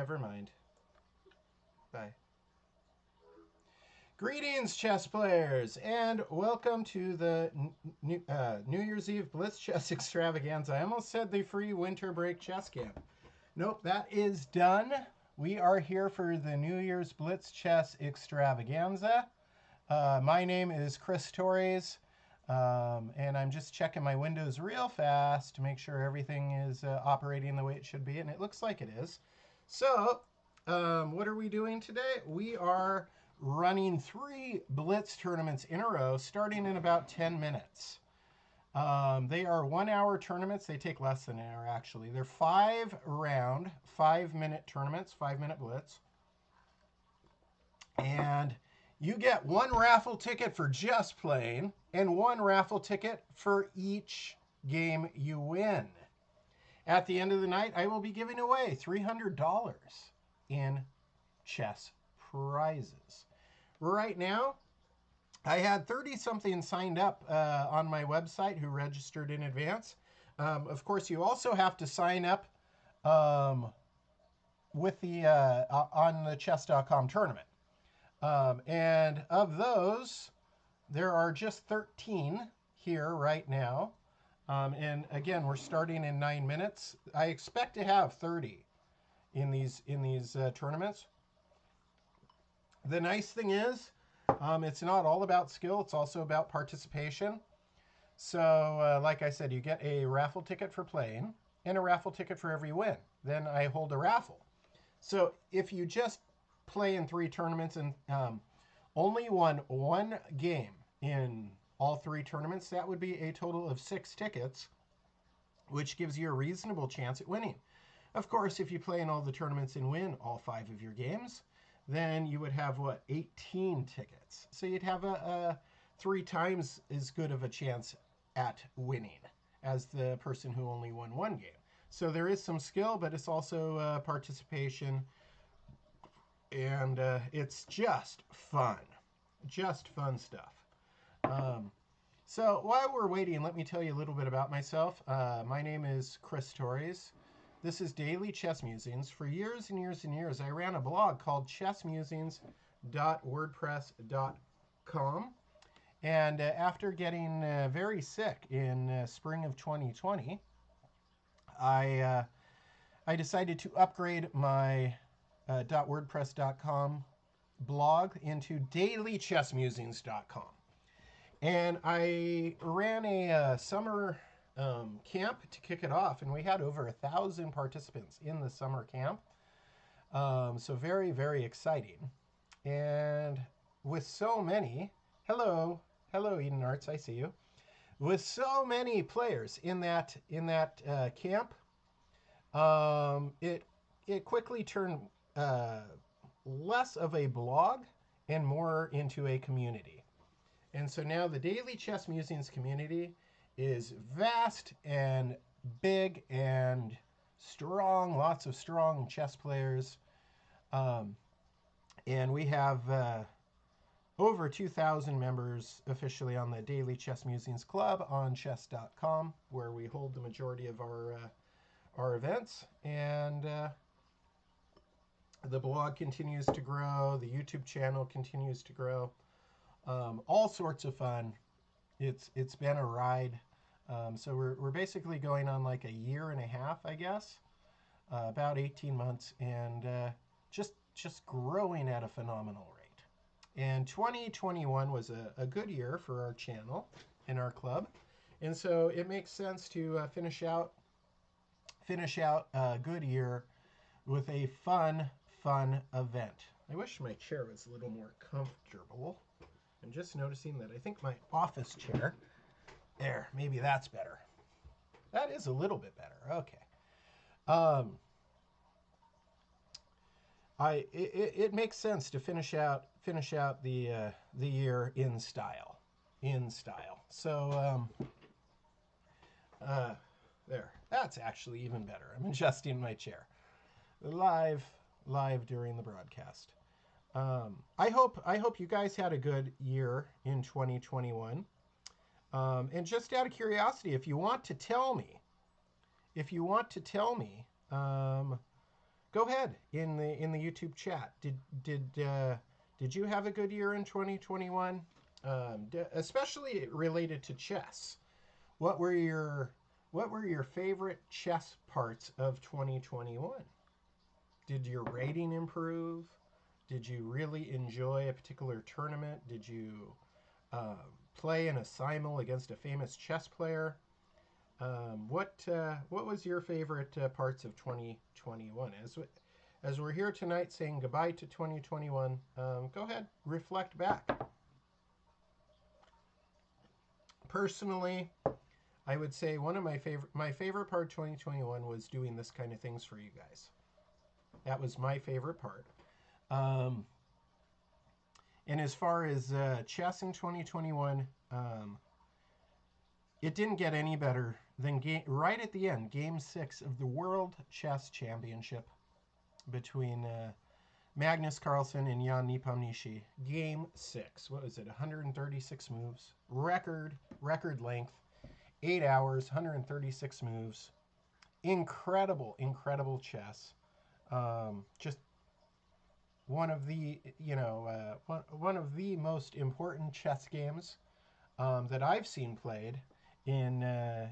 Never mind. Bye. Greetings, chess players, and welcome to the New Year's Eve Blitz Chess Extravaganza. I almost said the free winter break chess camp. Nope, that is done. We are here for the New Year's Blitz Chess Extravaganza. My name is Chris Torres, and I'm just checking my windows real fast to make sure everything is operating the way it should be, and it looks like it is. So, what are we doing today? We are running 3 Blitz tournaments in a row, starting in about 10 minutes. They are 1-hour tournaments. They take less than an hour, actually. They're 5-round, 5-minute tournaments, 5-minute Blitz. And you get 1 raffle ticket for just playing and 1 raffle ticket for each game you win. At the end of the night, I will be giving away $300 in chess prizes. Right now, I had 30-something signed up on my website who registered in advance. Of course, you also have to sign up with the on the chess.com tournament. And of those, there are just 13 here right now. And again, we're starting in 9 minutes. I expect to have 30 in these tournaments. The nice thing is, it's not all about skill. It's also about participation. So, like I said, you get a raffle ticket for playing and a raffle ticket for every win. Then I hold a raffle. So if you just play in 3 tournaments and only won 1 game in all 3 tournaments, that would be a total of 6 tickets, which gives you a reasonable chance at winning. Of course, if you play in all the tournaments and win all 5 of your games, then you would have, what, 18 tickets. So you'd have a 3 times as good of a chance at winning as the person who only won 1 game. So there is some skill, but it's also participation, and it's just fun. Just fun stuff. So while we're waiting, let me tell you a little bit about myself. My name is Chris Torres. This is Daily Chess Musings. For years and years and years, I ran a blog called chessmusings.wordpress.com. And after getting very sick in spring of 2020, I decided to upgrade my .wordpress.com blog into dailychessmusings.com. And I ran a summer camp to kick it off, and we had over 1,000 participants in the summer camp. So very, very exciting. And with so many, hello Eden Arts, I see you. With so many players in that camp, it quickly turned less of a blog and more into a community. And so now the Daily Chess Musings community is vast and big and strong, lots of strong chess players. And we have over 2,000 members officially on the Daily Chess Musings Club on chess.com, where we hold the majority of our events. And the blog continues to grow. The YouTube channel continues to grow. All sorts of fun. It's been a ride. So we're basically going on like a year and a half, I guess, about 18 months, and just growing at a phenomenal rate. And 2021 was a good year for our channel and our club, and so it makes sense to finish out a good year with a fun event. I wish my chair was a little more comfortable. I'm just noticing that I think my office chair, there, maybe that's better. That is a little bit better. Okay. It makes sense to finish out the year in style. So there. That's actually even better. I'm adjusting my chair. Live during the broadcast. I hope you guys had a good year in 2021. And just out of curiosity, if you want to tell me go ahead in the YouTube chat. Did you have a good year in 2021? Especially related to chess. What were your favorite chess parts of 2021? Did your rating improve? Did you really enjoy a particular tournament? Did you play in a simul against a famous chess player? What was your favorite parts of 2021? As we're here tonight saying goodbye to 2021, go ahead, reflect back. Personally, I would say one of my favorite part of 2021 was doing this kind of things for you guys. That was my favorite part. And as far as chess in 2021, it didn't get any better than right at the end, Game 6 of the World Chess Championship between Magnus Carlsen and Jan Nepomniachtchi. Game 6. What was it? 136 moves. Record length. 8 hours, 136 moves. Incredible chess. Just one of the, one of the most important chess games that I've seen played in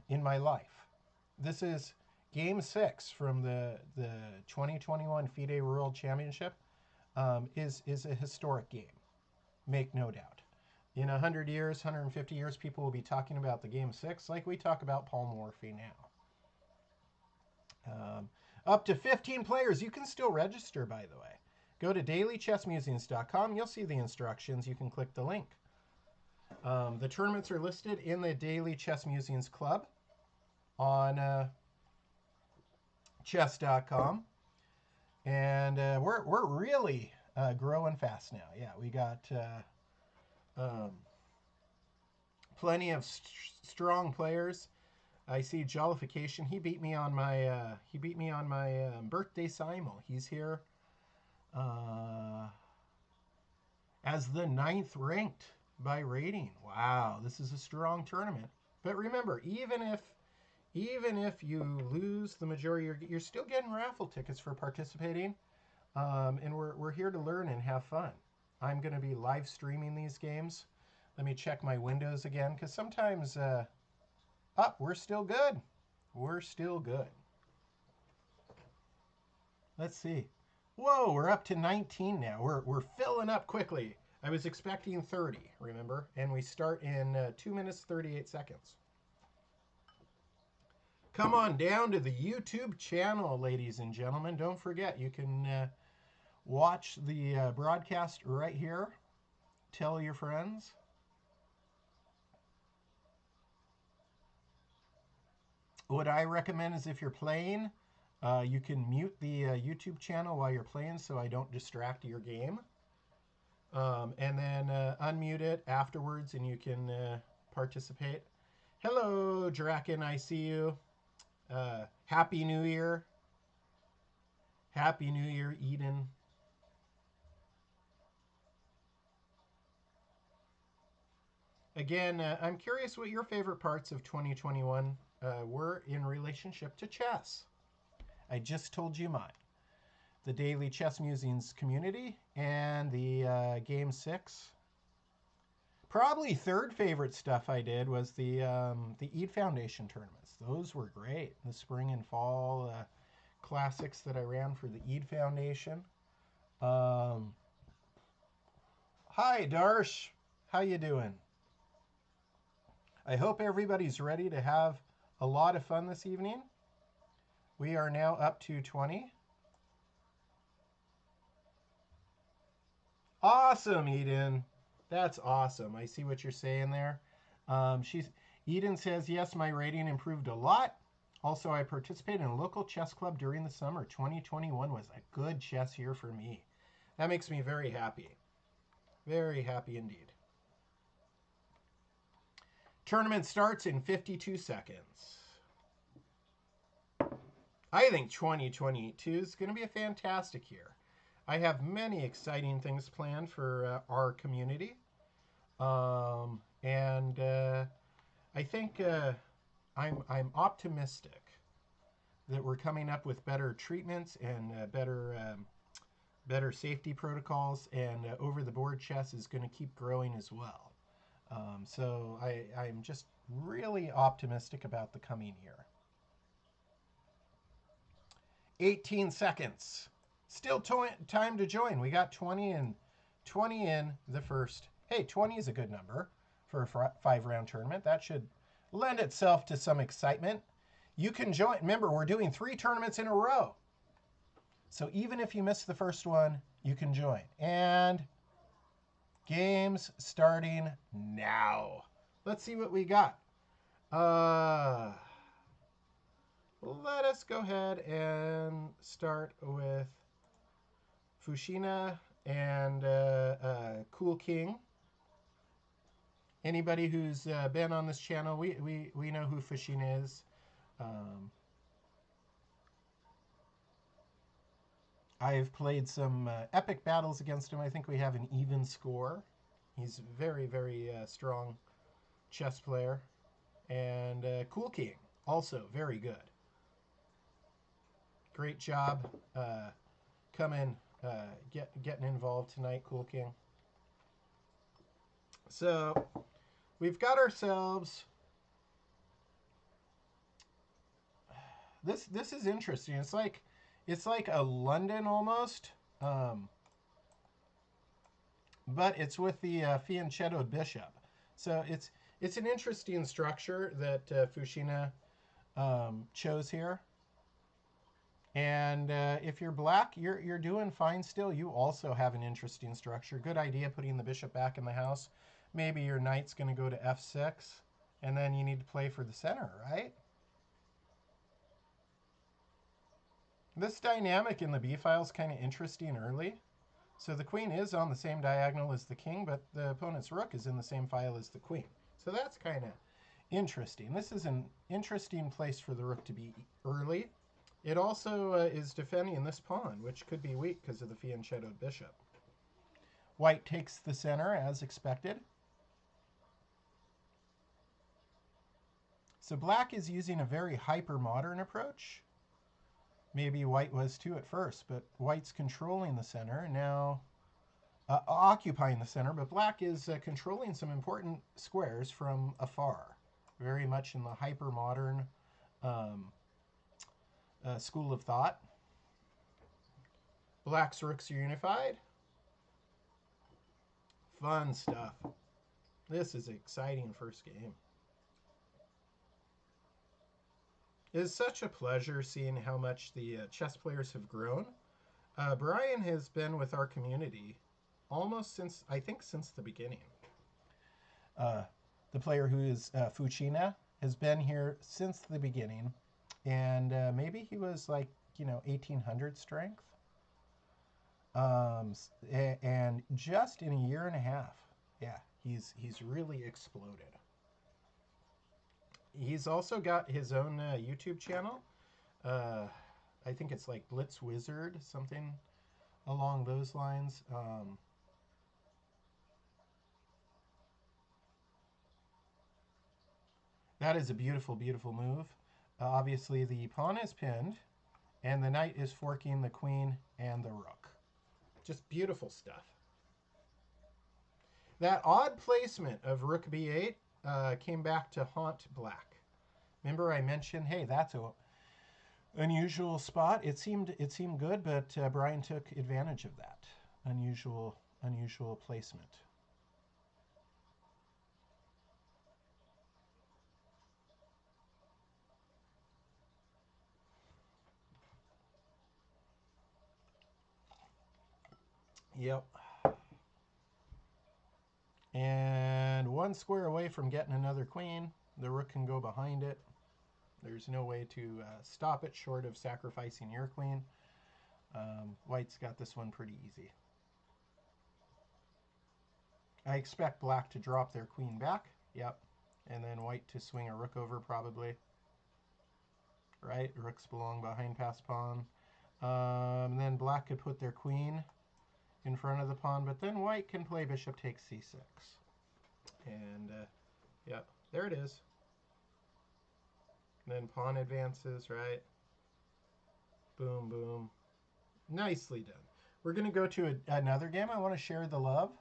my life. This is Game 6 from the 2021 FIDE World Championship. Is a historic game, make no doubt. In 100 years, 150 years, people will be talking about the Game 6 like we talk about polymorphy now. Up to 15 players. You can still register, by the way. Go to dailychessmusings.com. You'll see the instructions. You can click the link. The tournaments are listed in the Daily Chess Musings Club on chess.com. And we're really growing fast now. Yeah, we got plenty of strong players. I see Jollification. He beat me on my birthday simul. He's here as the 9th ranked by rating. Wow, this is a strong tournament. But remember, even if you lose the majority, you're still getting raffle tickets for participating. And we're here to learn and have fun. I'm going to be live streaming these games. Let me check my windows again, because sometimes, we're still good. We're still good. Let's see. Whoa, we're up to 19 now. We're filling up quickly. I was expecting 30, remember? And we start in 2 minutes, 38 seconds. Come on down to the YouTube channel, ladies and gentlemen. Don't forget, you can watch the broadcast right here. Tell your friends. What I recommend is if you're playing, you can mute the YouTube channel while you're playing so I don't distract your game. And then unmute it afterwards and you can participate. Hello, Draken, I see you. Happy New Year. Happy New Year, Eden. Again, I'm curious what your favorite parts of 2021 were in relationship to chess. I just told you mine. The Daily Chess Musings community and the Game 6. Probably third favorite stuff I did was the EAD Foundation tournaments. Those were great. The spring and fall classics that I ran for the EAD Foundation. Hi, Darsh. How you doing? I hope everybody's ready to have a lot of fun this evening. We are now up to 20. Awesome, Eden. That's awesome. I see what you're saying there. Eden says, yes, my rating improved a lot. Also, I participated in a local chess club during the summer. 2021 was a good chess year for me. That makes me very happy. Very happy indeed. Tournament starts in 52 seconds. I think 2022 is going to be a fantastic year. I have many exciting things planned for our community. I think I'm optimistic that we're coming up with better treatments and better safety protocols, and over the board chess is going to keep growing as well. So I'm just really optimistic about the coming year. 18 seconds. Still time to join. We got 20 in the first. Hey, 20 is a good number for a 5-round tournament. That should lend itself to some excitement. You can join. Remember, we're doing 3 tournaments in a row. So even if you miss the first one, you can join. And games starting now. Let's see what we got. Let us go ahead and start with Fushina and Cool King. Anybody who's been on this channel, we know who Fushina is. I've played some epic battles against him. I think we have an even score. He's a very, very strong chess player. And Cool King, also very good. Great job getting involved tonight, Cool King. So we've got ourselves. This is interesting. It's like a London almost, but it's with the fianchettoed bishop. So it's an interesting structure that Fushina chose here. And if you're black, you're doing fine still. You also have an interesting structure. Good idea putting the bishop back in the house. Maybe your knight's going to go to f6, and then you need to play for the center, right? This dynamic in the b file is kind of interesting early. So the queen is on the same diagonal as the king, but the opponent's rook is in the same file as the queen. So that's kind of interesting. This is an interesting place for the rook to be early. It also is defending this pawn, which could be weak because of the fianchettoed bishop. White takes the center as expected. So black is using a very hyper-modern approach. Maybe white was too at first, but white's controlling the center, now occupying the center, but black is controlling some important squares from afar, very much in the hyper-modern school of thought. Black's rooks are unified. Fun stuff. This is an exciting first game. It is such a pleasure seeing how much the chess players have grown. Brian has been with our community almost since the beginning. The player who is Fushina has been here since the beginning, and maybe he was like 1800 strength, and just in a year and a half, yeah, he's really exploded. He's also got his own YouTube channel. I think it's like Blitz Wizard, something along those lines. That is a beautiful, beautiful move. Obviously, the pawn is pinned, and the knight is forking the queen and the rook. Just beautiful stuff. That odd placement of rook b8 came back to haunt black. Remember I mentioned, hey, that's an unusual spot. It seemed good, but Brian took advantage of that unusual placement. Yep. And one square away from getting another queen. The rook can go behind it. There's no way to stop it short of sacrificing your queen. White's got this one pretty easy. I expect black to drop their queen back. Yep. And then white to swing a rook over probably. Right? Rooks belong behind pass pawn. Then black could put their queen in front of the pawn, but then white can play bishop takes c6. And, yeah, there it is. And then pawn advances, right? Boom, boom. Nicely done. We're going to go to another game. I want to share the love.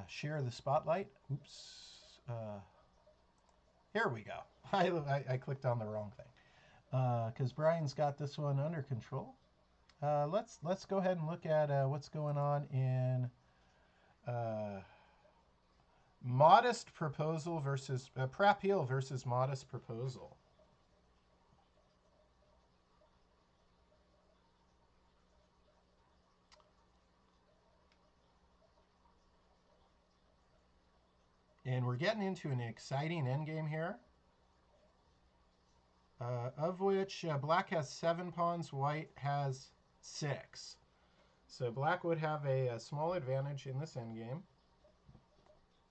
Share the spotlight. Oops. Here we go. I clicked on the wrong thing. Because Brian's got this one under control. Let's go ahead and look at what's going on in Modest Proposal versus Prapil versus Modest Proposal. And we're getting into an exciting endgame here, of which black has 7 pawns, white has 6. So black would have a small advantage in this endgame.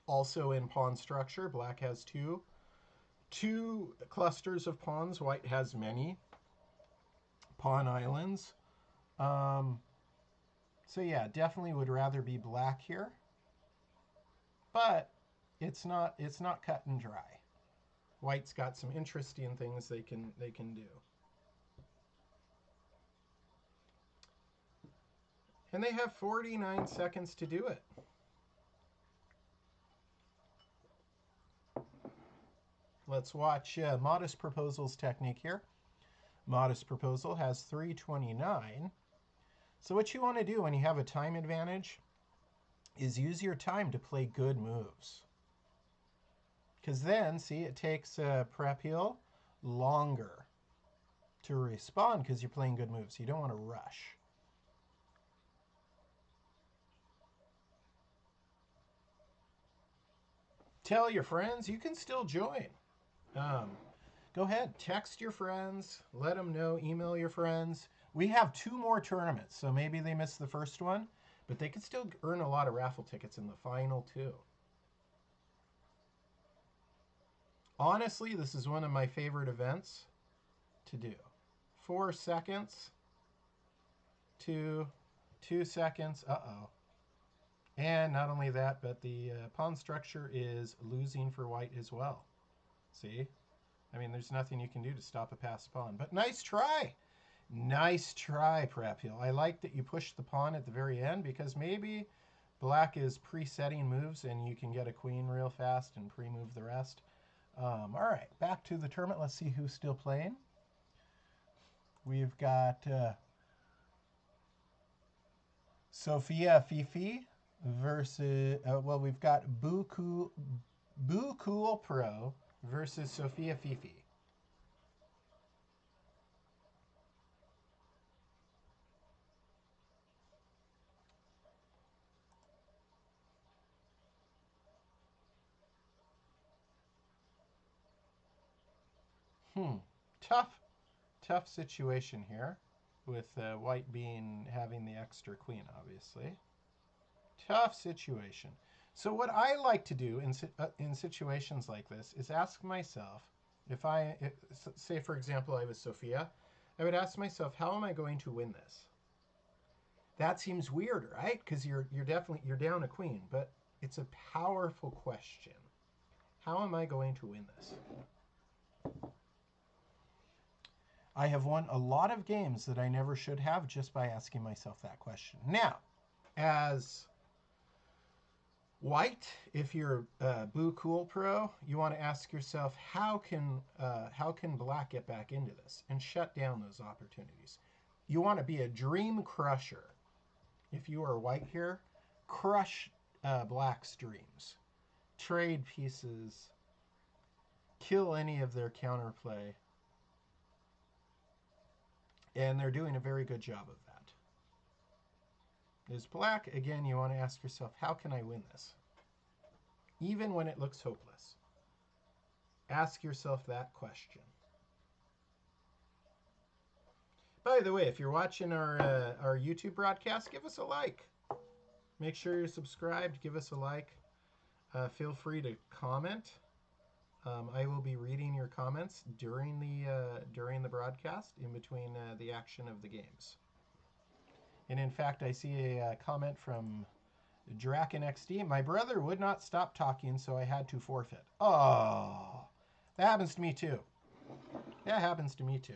Also in pawn structure, black has two clusters of pawns, white has many pawn islands. So yeah, definitely would rather be black here, but it's not cut and dry. White's got some interesting things they can do. And they have 49 seconds to do it. Let's watch Modest Proposal's technique here. Modest Proposal has 329. So what you want to do when you have a time advantage is use your time to play good moves. Because then, see, it takes Prapil longer to respond because you're playing good moves. You don't want to rush. Tell your friends you can still join. Go ahead, text your friends, let them know, email your friends. We have 2 more tournaments, so maybe they missed the first one, but they could still earn a lot of raffle tickets in the final 2. Honestly, this is one of my favorite events to do. 4 seconds, 2 seconds, uh-oh. And not only that, but the pawn structure is losing for white as well. See? I mean, there's nothing you can do to stop a passed pawn. But nice try. Nice try, Prapil. I like that you pushed the pawn at the very end because maybe black is pre-setting moves and you can get a queen real fast and pre-move the rest. All right, back to the tournament. Let's see who's still playing. We've got Sophia Fifi versus, well, we've got Boo Cool Pro versus Sophia Fifi. Tough situation here with white having the extra queen, obviously. Tough situation. So what I like to do in situations like this is ask myself, say for example I was Sophia, I would ask myself, how am I going to win this? That seems weird, right? Because you're down a queen, but it's a powerful question. How am I going to win this? I have won a lot of games that I never should have just by asking myself that question. Now, as white, if you're Boo Cool Pro, you want to ask yourself, how can black get back into this and shut down those opportunities? You want to be a dream crusher. If you are white here, crush black's dreams. Trade pieces. Kill any of their counterplay. And they're doing a very good job of that. As black, again, you want to ask yourself, how can I win this? Even when it looks hopeless. Ask yourself that question. By the way, if you're watching our YouTube broadcast, give us a like. Make sure you're subscribed. Give us a like. Feel free to comment. I will be reading your comments during the broadcast, in between the action of the games. And in fact, I see a comment from DrakenXD. My brother would not stop talking, so I had to forfeit. Oh, that happens to me too. That happens to me too.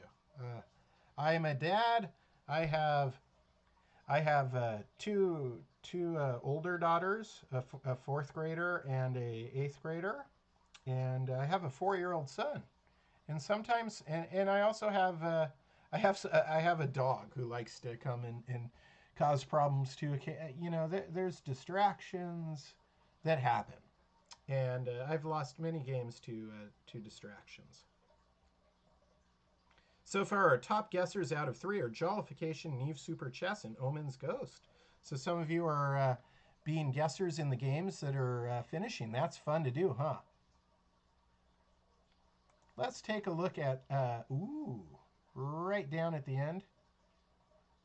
I am a dad. I have two older daughters, a fourth grader and a eighth grader, and I have a 4-year-old son. And sometimes, and I also have I have a dog who likes to come and cause problems too. You know, there's distractions that happen, and I've lost many games to distractions. So far, our top guessers out of 3 are Jollification, Neve Super Chess, and Omen's Ghost. So some of you are being guessers in the games that are finishing. That's fun to do, huh? Let's take a look at, right down at the end.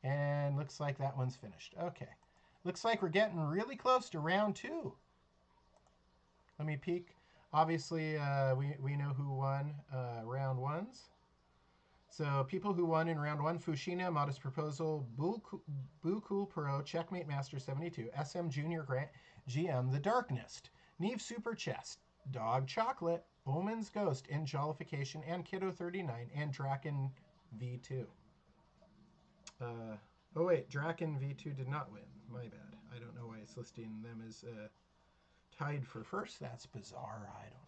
And looks like that one's finished. Okay. Looks like we're getting really close to round 2. Let me peek. Obviously, we know who won round 1s. So people who won in round 1, Fushina, Modest Proposal, Boo Cool Pro, Checkmate Master 72, SM Junior Grant, GM, The Darknest, Neve Super Chest, Dog Chocolate, Omen's Ghost, and Jollification, and Kiddo 39, and Draken V2. Oh wait, Draken V2 did not win. My bad. I don't know why it's listing them as tied for first. That's bizarre. I don't know.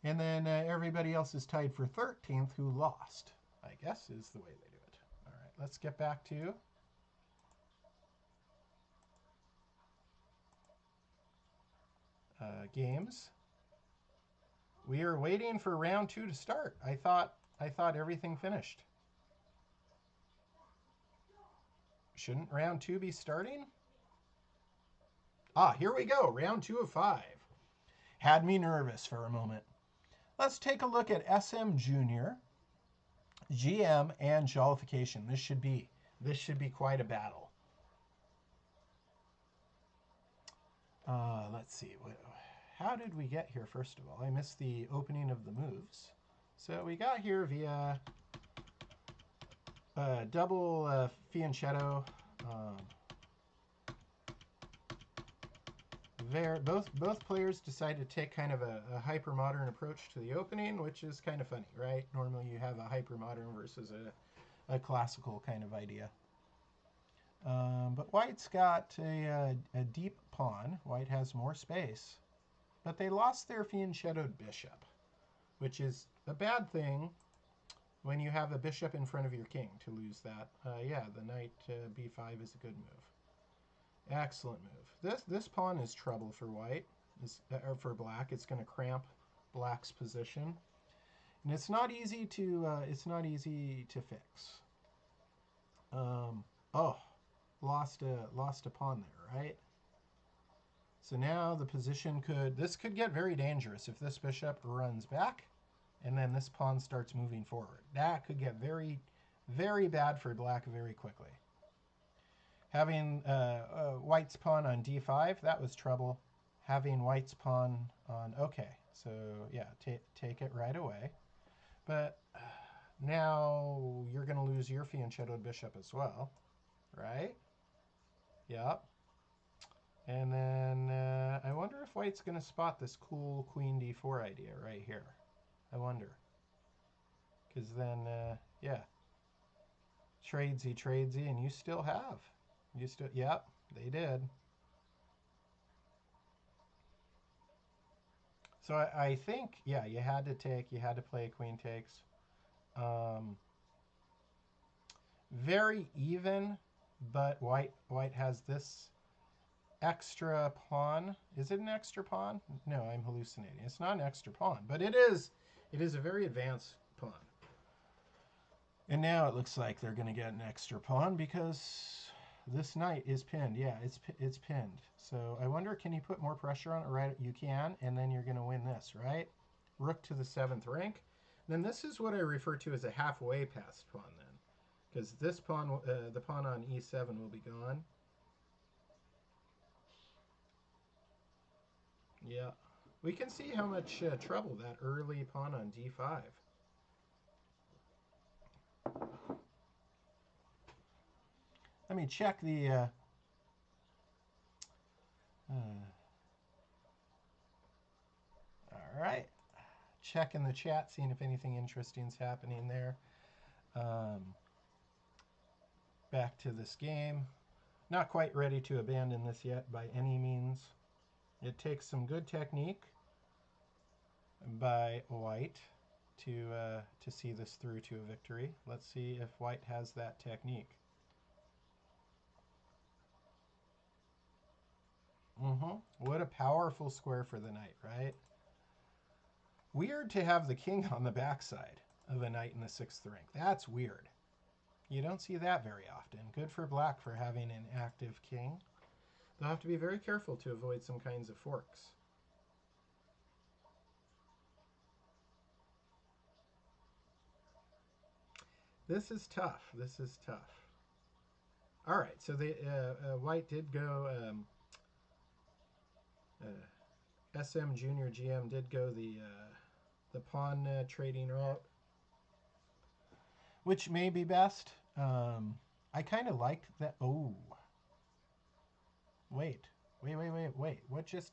And then everybody else is tied for 13th who lost, I guess is the way they do it. All right, let's get back to games. We are waiting for round 2 to start. I thought everything finished. Shouldn't round 2 be starting? Ah, here we go. Round 2 of 5. Had me nervous for a moment. Let's take a look at SM Junior, GM, and Jollification. This should be quite a battle. Let's see. How did we get here, first of all? I missed the opening of the moves. So we got here via double fianchetto. Both players decide to take kind of a hyper-modern approach to the opening, which is kind of funny, right? Normally you have a hyper-modern versus a classical kind of idea. But White's got a deep pawn. White has more space. But they lost their fianchettoed bishop, which is a bad thing when you have a bishop in front of your king to lose that. Yeah, the knight b5 is a good move. Excellent move. This pawn is trouble for white, or for black. It's going to cramp black's position, and it's not easy to fix. Oh, lost a pawn there, right? So now the position this could get very dangerous if this bishop runs back, and then this pawn starts moving forward. That could get very, very bad for black very quickly. Having white's pawn on d5, that was trouble. Having white's pawn on, okay, so yeah, take it right away. But now you're going to lose your fianchettoed bishop as well, right? Yep. And then I wonder if white's going to spot this cool queen d4 idea right here. I wonder. Because then, yeah, tradesy, and you still have. Yep, they did. So I think, yeah, you had to play queen takes. Very even, but white has this extra pawn. Is it an extra pawn? No, I'm hallucinating. It's not an extra pawn, but it is a very advanced pawn. And now it looks like they're going to get an extra pawn because this knight is pinned. Yeah, it's pinned. So I wonder, can you put more pressure on it? Right, you can, and then you're going to win this, right? Rook to the 7th rank. Then this is what I refer to as a halfway passed pawn then. Because this pawn, the pawn on e7 will be gone. Yeah. We can see how much trouble that early pawn on d5. Let me check the... all right. Checking the chat, seeing if anything interesting is happening there. Back to this game. Not quite ready to abandon this yet by any means. It takes some good technique by white to see this through to a victory. Let's see if white has that technique. What a powerful square for the knight, right? Weird to have the king on the backside of a knight in the 6th rank. That's weird. You don't see that very often. Good for black for having an active king. They'll have to be very careful to avoid some kinds of forks. This is tough. This is tough. All right, so the white did go. SM Junior GM did go the pawn trading route, which may be best. I kind of liked that. Oh, wait. What just?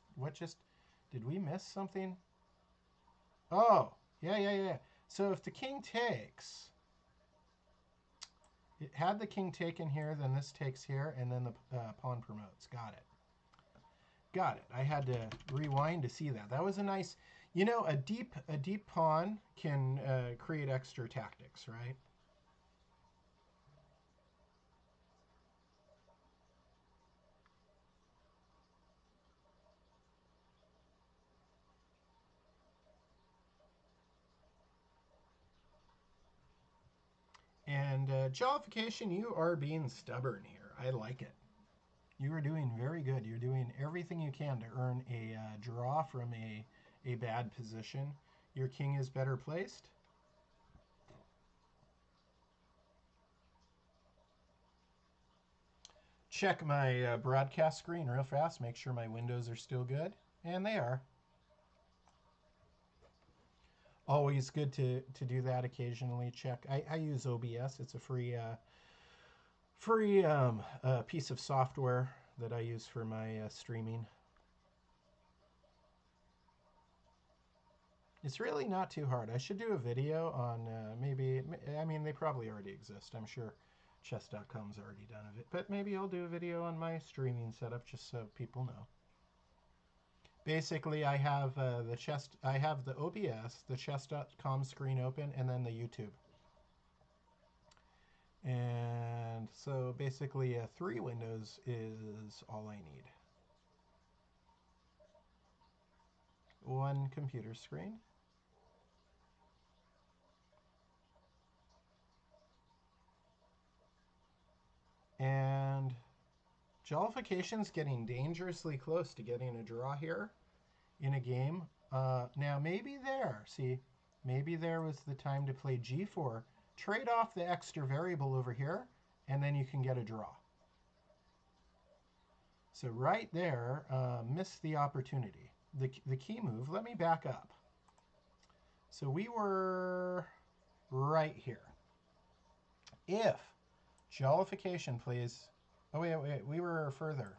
Did we miss something? Oh, yeah. So if the king takes, had the king taken here, then this takes here, and then the pawn promotes. Got it. I had to rewind to see that. That was a nice, you know, a deep pawn can create extra tactics, right? And Jollification, you are being stubborn here. I like it. You are doing very good. You're doing everything you can to earn a draw from a bad position. Your king is better placed. Check my broadcast screen real fast. Make sure my windows are still good. And they are. Always good to do that occasionally. Check. I use OBS. It's a free piece of software that I use for my streaming. It's really not too hard. I should do a video on maybe, I mean, they probably already exist. I'm sure chess.com's already done of it. But maybe I'll do a video on my streaming setup just so people know. Basically, I have I have the OBS, the chess.com screen open, and then the YouTube. And so basically 3 windows is all I need. 1 computer screen. And Jollification's getting dangerously close to getting a draw here in a game. Now maybe maybe there was the time to play G4, trade off the extra variable over here, and then you can get a draw. So right there, missed the opportunity. The key move, let me back up. So we were right here. If Jollification plays, oh wait, we were further.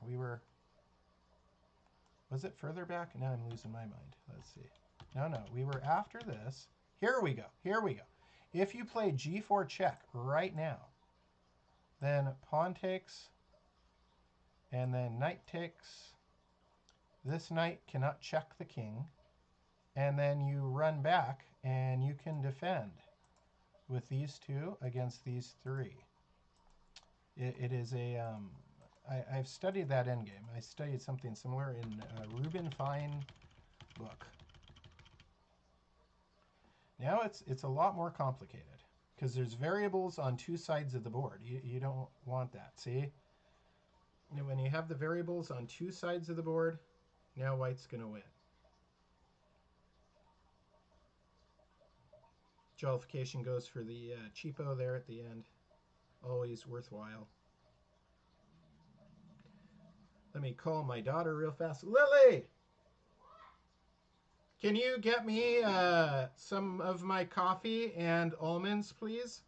Was it further back? Now I'm losing my mind. Let's see. No, we were after this. Here we go. If you play G4 check right now, then pawn takes, and then knight takes. This knight cannot check the king, and then you run back, and you can defend with these 2 against these 3. It is a I've studied that endgame. I studied something similar in Reuben Fine book. Now it's a lot more complicated because there's variables on 2 sides of the board. You don't want that. See? And when you have the variables on 2 sides of the board, now white's going to win. Jollification goes for the cheapo there at the end. Always worthwhile. Let me call my daughter real fast. Lily! Can you get me some of my coffee and almonds, please?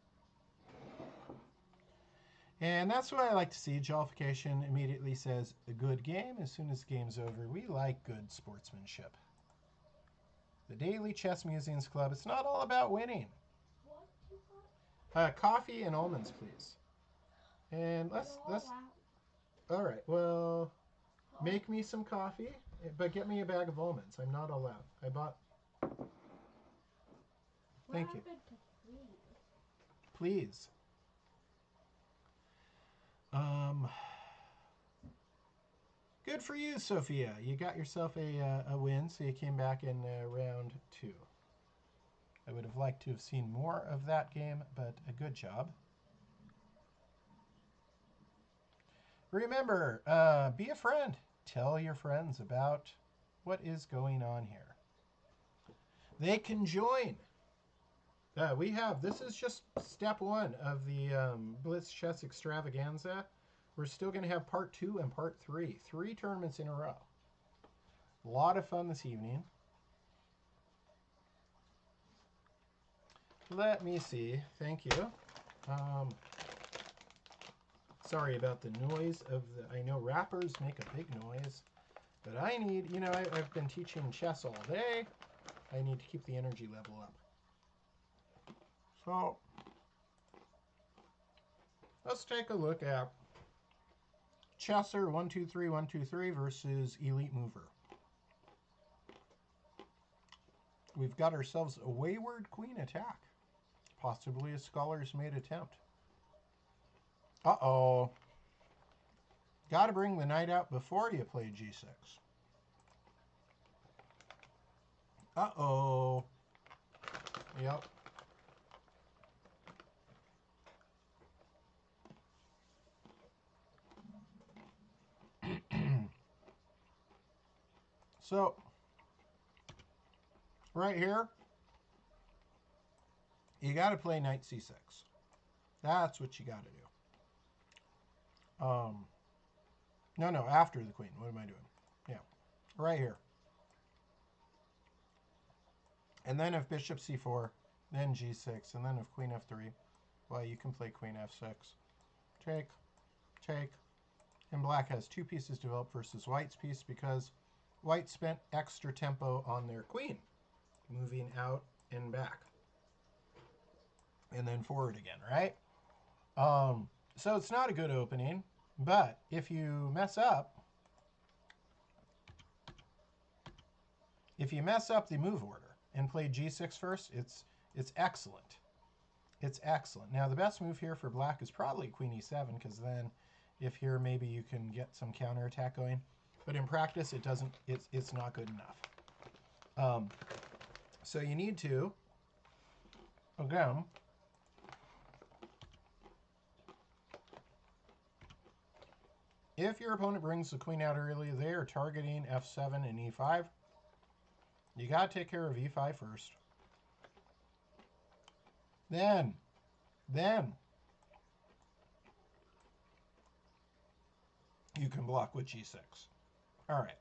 And that's what I like to see. Jollification immediately says, a good game. As soon as the game's over, we like good sportsmanship. The Daily Chess Musings Club, it's not all about winning. Coffee and almonds, please. And let's all right. Well, make me some coffee, but get me a bag of almonds. I'm not allowed. I bought. Thank you. Please. Good for you, Sophia. You got yourself a win, so you came back in round 2. I would have liked to have seen more of that game, but a good job. Remember, be a friend. Tell your friends about what is going on here. They can join. This is just step 1 of the Blitz Chess Extravaganza. We're still going to have part 2 and part 3. 3 tournaments in a row. A lot of fun this evening. Let me see. Thank you. Sorry about the noise of the... I know rappers make a big noise, but I need... You know, I've been teaching chess all day. I need to keep the energy level up. So, let's take a look at Chesser 123 versus Elite Mover. We've got ourselves a wayward queen attack. Possibly a scholar's made attempt. Uh-oh. Got to bring the knight out before you play g6. Uh-oh. Yep. So, right here, you got to play knight c6. That's what you got to do. No, after the queen. What am I doing? Yeah, right here. And then if bishop c4, then g6, and then if queen f3, well, you can play queen f6. Take, take. And black has 2 pieces developed versus white's piece because white spent extra tempo on their queen, moving out and back. And then forward again, right? So it's not a good opening, but if you mess up the move order and play g6 first, it's excellent. It's excellent. Now the best move here for black is probably queen e7, because then if here maybe you can get some counterattack going. But in practice it's not good enough. So you need to, again, if your opponent brings the queen out early, they are targeting f7 and e5. You got to take care of e5 first. Then you can block with g6. All right.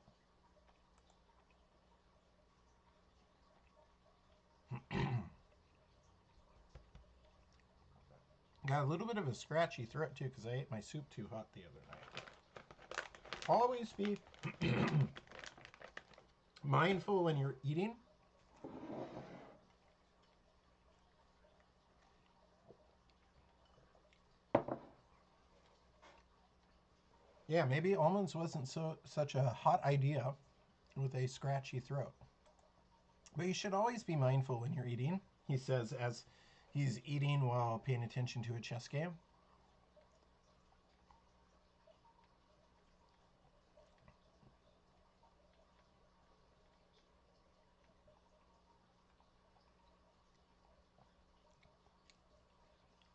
Got a little bit of a scratchy throat too because I ate my soup too hot the other night. Always be mindful when you're eating. Yeah, maybe almonds wasn't such a hot idea with a scratchy throat. But you should always be mindful when you're eating, he says as he's eating while paying attention to a chess game.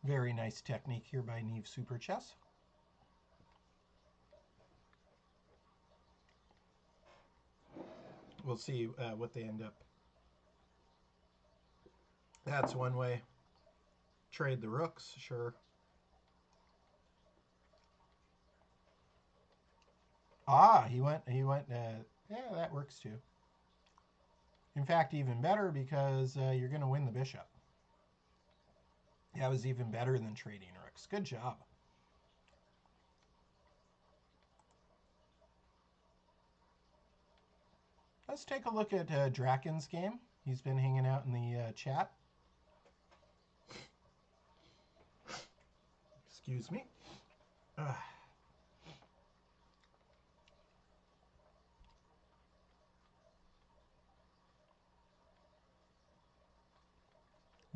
Very nice technique here by Neve Super Chess. We'll see what they end up. That's one way. Trade the rooks, sure. Ah, he went, yeah, that works too. In fact, even better because you're going to win the bishop. That was even better than trading rooks. Good job. Let's take a look at Draken's game. He's been hanging out in the chat. Excuse me.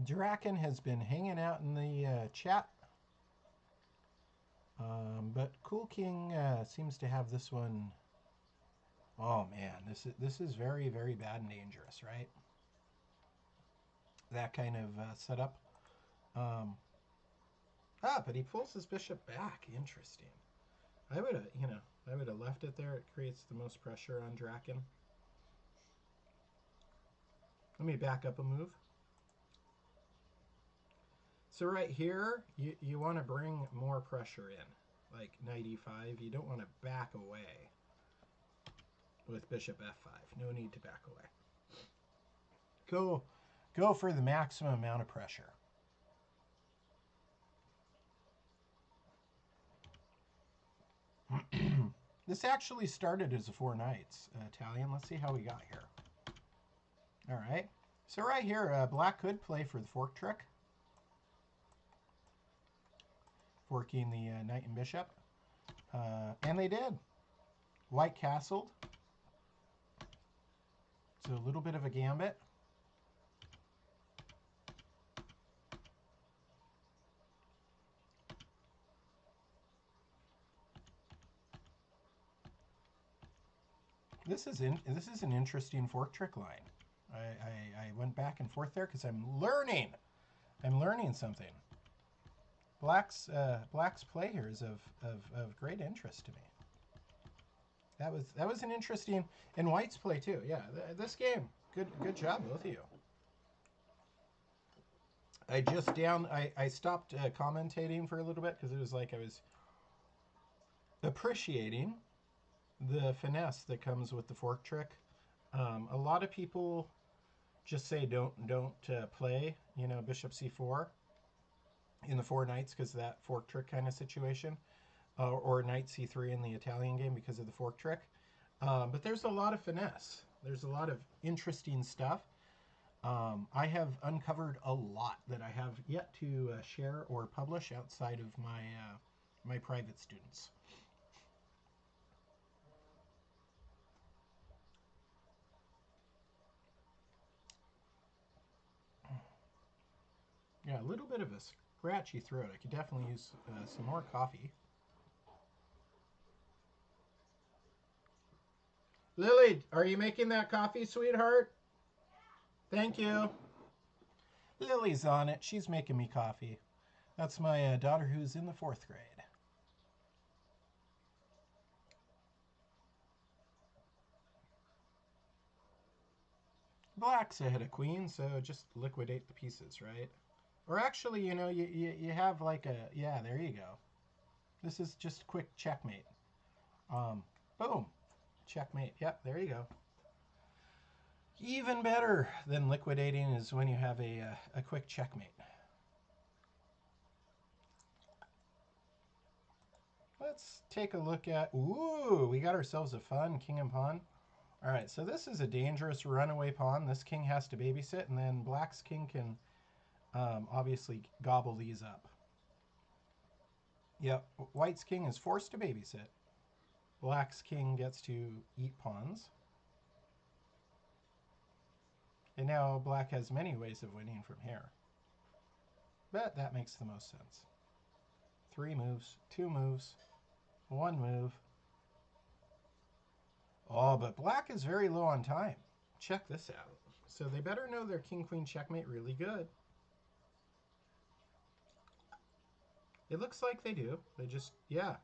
Draken has been hanging out in the chat, but Cool King seems to have this one. Oh man, this is very, very bad and dangerous, right? That kind of setup. But he pulls his bishop back. Interesting. I would have, I would have left it there. It creates the most pressure on Draken. Let me back up a move. So right here, you want to bring more pressure in, like knight e5. You don't want to back away with bishop f5. No need to back away. Go for the maximum amount of pressure. This actually started as a 4 knights Italian. Let's see how we got here. All right. So right here, black could play for the fork trick. Forking the knight and bishop. And they did. White castled. So a little bit of a gambit. This is an interesting fork trick line. I went back and forth there because I'm learning. I'm learning something. Black's play here is of great interest to me. That was an interesting, and White's play too. Yeah, this game, good job both of you. I stopped commentating for a little bit because it was like I was appreciating the finesse that comes with the fork trick. A lot of people just say don't play, bishop c4 in the 4 knights because of that fork trick kind of situation, or knight c3 in the Italian game because of the fork trick. But there's a lot of finesse. There's a lot of interesting stuff. I have uncovered a lot that I have yet to share or publish outside of my private students. Yeah, a little bit of a scratchy throat. I could definitely use some more coffee. Lily, are you making that coffee, sweetheart? Thank you. Lily's on it. She's making me coffee. That's my daughter who's in the 4th grade. Black's ahead of queen, so just liquidate the pieces, right? Or actually, you have like a, yeah, there you go. This is just quick checkmate. Boom. Checkmate. Yep, there you go. Even better than liquidating is when you have a quick checkmate. Let's take a look at, ooh, we got ourselves a fun king and pawn. All right, so this is a dangerous runaway pawn. This king has to babysit, and then black's king can obviously gobble these up. Yep, white's king is forced to babysit. Black's king gets to eat pawns. And now black has many ways of winning from here. But that makes the most sense. 3 moves, 2 moves, 1 move. Oh, but black is very low on time. Check this out. So they better know their king-queen checkmate really good. It looks like they do. They just, yeah.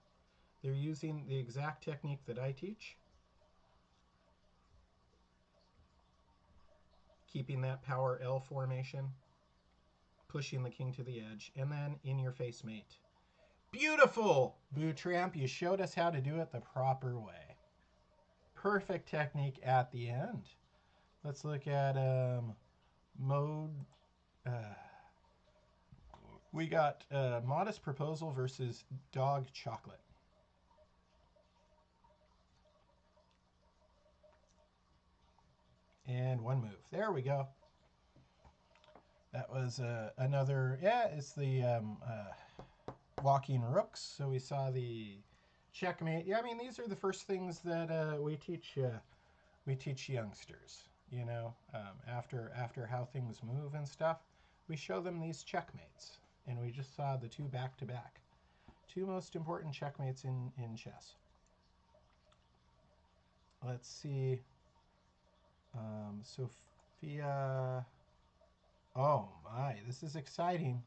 They're using the exact technique that I teach. Keeping that power L formation. Pushing the king to the edge. And then in-your-face mate. Beautiful! Bootramp, you showed us how to do it the proper way. Perfect technique at the end. Let's look at mode. We got Modest Proposal versus Dog Chocolate. And 1 move. There we go. That was another, yeah, it's the walking rooks. So we saw the checkmate. Yeah, I mean, these are the first things that we teach youngsters. You know, after how things move and stuff, we show them these checkmates, and we just saw the two back to back, two most important checkmates in chess. Let's see. Sophia. Oh my, this is exciting.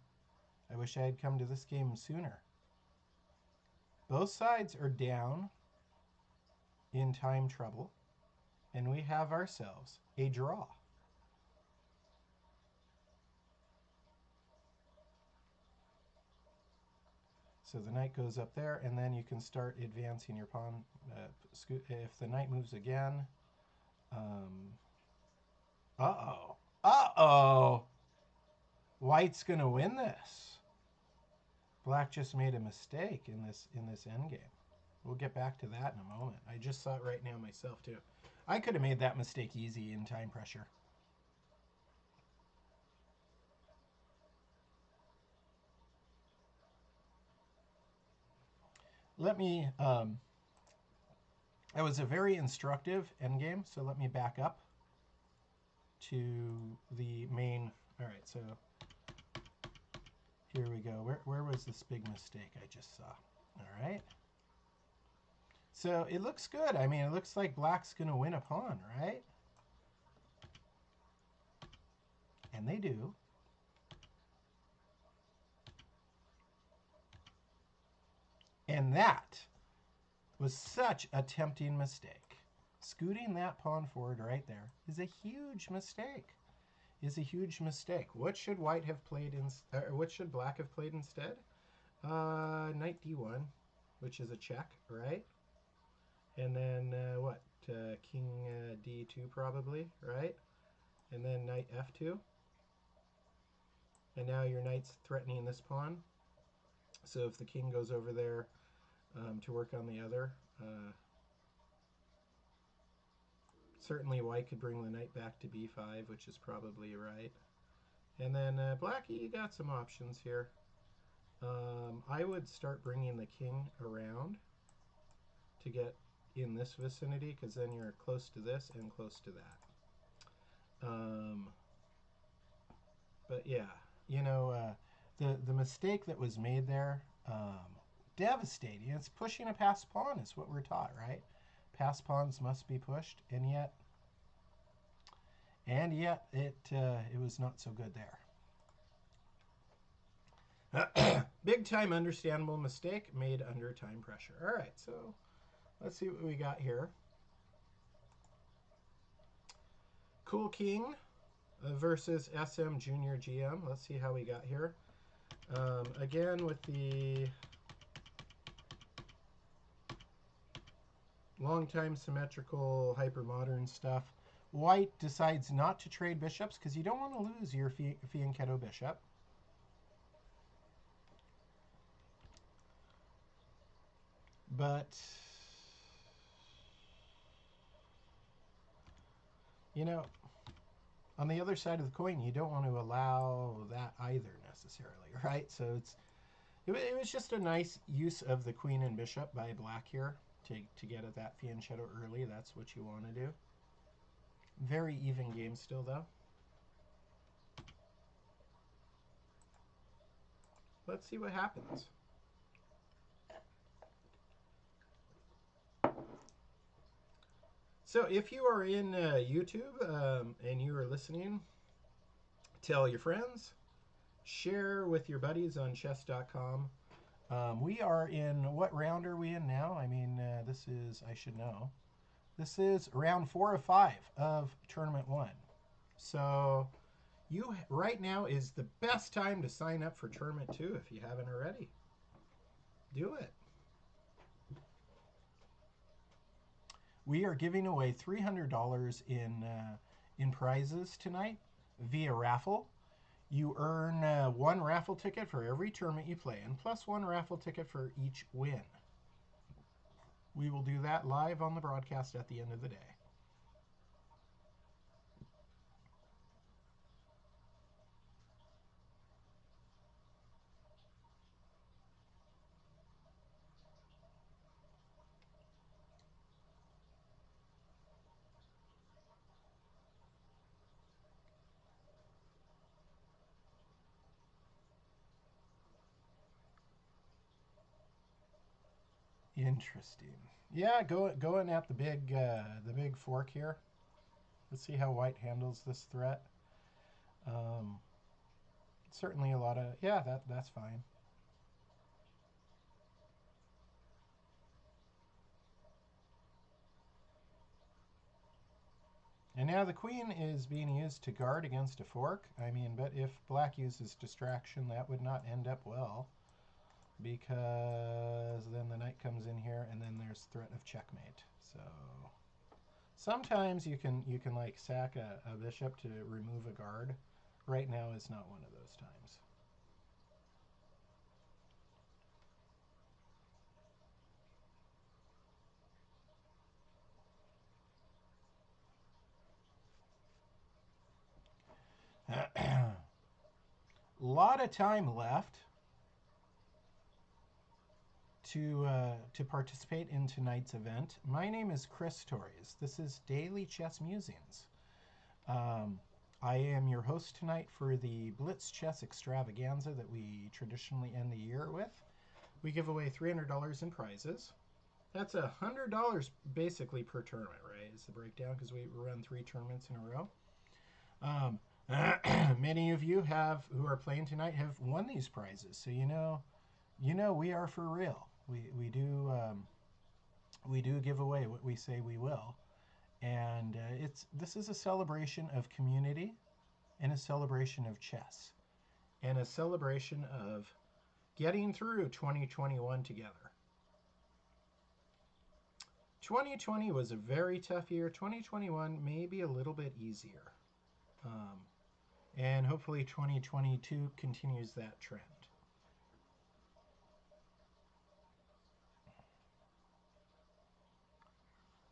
I wish I had come to this game sooner. Both sides are down in time trouble, and we have ourselves a draw. So the knight goes up there, and then you can start advancing your pawn. If the knight moves again. Uh-oh. Uh-oh. White's going to win this. Black just made a mistake in this endgame. We'll get back to that in a moment. I just saw it right now myself, too. I could have made that mistake easy in time pressure. Let me... That was a very instructive endgame, so let me back up to the main... All right, so here we go. Where was this big mistake I just saw? All right. So it looks good. I mean, it looks like black's going to win a pawn, right? And they do. And that was such a tempting mistake. Scooting that pawn forward right there is a huge mistake. What should white have played what should black have played instead? Knight d1, which is a check, right? And then what? King d2 probably, right? And then knight f2. And now your knight's threatening this pawn. So if the king goes over there to work on the other, certainly white could bring the knight back to b5, which is probably right. And then black, you got some options here. I would start bringing the king around to get in this vicinity, because then you're close to this and close to that. But yeah, you know, the mistake that was made there, devastating. It's pushing a passed pawn is what we're taught, right? Passed pawns must be pushed, and yet it was not so good there. Big time understandable mistake made under time pressure. All right, so let's see what we got here. Cool King versus SM Junior GM. Let's see how we got here. Again, with the long-time symmetrical hyper-modern stuff, white decides not to trade bishops because you don't want to lose your fianchetto bishop. But, you know, on the other side of the coin, you don't want to allow that either necessarily, right? So it was just a nice use of the queen and bishop by black here to get at that fianchetto early. That's what you want to do. Very even game still, though. Let's see what happens. So if you are in YouTube and you are listening, tell your friends, share with your buddies on chess.com. We are in, what round are we in now? I mean, this is, I should know. This is round 4 of 5 of Tournament 1. So right now is the best time to sign up for Tournament 2 if you haven't already. Do it. We are giving away $300 in prizes tonight via raffle. You earn one raffle ticket for every tournament you play in, plus one raffle ticket for each win. We will do that live on the broadcast at the end of the day. Interesting. Yeah, going at the big fork here. Let's see how white handles this threat. Um, Certainly a lot of, yeah, that's fine. And now the queen is being used to guard against a fork. I mean, but if black uses distraction, that would not end up well, because then the knight comes in here and then there's threat of checkmate. So sometimes you can like sack a bishop to remove a guard. Right now is not one of those times. A lot of time left to participate in tonight's event. My name is Chris Torres. This is Daily Chess Musings. Um, I am your host tonight for the Blitz Chess Extravaganza that we traditionally end the year with. We give away $300 in prizes. That's $100 basically per tournament, right? Is the breakdown, because we run 3 tournaments in a row. Many of you who are playing tonight have won these prizes, so you know we are for real. We do give away what we say we will, and this is a celebration of community, and a celebration of chess, and a celebration of getting through 2021 together. 2020 was a very tough year. 2021 may be a little bit easier. And hopefully 2022 continues that trend.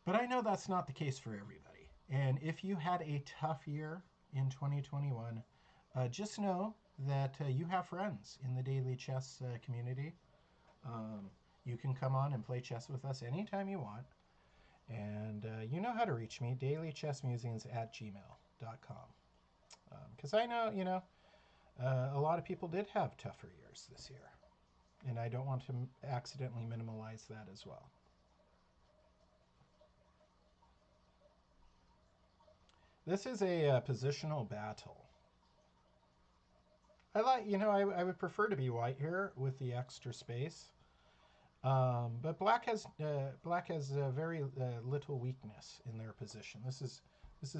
But I know that's not the case for everybody. And if you had a tough year in 2021, just know that you have friends in the daily chess community. Um, you can come on and play chess with us anytime you want. And you know how to reach me, dailychessmusings@gmail.com. Because I know, a lot of people did have tougher years this year. And I don't want to accidentally minimize that as well. This is a positional battle. I would prefer to be white here with the extra space. But black has very little weakness in their position. This is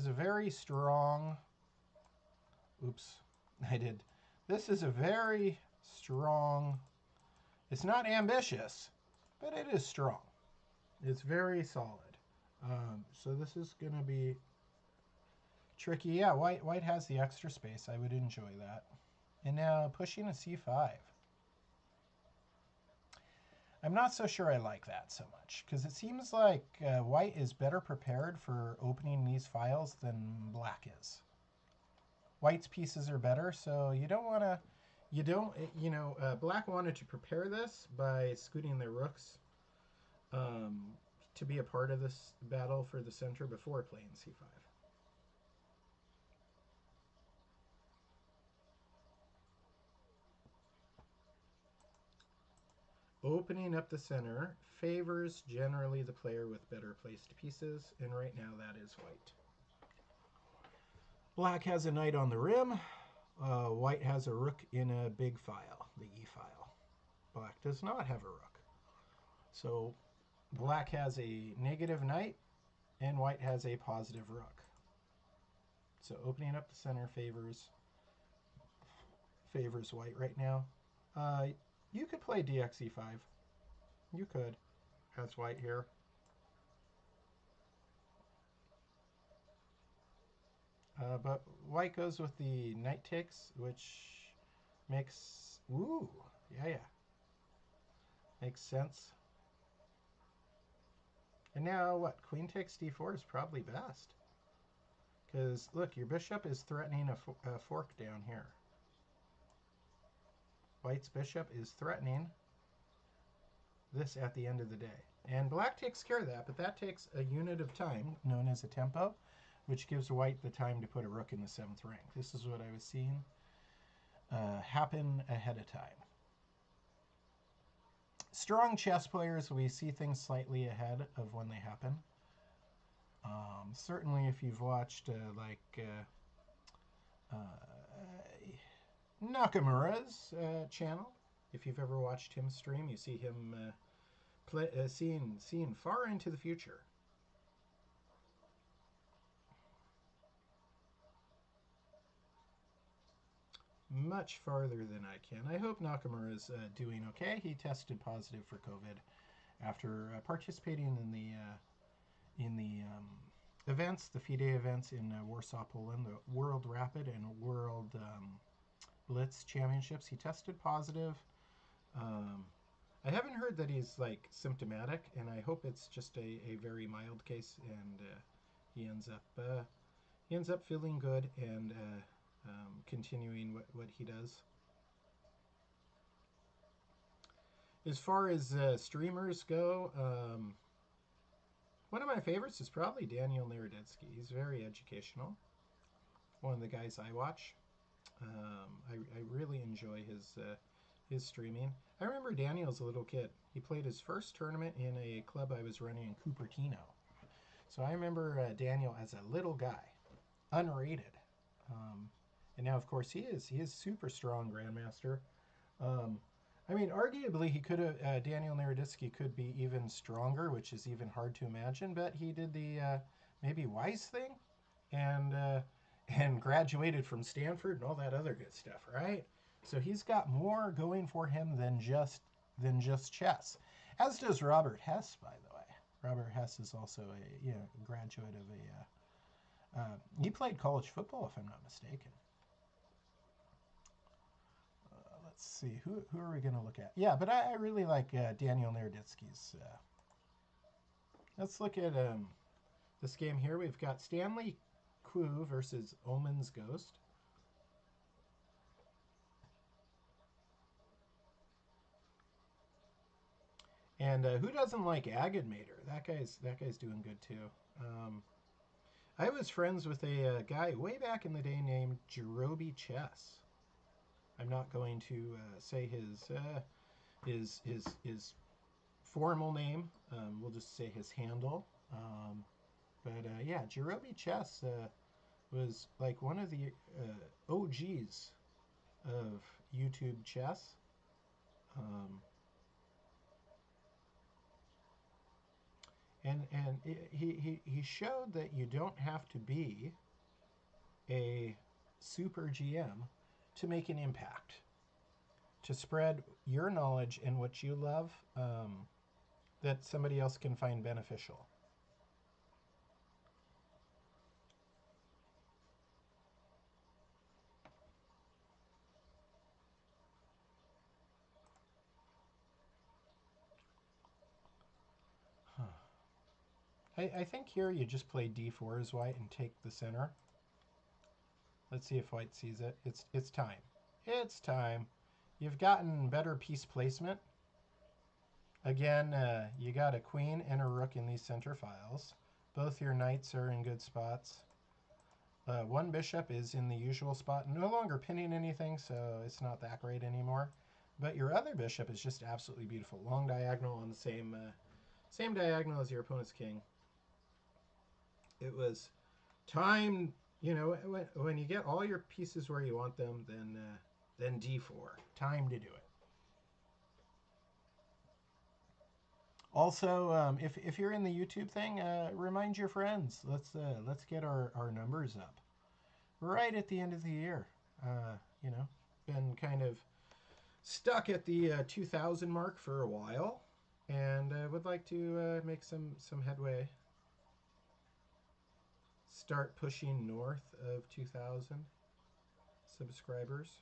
a very strong. Oops, I did. This is a very strong. It's not ambitious, but it is strong. It's very solid. So this is going to be tricky. Yeah, white has the extra space. I would enjoy that. And now pushing a c5. I'm not so sure I like that so much, because it seems like white is better prepared for opening these files than black is. White's pieces are better, so you don't want to, black wanted to prepare this by scooting their rooks to be a part of this battle for the center before playing c5. Opening up the center favors generally the player with better placed pieces, and right now that is white. Black has a knight on the rim. White has a rook in a big file, the E file. Black does not have a rook. So black has a negative knight, and white has a positive rook. So opening up the center favors white right now. You could play dxe5. You could, as white here. But white goes with the knight takes, which makes... Ooh, yeah. Makes sense. And now what? Queen takes d4 is probably best. Because, look, your bishop is threatening a fork down here. White's bishop is threatening this at the end of the day. And black takes care of that, but that takes a unit of time, known as a tempo, which gives white the time to put a rook in the 7th rank. This is what I was seeing happen ahead of time. strong chess players, we see things slightly ahead of when they happen. Certainly, if you've watched Nakamura's channel, if you've ever watched him stream, you see him seeing far into the future. Much farther than I can. I hope Nakamura's doing okay. He tested positive for COVID after participating in the events, the FIDE events in Warsaw, Poland, the World Rapid and World Blitz Championships. He tested positive. Um, I haven't heard that he's like symptomatic, and I hope it's just a very mild case, and he ends up feeling good and continuing what he does. As far as streamers go, one of my favorites is probably Daniel Naroditsky. He's very educational. One of the guys I watch. I really enjoy his streaming. I remember Daniel as a little kid. He played his first tournament in a club I was running in Cupertino. So I remember Daniel as a little guy, unrated. Um, and now, of course, he is super strong grandmaster. Um, I mean, arguably, he could have Daniel Naroditsky could be even stronger, which is even hard to imagine. But he did the maybe wise thing, and and graduated from Stanford and all that other good stuff, right? So he's got more going for him than just chess. As does Robert Hess, by the way. Robert Hess is also a graduate of he played college football, if I'm not mistaken. Let's see, who are we going to look at? Yeah, but I really like Daniel Naroditsky's. Let's look at this game here. We've got Stanley Kwu versus Omen's Ghost. And who doesn't like Agadmator? That guy's doing good too. I was friends with a guy way back in the day named Jerobi Chess. I'm not going to say his formal name. We'll just say his handle. But yeah, Jerobi Chess was like one of the OGs of YouTube chess. Um, and he showed that you don't have to be a super GM to make an impact, to spread your knowledge and what you love that somebody else can find beneficial. Huh. I think here you just play d4 as white and take the center. Let's see if white sees it. It's time. It's time. You've gotten better piece placement. Again, you got a queen and a rook in these center files. Both your knights are in good spots. One bishop is in the usual spot, no longer pinning anything, so it's not that great anymore. But your other bishop is just absolutely beautiful. Long diagonal on the same diagonal as your opponent's king. It was time, when you get all your pieces where you want them, then d4. Time to do it. Also, if you're in the YouTube thing, remind your friends. Let's get our numbers up. Right at the end of the year, been kind of stuck at the 2,000 mark for a while, and would like to make some headway. Start pushing north of 2,000 subscribers.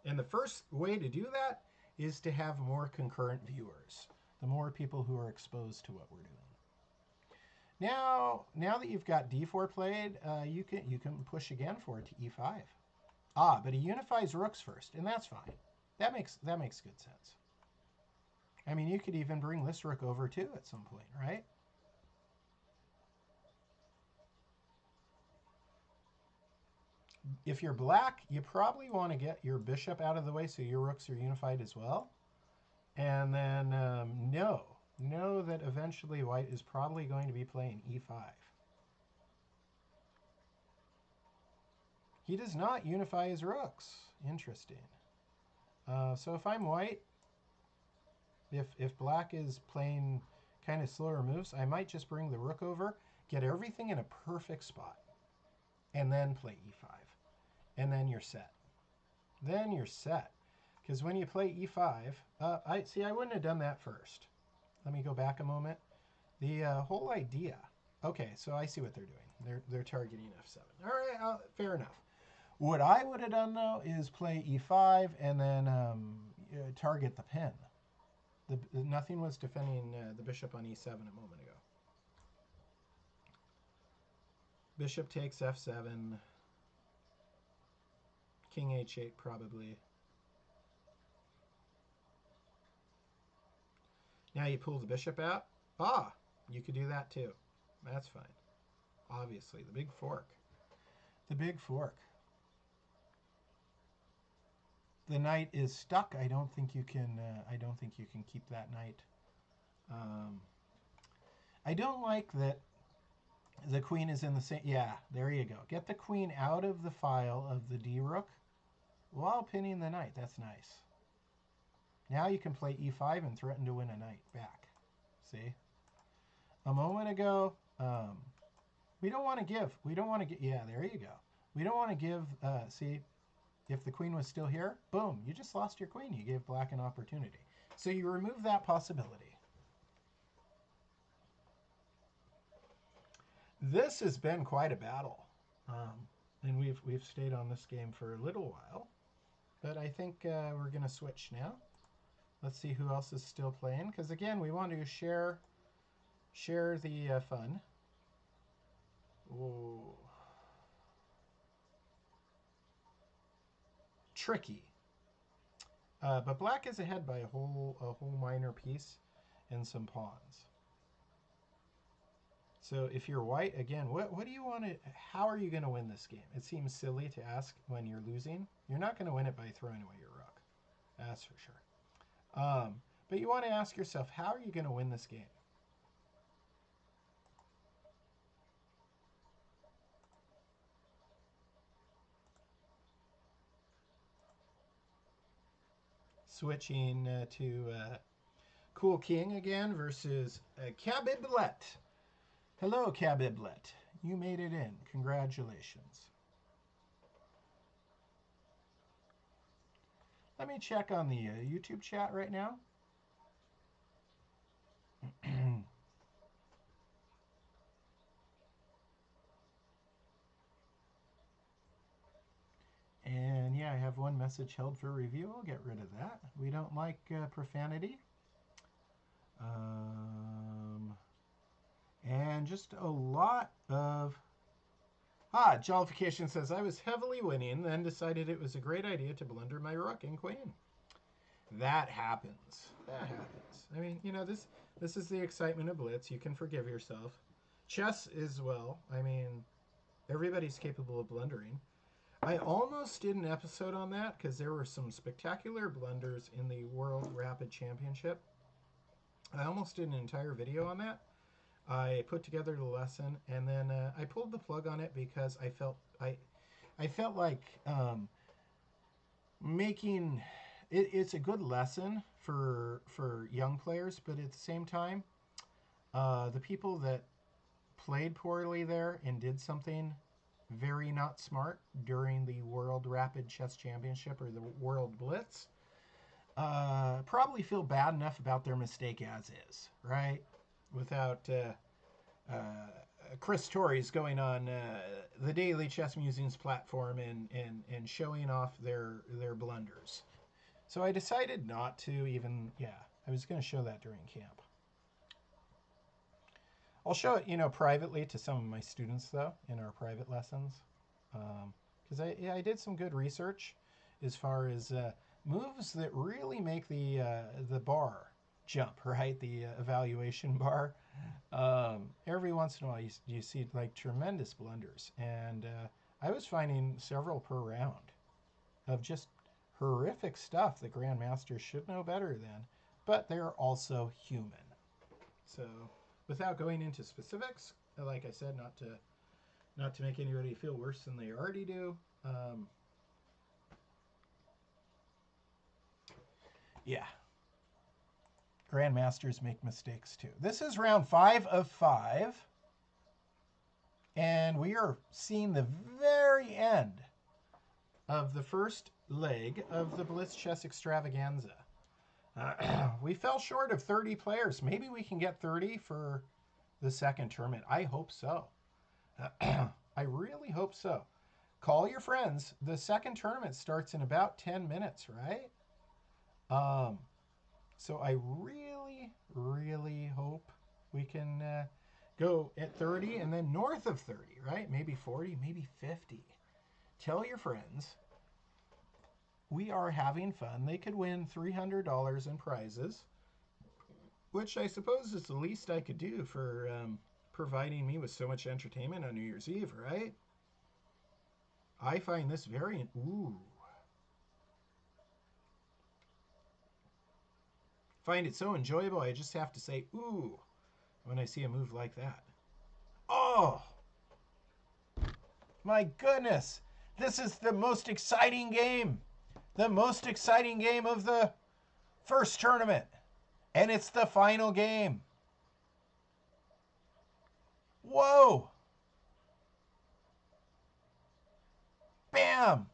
And the first way to do that is to have more concurrent viewers. The more people who are exposed to what we're doing. Now that you've got d4 played, you can push again for it to e5. But he unifies rooks first, and that's fine. That makes good sense. I mean, you could even bring this rook over too at some point, right? If you're black, you probably want to get your bishop out of the way so your rooks are unified as well. And then know that eventually white is probably going to be playing e5. He does not unify his rooks. Interesting. So if I'm white, if black is playing kind of slower moves, I might just bring the rook over, get everything in a perfect spot, and then play e5. And then you're set. Then you're set. Because when you play e5, I wouldn't have done that first. Let me go back a moment. The whole idea. Okay, so I see what they're doing. They're targeting f7. All right, fair enough. What I would have done though is play e5 and then target the pin. Nothing was defending the bishop on e7 a moment ago. Bishop takes f7. King h8 probably. Now you pull the bishop out. Ah, you could do that too. That's fine. Obviously, the big fork. The big fork. The knight is stuck. I don't think you can. I don't think you can keep that knight. I don't like that the queen is in the same. Yeah, there you go. Get the queen out of the file of the d rook while pinning the knight. That's nice. Now you can play e5 and threaten to win a knight back. See? A moment ago, we don't want to give. We don't want to get. Yeah, there you go. We don't want to give. See, if the queen was still here, boom, you just lost your queen. You gave black an opportunity. So you remove that possibility. This has been quite a battle. And we've stayed on this game for a little while. But I think we're going to switch now. Let's see who else is still playing. Because again, we want to share the fun. Ooh. Tricky. But black is ahead by a whole minor piece and some pawns. So if you're white, again, what do you want to, how are you going to win this game? It seems silly to ask when you're losing. You're not going to win it by throwing away your rook. That's for sure. But you want to ask yourself, how are you going to win this game? Switching to Cool King again versus Cabiblet. Hello, Cabiblet. You made it in. Congratulations. Let me check on the YouTube chat right now. And yeah, I have one message held for review. I'll get rid of that. We don't like profanity. And just a lot of... Jollification says, I was heavily winning, then decided it was a great idea to blunder my rook and queen. That happens. That happens. I mean, you know, this is the excitement of Blitz. You can forgive yourself. Chess as well. I mean, everybody's capable of blundering. I almost did an episode on that because there were some spectacular blunders in the World Rapid Championship. I almost did an entire video on that. I put together the lesson and then I pulled the plug on it because I felt like making it's a good lesson for young players, but at the same time, the people that played poorly there and did something very not smart during the World Rapid Chess Championship or the World Blitz probably feel bad enough about their mistake as is, right? Without Chris Torres going on the Daily Chess Musings platform and showing off their blunders. So I decided not to even, I was going to show that during camp. I'll show it, privately to some of my students, though, in our private lessons. Because I did some good research as far as moves that really make the bar jump, right? The evaluation bar. Every once in a while, you see, like, tremendous blunders. And I was finding several per round of just horrific stuff that grandmasters should know better than. but they're also human. So without going into specifics, like I said, not to make anybody feel worse than they already do. Yeah. Grandmasters make mistakes too. This is round 5 of 5. And we are seeing the very end of the first leg of the Blitz Chess Extravaganza. We fell short of 30 players. Maybe we can get 30 for the second tournament. I hope so. I really hope so. Call your friends. The second tournament starts in about 10 minutes, right? So I really, really hope we can go at 30 and then north of 30, right? Maybe 40, maybe 50. Tell your friends we are having fun. They could win $300 in prizes, which I suppose is the least I could do for providing me with so much entertainment on New Year's Eve, right? I find this very... Ooh. Find it so enjoyable, I just have to say, ooh, when I see a move like that. Oh! My goodness! This is the most exciting game. The most exciting game of the first tournament. And it's the final game. Whoa! Bam!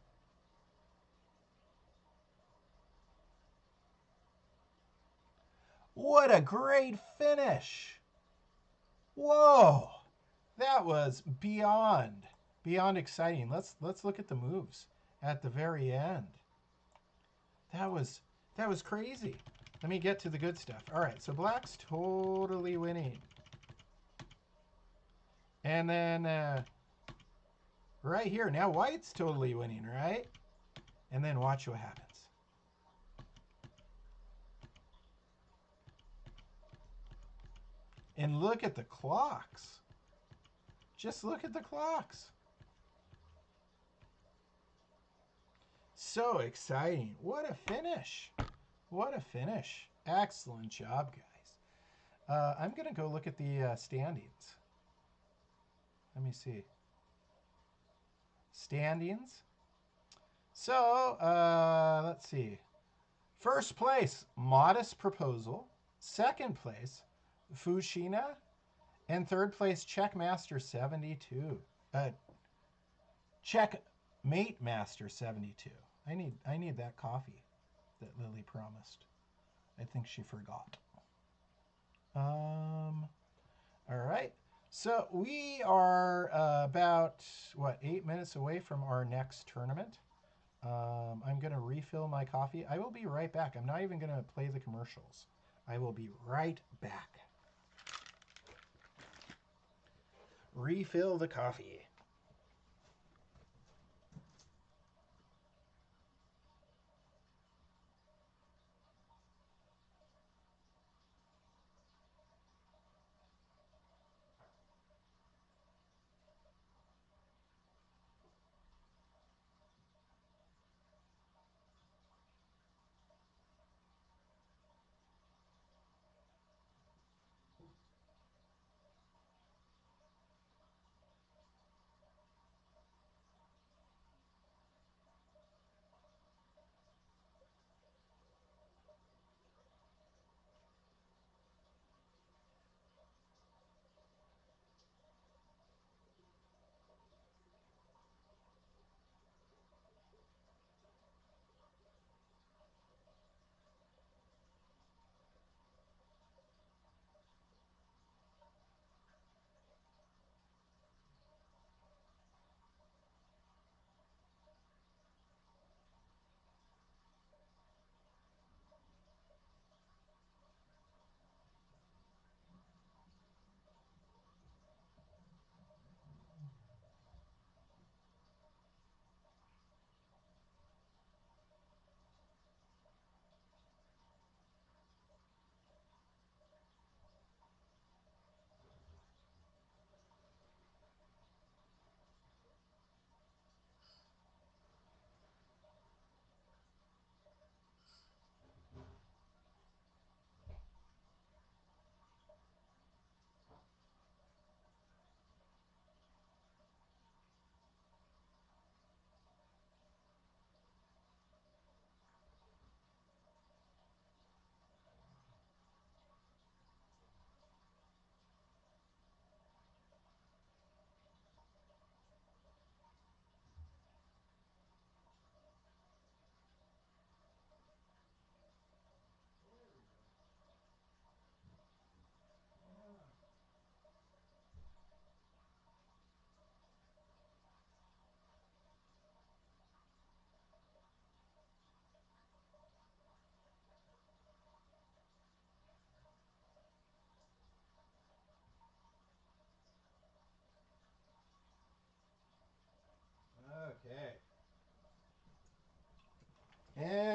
What a great finish! Whoa! That was beyond exciting. Let's look at the moves at the very end. That was crazy. Let me get to the good stuff. All right, so black's totally winning. And then right here, now white's totally winning, right? And then watch what happens. And look at the clocks. Just look at the clocks. So exciting. What a finish. What a finish. Excellent job, guys. I'm going to go look at the standings. Let me see. Standings. So, let's see. First place, Modest Proposal. Second place, Fushina. And third place, Checkmaster 72. Checkmate Master 72. I need that coffee that Lily promised. I think she forgot. All right. So we are about, 8 minutes away from our next tournament. I'm going to refill my coffee. I will be right back. I'm not even going to play the commercials. I will be right back. Refill the coffee.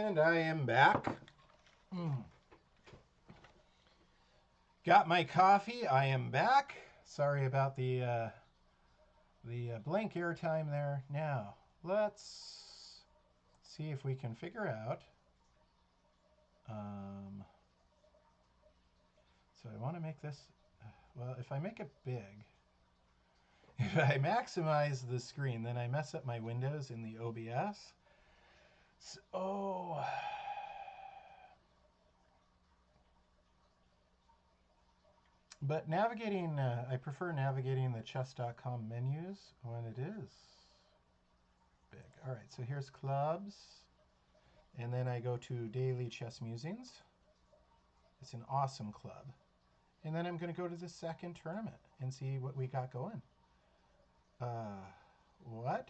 And I am back. Got my coffee. I am back. Sorry about the blank airtime there. Now, let's see if we can figure out. So I want to make this, well, if I make it big, if I maximize the screen, then I mess up my windows in the OBS. So, but navigating, I prefer navigating the chess.com menus when it is big. All right, so here's clubs. And then I go to Daily Chess Musings. It's an awesome club. And then I'm going to go to the second tournament and see what we got going. What?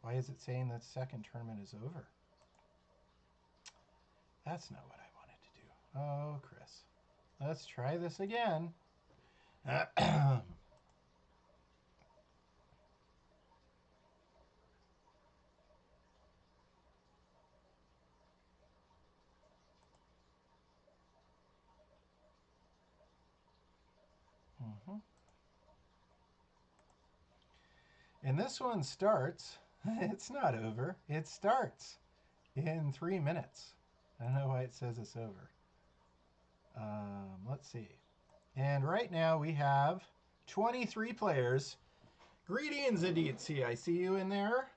Why is it saying that second tournament is over? That's not what I wanted to do. Oh, Chris. Let's try this again. And this one starts, it's not over, it starts in 3 minutes. I don't know why it says it's over. Let's see. And right now we have 23 players. Greetings, Aditsi. I see you in there.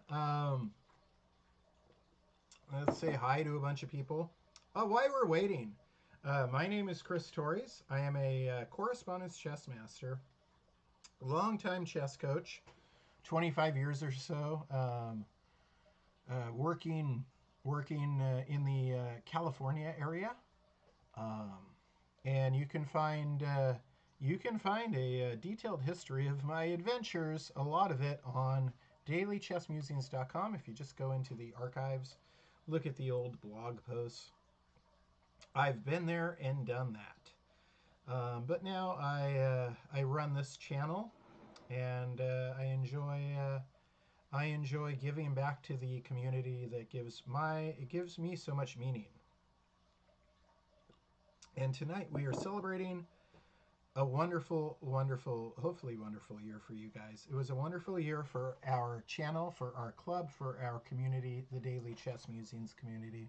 Let's say hi to a bunch of people. While we're waiting, my name is Chris Torres. I am a correspondence chess master, longtime chess coach, 25 years or so, working in the California area, and you can find a detailed history of my adventures, a lot of it on dailychessmusings.com. If you just go into the archives, look at the old blog posts. I've been there and done that, but now I run this channel. And I enjoy giving back to the community that gives me so much meaning. And tonight we are celebrating a wonderful, hopefully wonderful year for you guys. It was a wonderful year for our channel, for our club, for our community, the Daily Chess Musings community.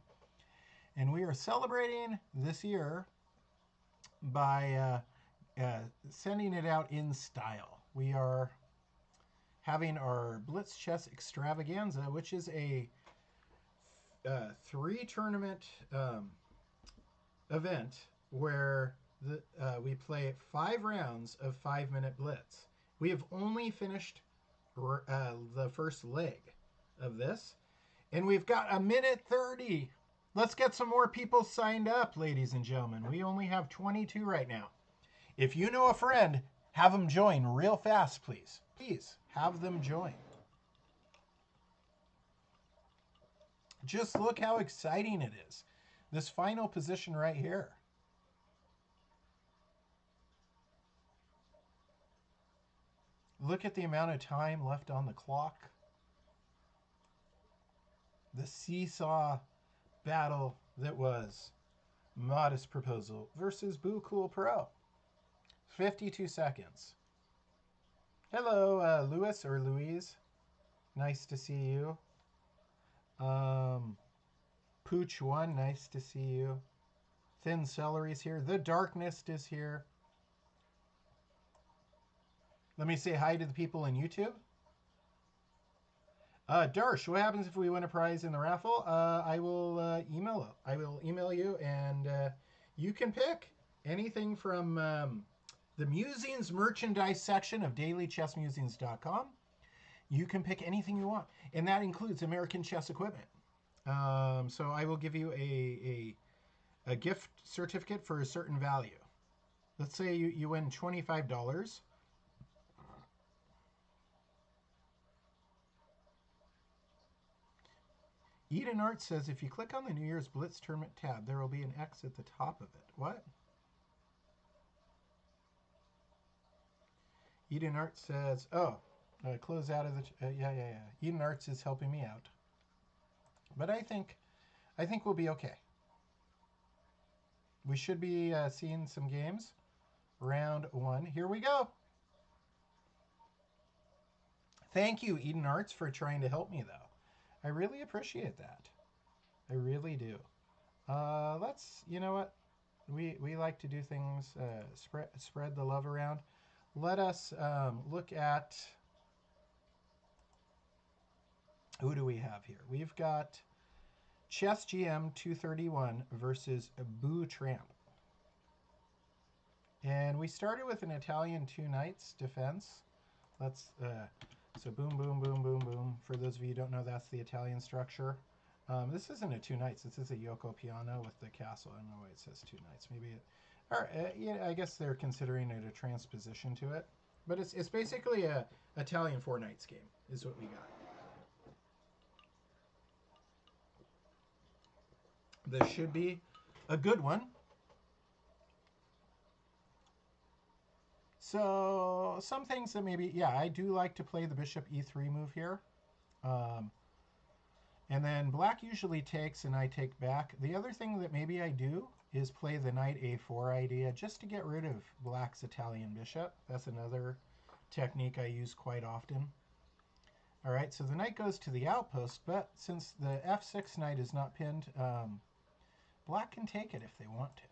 And we are celebrating this year by sending it out in style. We are having our Blitz Chess Extravaganza, which is a 3-tournament event where we play 5 rounds of 5-minute Blitz. We have only finished the first leg of this, and we've got 1:30. Let's get some more people signed up, ladies and gentlemen. We only have 22 right now. If you know a friend, have them join real fast, please. Please, have them join. Just look how exciting it is. This final position right here. Look at the amount of time left on the clock. The seesaw battle that was Modest Proposal versus Boo Cool Pro. 52 seconds. Hello, Louis or Louise. Nice to see you. Pooch One, nice to see you. Thin Celery's here. The Darkness is here. Let me say hi to the people in YouTube. Darsh, what happens if we win a prize in the raffle? I will email you, and you can pick anything from the Musings merchandise section of dailychessmusings.com. You can pick anything you want, and that includes American chess equipment. So I will give you a gift certificate for a certain value. Let's say you win $25. Eden Art says if you click on the New Year's Blitz Tournament tab, there will be an X at the top of it. What? Eden Art says, close out of the... yeah. Eden Arts is helping me out. But I think I think we'll be okay. We should be seeing some games. Round 1. Here we go. Thank you, Eden Arts, for trying to help me, though. I really appreciate that. I really do. Let's, you know what? We like to do things, spread the love around. Let us look at, who do we have here? We've got Chess GM 231 versus Boo Tramp. And we started with an Italian 2 knights defense. Let's, so boom, boom, boom, boom, boom. For those of you who don't know, that's the Italian structure. This isn't a 2 knights. This is a Yoko piano with the castle. I don't know why it says 2 knights. Maybe it, or yeah, I guess they're considering it a transposition to it. But it's basically a Italian 4 knights game is what we got. This should be a good one. So some things that maybe, yeah, I do like to play the bishop e3 move here. And then black usually takes and I take back. The other thing that maybe I do is play the knight a4 idea just to get rid of black's Italian bishop. That's another technique I use quite often. All right, so the knight goes to the outpost, but since the f6 knight is not pinned, black can take it if they want to.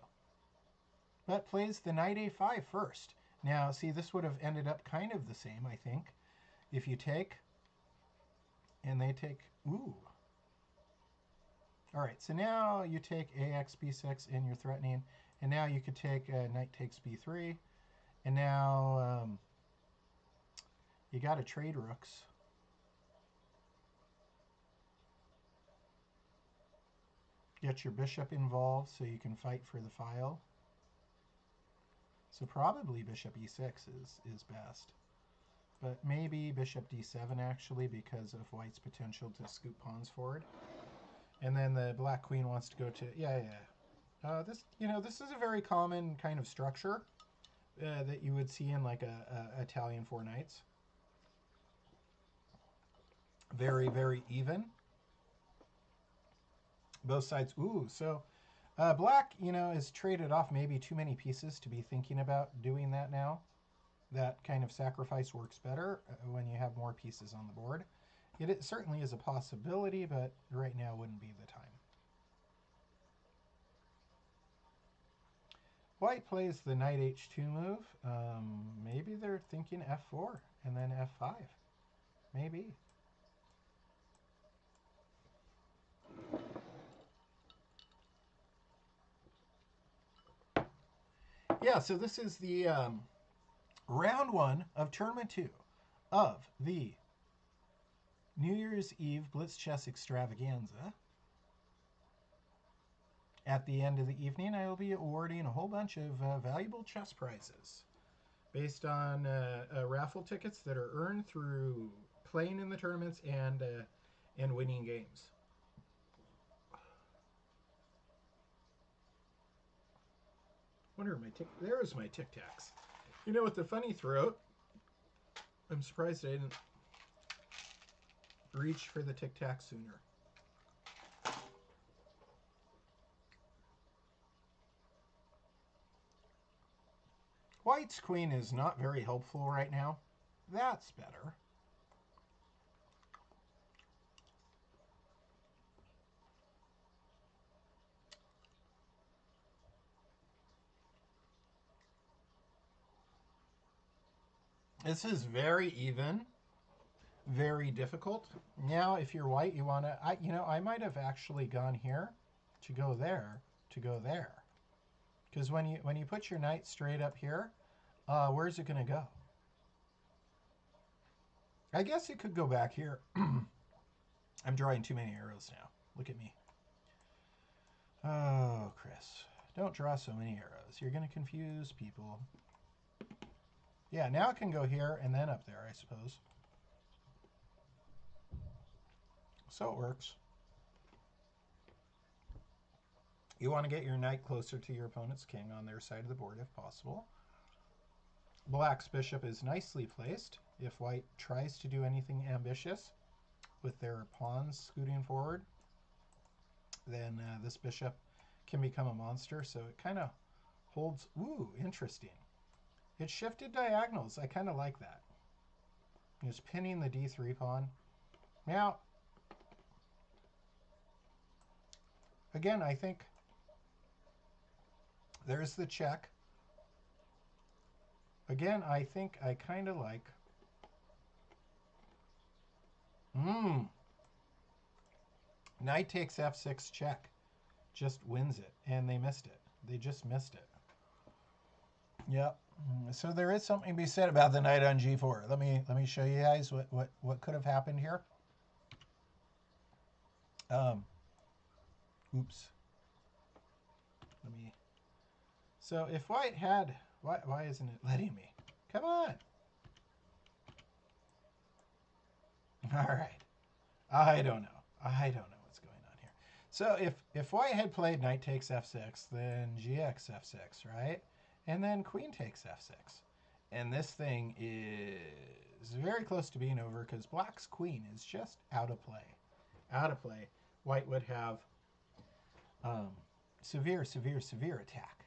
But plays the knight a5 first. Now, see, this would have ended up kind of the same, I think. If you take, and they take, ooh. All right, so now you take ax b6 and you're threatening. And now you could take knight takes b3. And now you got to trade rooks. Get your bishop involved so you can fight for the file. So probably bishop e6 is best. But maybe bishop d7 actually because of white's potential to scoop pawns forward. And then the black queen wants to go to, this, you know, this is a very common kind of structure that you would see in like a Italian 4 knights. Very, very even. Both sides, ooh, so black, you know, is traded off maybe too many pieces to be thinking about doing that now. That kind of sacrifice works better when you have more pieces on the board. It certainly is a possibility, but right now wouldn't be the time. White plays the knight h2 move. Maybe they're thinking f4 and then f5. Maybe. Yeah, so this is the round 1 of tournament 2 of the New Year's Eve Blitz Chess Extravaganza. At the end of the evening, I will be awarding a whole bunch of valuable chess prizes based on raffle tickets that are earned through playing in the tournaments and winning games. Wonder my there's my Tic Tacs. You know, with the funny throat, I'm surprised I didn't reach for the Tic Tac sooner. White's queen is not very helpful right now. That's better. This is very even, very difficult. Now, if you're white, you want to, I might have actually gone here to go there, to go there. Because when you put your knight straight up here, where's it going to go? I guess it could go back here. I'm drawing too many arrows now. Look at me. Oh, Chris. Don't draw so many arrows. You're going to confuse people. Yeah, now it can go here and then up there, I suppose. So it works. You want to get your knight closer to your opponent's king on their side of the board if possible. Black's bishop is nicely placed if white tries to do anything ambitious with their pawns scooting forward. then this bishop can become a monster. So it kind of holds. Ooh, interesting. It shifted diagonals. I kind of like that. Just pinning the d3 pawn. Now, again, I think there's the check. Again, I think I kind of like... Knight takes f6 check. Just wins it. And they missed it. They just missed it. Yep. So there is something to be said about the knight on g4. Let me show you guys what could have happened here. Oops. So if white had... Why isn't it letting me? Come on. All right. I don't know. I don't know what's going on here. So if white had played knight takes f6, then gx f6, right? And then queen takes f6. And this thing is very close to being over because black's queen is just out of play. Out of play. White would have severe attack.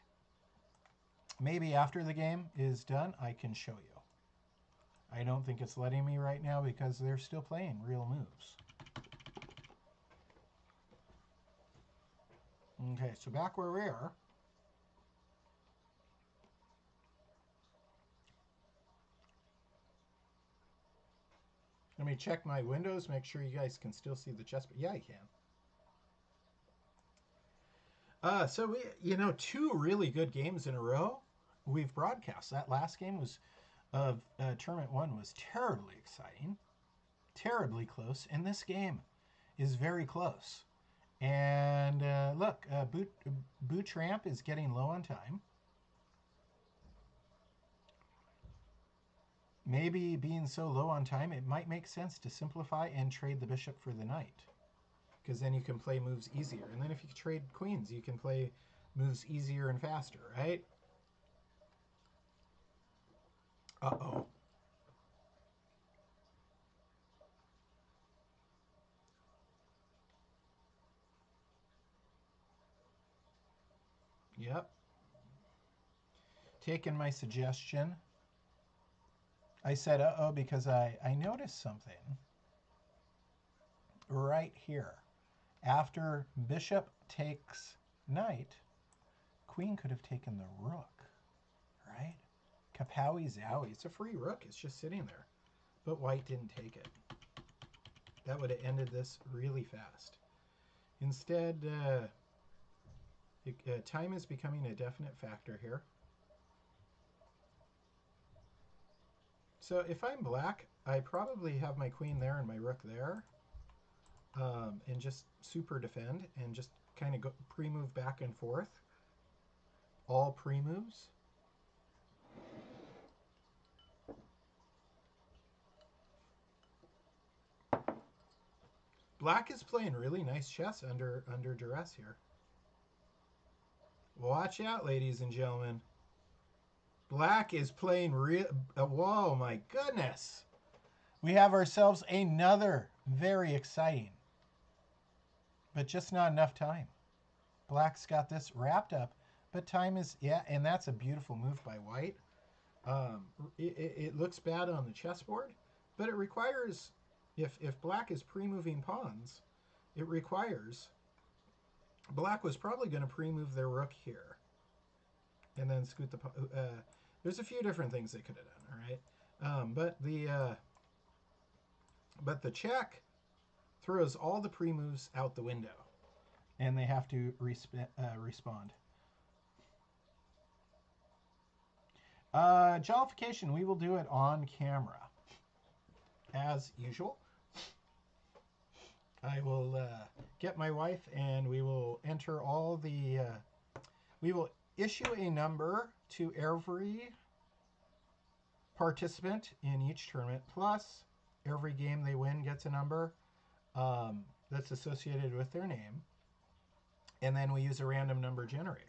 Maybe after the game is done, I can show you. I don't think it's letting me right now because they're still playing real moves. Okay, so back where we are. Let me check my windows, make sure you guys can still see the chess. But yeah, you can. So we, 2 really good games in a row we've broadcast. That last game was of Tournament 1 was terribly exciting, terribly close, and this game is very close. And look, Boot Tramp is getting low on time. Maybe being so low on time, it might make sense to simplify and trade the bishop for the knight. Because then you can play moves easier. And then if you trade queens, you can play moves easier and faster, right? Uh-oh. Yep. Taking my suggestion. I said uh-oh because I noticed something right here. After bishop takes knight, queen could have taken the rook, right? Kapowie zowie. It's a free rook. It's just sitting there. But white didn't take it. That would have ended this really fast. Instead, time is becoming a definite factor here. So if I'm black, I probably have my queen there and my rook there. And just super defend and just kind of go pre-move back and forth. All pre-moves. Black is playing really nice chess under duress here. Watch out, ladies and gentlemen. Black is playing real... whoa, my goodness. We have ourselves another very exciting, but just not enough time. Black's got this wrapped up, but time is... Yeah, and that's a beautiful move by white. It looks bad on the chessboard, but it requires... If black is pre-moving pawns, it requires... Black was probably going to pre-move their rook here. And then scoot the... there's a few different things they could have done, all right? But the check throws all the pre-moves out the window. And they have to respond. Jollification, we will do it on camera. As usual. I will get my wife and we will enter all the... we will issue a number to every participant in each tournament, plus every game they win gets a number that's associated with their name. And then we use a random number generator.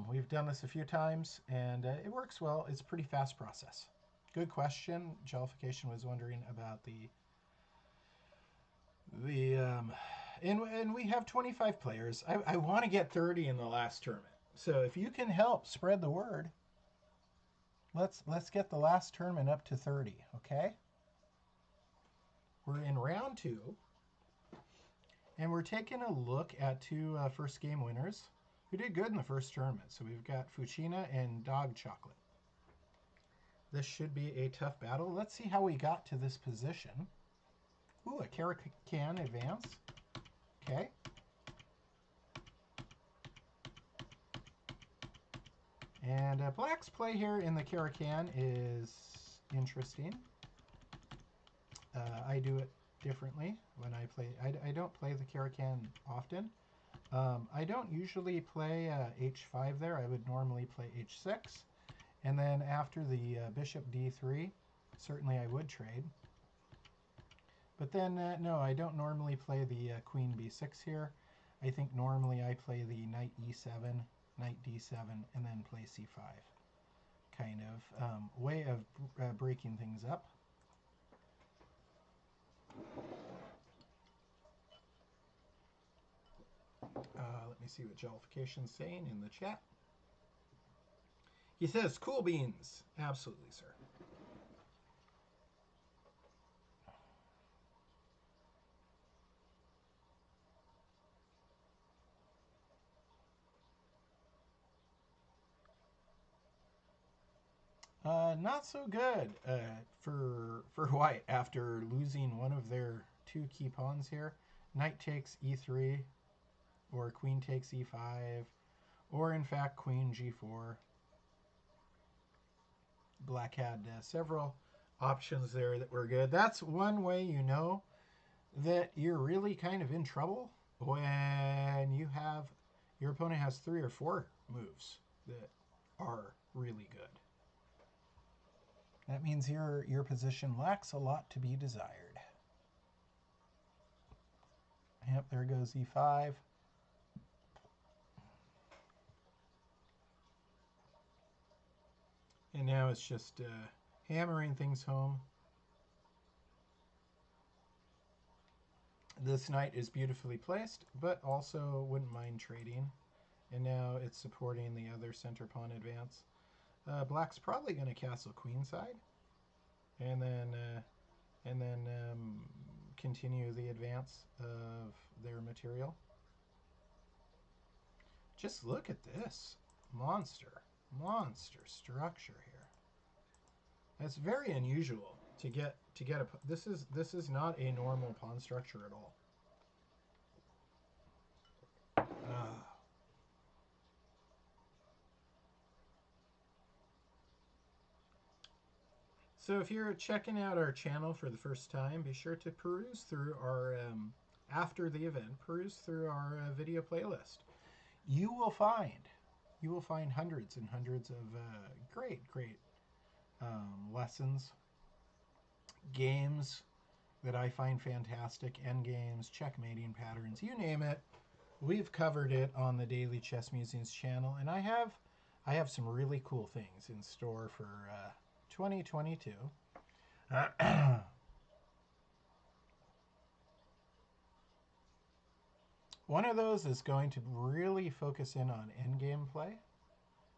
We've done this a few times, and it works well. It's a pretty fast process. Good question. Jollification was wondering about the and we have 25 players. I want to get 30 in the last tournament. So if you can help spread the word, let's get the last tournament up to 30, okay? We're in round 2, and we're taking a look at two first game winners who did good in the first tournament. So we've got Fuchina and Dog Chocolate. This should be a tough battle. Let's see how we got to this position. Ooh, a Caracan advance. Okay. And Black's play here in the Caracan is interesting. I do it differently when I play. I don't play the Caracan often. I don't usually play h5 there. I would normally play h6. And then after the bishop d3, certainly I would trade. But then, no, I don't normally play the queen b6 here. I think normally I play the knight e7, knight d7, and then play c5. Kind of way of breaking things up. Let me see what Jollification's saying in the chat. He says, cool beans. Absolutely, sir. Not so good for White after losing one of their two key pawns here. Knight takes e3, or queen takes e5, or in fact queen g4. Black had several options there that were good. That's one way you know that you're really kind of in trouble when you have your opponent has 3 or 4 moves that are really good. That means your position lacks a lot to be desired. Yep, there goes e5. And now it's just hammering things home. This knight is beautifully placed, but also wouldn't mind trading. And now it's supporting the other center pawn advance. Black's probably going to castle queenside, and then continue the advance of their material. Just look at this monster structure here. That's very unusual to get a. This is not a normal pawn structure at all. So if you're checking out our channel for the first time, be sure to peruse through our, after the event, peruse through our video playlist. You will find hundreds and hundreds of great lessons, games that I find fantastic, endgames, checkmating patterns, you name it. We've covered it on the Daily Chess Musings channel, and I have some really cool things in store for 2022. One of those is going to really focus in on endgame play,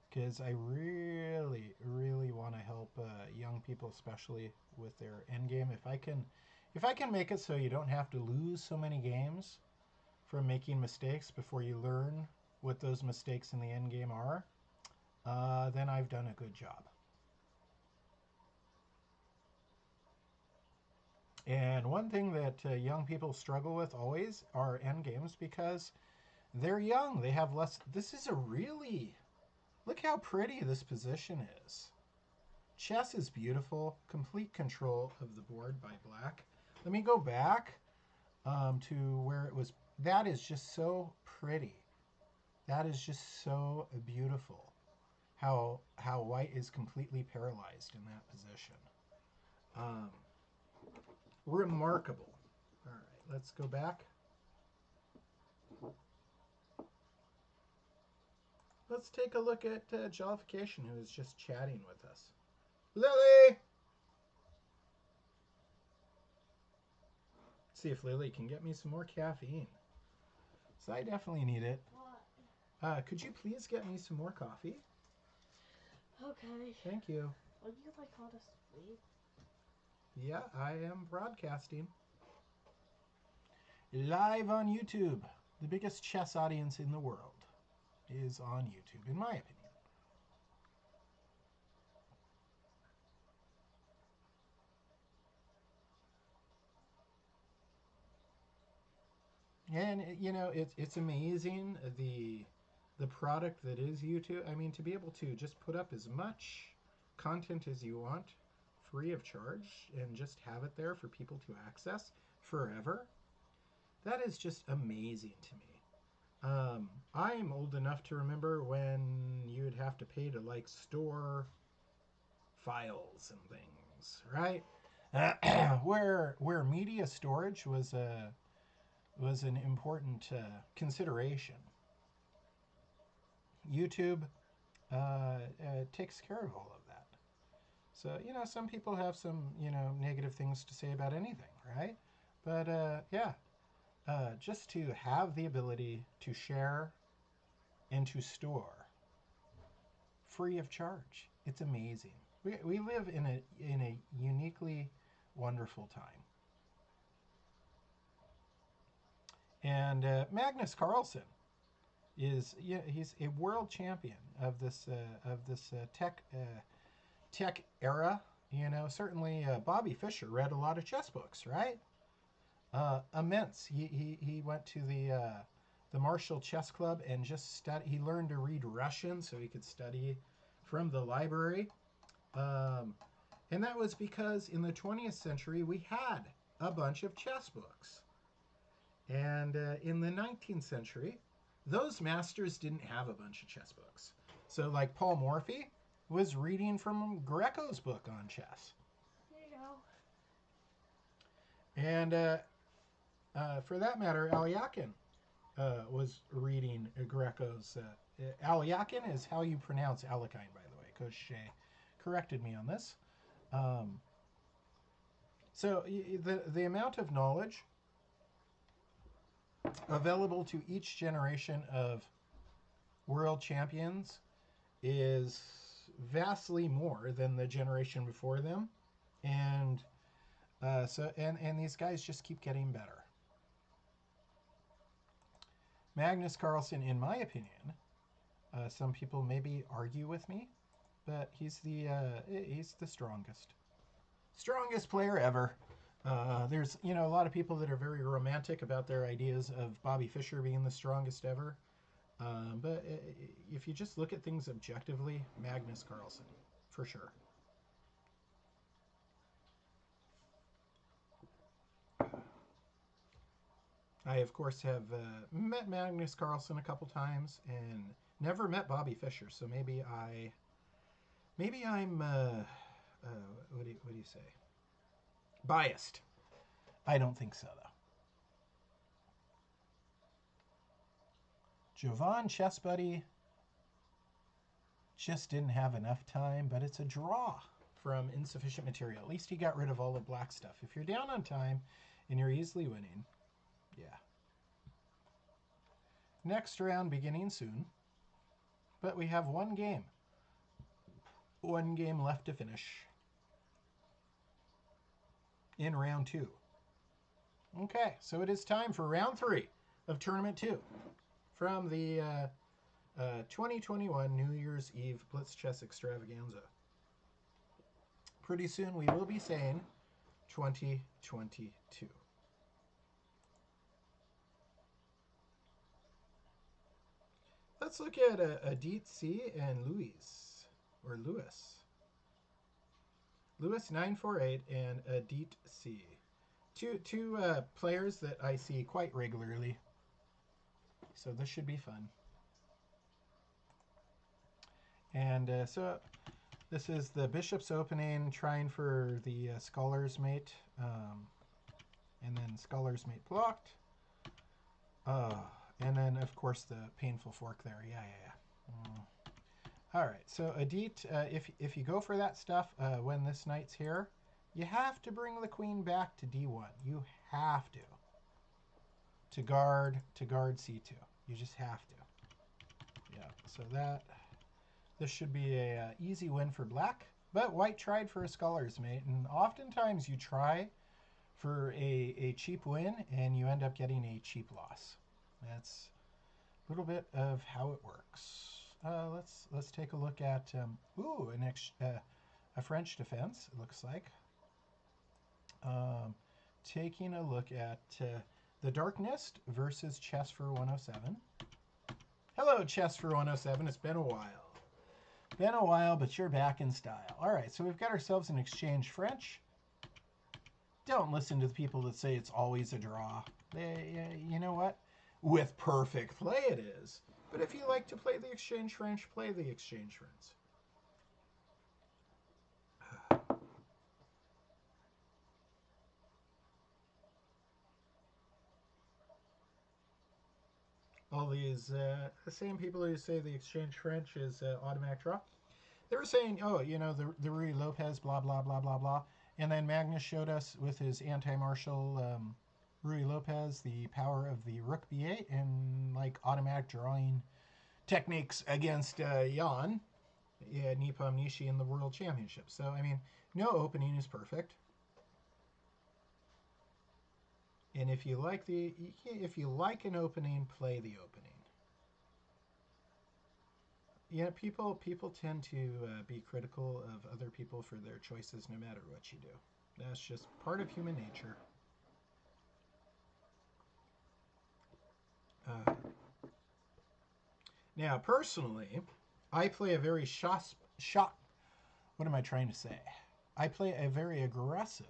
because I really want to help young people, especially with their endgame. If I can make it so you don't have to lose so many games from making mistakes before you learn what those mistakes in the endgame are, then I've done a good job. And one thing that young people struggle with always are endgames, because they're young. They have less. This is a really, look how pretty this position is. Chess is beautiful. Complete control of the board by Black. Let me go back to where it was. That is just so pretty. That is just so beautiful. How White is completely paralyzed in that position. Remarkable. All right, let's go back. Let's take a look at Jollification, who is just chatting with us. Lily! See if Lily can get me some more caffeine. So I definitely need it. Could you please get me some more coffee? Okay. Thank you. Would you like all this sleep? Yeah, I am broadcasting. Live on YouTube. The biggest chess audience in the world is on YouTube, in my opinion. And you know, it's amazing the product that is YouTube. I mean, to be able to just put up as much content as you want, free of charge, and just have it there for people to access forever. That is just amazing to me. I'm old enough to remember when you'd have to pay to like store files and things, right? Where media storage was an important consideration. YouTube takes care of all of that. So you know, some people have some negative things to say about anything, right? But yeah, just to have the ability to share and to store free of charge, it's amazing. We live in a uniquely wonderful time. And Magnus Carlsen is, yeah, he's a world champion of this tech era. You know, certainly Bobby Fischer read a lot of chess books, right? Immense. He went to the Marshall Chess Club and just study. He learned to read Russian so he could study from the library. Um, and that was because in the 20th century we had a bunch of chess books. And in the 19th century, those masters didn't have a bunch of chess books. So, like Paul Morphy was reading from Greco's book on chess. Here you go. And for that matter, Alyakin was reading Greco's. Alyakin is how you pronounce Alekhine, by the way. Coach Shea corrected me on this. Um, so the amount of knowledge available to each generation of world champions is vastly more than the generation before them, and and these guys just keep getting better. Magnus Carlsen, in my opinion, some people maybe argue with me, but he's the strongest player ever. There's a lot of people that are very romantic about their ideas of Bobby Fischer being the strongest ever. But if you just look at things objectively, Magnus Carlsen, for sure. I, of course, have met Magnus Carlsen a couple times and never met Bobby Fischer. So maybe I'm, what do you say? Biased. I don't think so, though. Jovan Chess Buddy just didn't have enough time, but it's a draw from insufficient material. At least he got rid of all the black stuff. If you're down on time and you're easily winning, yeah. Next round beginning soon, but we have one game. One game left to finish in round 2. Okay, so it is time for round 3 of Tournament 2 from the 2021 New Year's Eve Blitz Chess Extravaganza. Pretty soon we will be saying 2022. Let's look at Adit C and Louis. Louis 948 and Adit C. Two players that I see quite regularly. So this should be fun. And so this is the Bishop's opening, trying for the Scholar's Mate. And then Scholar's Mate blocked. And then, of course, the painful fork there. Yeah. All right, so Adit, if you go for that stuff when this knight's here, you have to bring the queen back to d1. You have to. to guard c2. You just have to. Yeah, so this should be a easy win for black. But white tried for a scholar's mate, and oftentimes you try for a cheap win and you end up getting a cheap loss. That's a little bit of how it works. Let's take a look at a French defense. It looks like taking a look at the Darknest versus Chess for 107. Hello, Chess for 107. It's been a while. Been a while, but you're back in style. All right, so we've got ourselves an exchange French. Don't listen to the people that say it's always a draw. You know what? With perfect play it is. But if you like to play the exchange French, play the exchange French. All these, the same people who say the exchange French is automatic draw, they were saying, oh, you know, the Ruy Lopez, blah, blah, blah, blah, blah. And then Magnus showed us with his anti-martial Ruy Lopez the power of the rook b8 and like automatic drawing techniques against Jan, Nippon Nishi in the World Championship. So, I mean, no opening is perfect. And if you like an opening, play the opening. Yeah, people tend to be critical of other people for their choices no matter what you do. That's just part of human nature. Now, personally, I play a very what am I trying to say? I play a very aggressive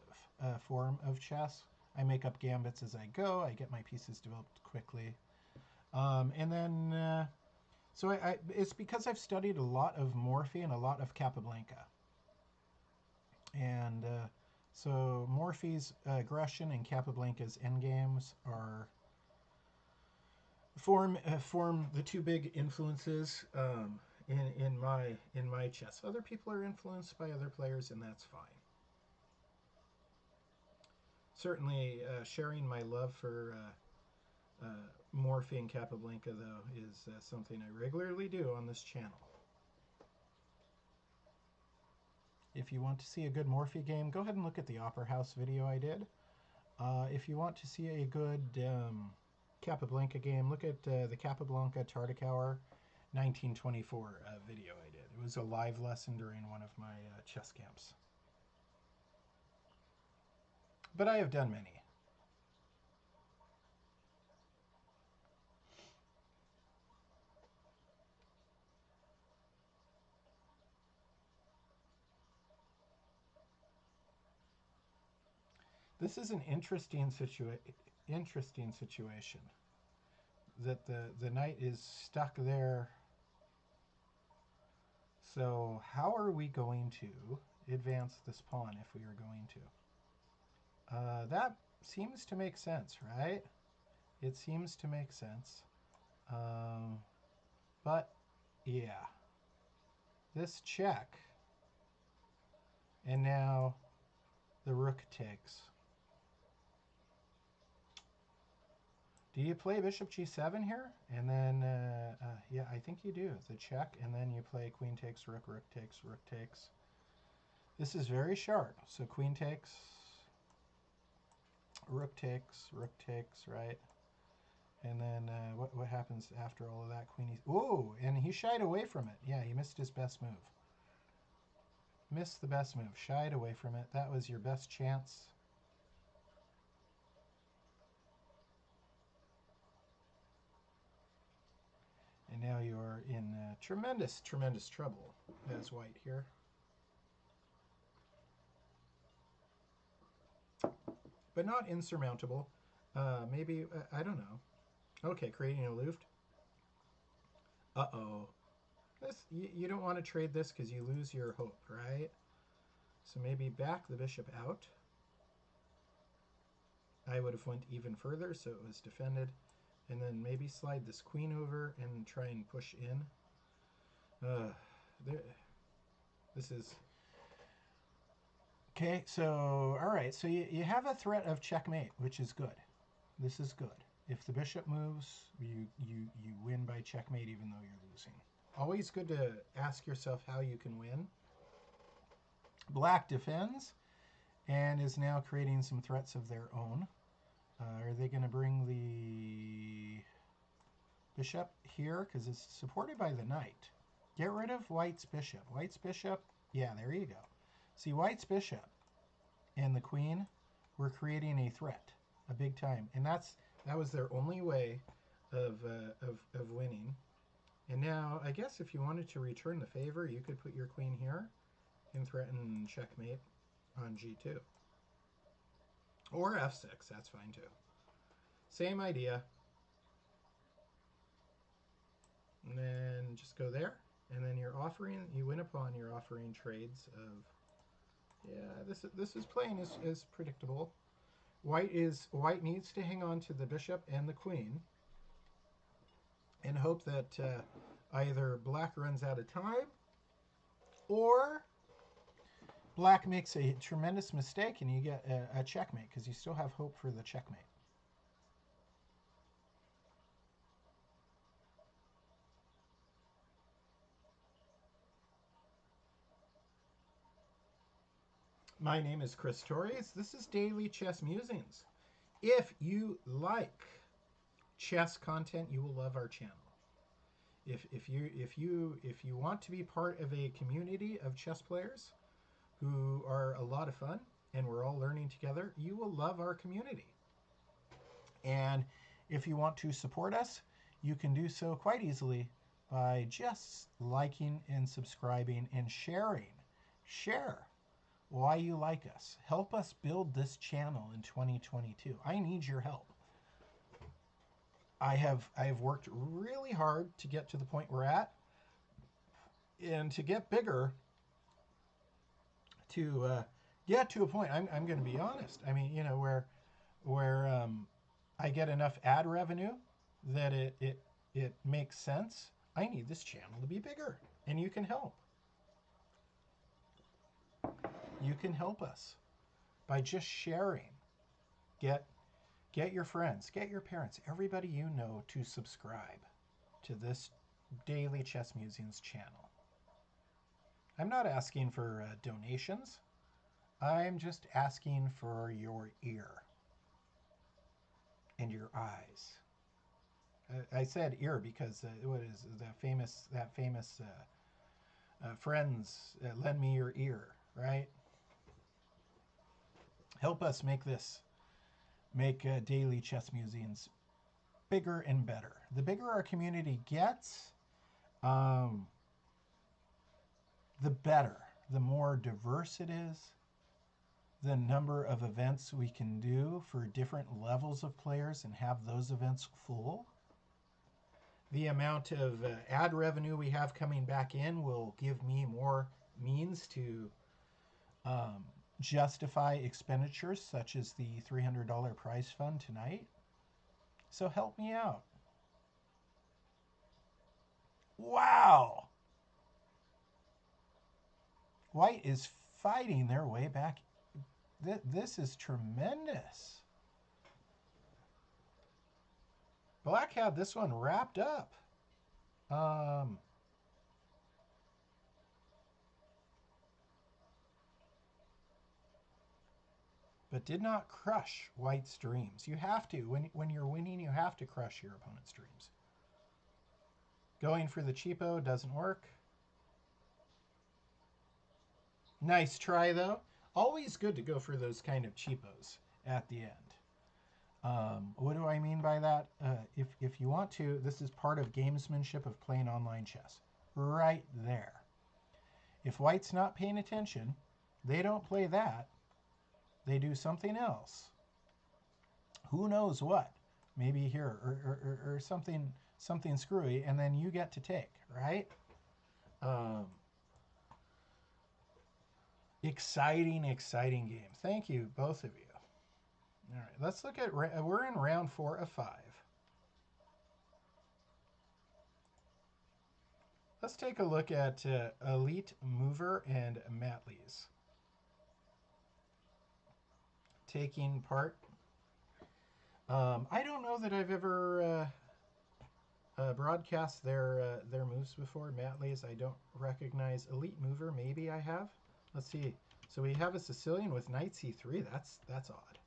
form of chess. I make up gambits as I go. I get my pieces developed quickly. And then, so it's because I've studied a lot of Morphy and a lot of Capablanca. And so Morphy's aggression and Capablanca's endgames are form the two big influences in my chess. Other people are influenced by other players, and that's fine. Certainly, sharing my love for Morphy and Capablanca, though, is something I regularly do on this channel. If you want to see a good Morphy game, go ahead and look at the Opera House video I did. If you want to see a good Capablanca game, look at the Capablanca Tartakower 1924 video I did. It was a live lesson during one of my chess camps. But I have done many. This is an interesting situation. That the knight is stuck there. So how are we going to advance this pawn if we are going to? That seems to make sense, right? It seems to make sense. But yeah, this check, and now the rook takes. Do you play bishop g7 here? And then, yeah, I think you do. The check, and then you play queen takes, rook, rook takes, rook takes. This is very sharp. So queen takes, rook takes, right? And then what happens after all of that? Queen. Ooh, and he shied away from it. Yeah, he missed his best move. Missed the best move. Shied away from it. That was your best chance. And now you're in tremendous trouble as white here. But not insurmountable. Maybe, I don't know. Okay, creating a Luft. Uh-oh. You don't want to trade this because you lose your hope, right? So maybe back the bishop out. I would have went even further, so it was defended. And then maybe slide this queen over and try and push in. This is... Okay, so, all right. So you have a threat of checkmate, which is good. This is good. If the bishop moves, you win by checkmate even though you're losing. Always good to ask yourself how you can win. Black defends and is now creating some threats of their own. Are they going to bring the bishop here? Because it's supported by the knight. Get rid of white's bishop. White's bishop, yeah, there you go. See, white's bishop and the queen were creating a threat, a big time. And that was their only way of winning. And now, I guess if you wanted to return the favor, you could put your queen here and threaten checkmate on g2. Or f6, that's fine too. Same idea. And then just go there. And then you're offering, you win a pawn, you're offering trades of, yeah, this is playing as predictable. White needs to hang on to the bishop and the queen and hope that either black runs out of time or black makes a tremendous mistake and you get a checkmate because you still have hope for the checkmate. My name is Chris Torres. This is Daily Chess Musings. If you like chess content, you will love our channel. If you want to be part of a community of chess players who are a lot of fun and we're all learning together, you will love our community. And if you want to support us, you can do so quite easily by just liking and subscribing and sharing. Share why you like us. Help us build this channel in 2022. I need your help. I have worked really hard to get to the point we're at, and to get bigger, to get to a point. I'm going to be honest. I mean, you know, where I get enough ad revenue that it makes sense. I need this channel to be bigger, and you can help. You can help us by just sharing. Get your friends, get your parents, everybody you know to subscribe to this Daily Chess Musings channel. I'm not asking for donations. I'm just asking for your ear and your eyes. I said ear because what is that famous friends, lend me your ear, right? Help us make Daily Chess Musings bigger and better. The bigger our community gets, the better. The more diverse it is, the number of events we can do for different levels of players and have those events full. The amount of ad revenue we have coming back in will give me more means to justify expenditures such as the $300 prize fund tonight. So help me out. Wow! White is fighting their way back. This is tremendous. Black had this one wrapped up. But did not crush White's dreams. You have to. When you're winning, you have to crush your opponent's dreams. Going for the cheapo doesn't work. Nice try, though. Always good to go for those kind of cheapos at the end. What do I mean by that? If you want to, this is part of gamesmanship of playing online chess. Right there. If White's not paying attention, they don't play that. They do something else. Who knows what? Maybe here or something screwy, and then you get to take, right? Exciting games. Thank you, both of you. All right, let's look at, we're in round 4 of 5. Let's take a look at Elite Mover and Matleys taking part. I don't know that I've ever broadcast their moves before. Matleys, I don't recognize. Elite Mover, maybe I have. Let's see. So we have a Sicilian with Knight C3. That's odd.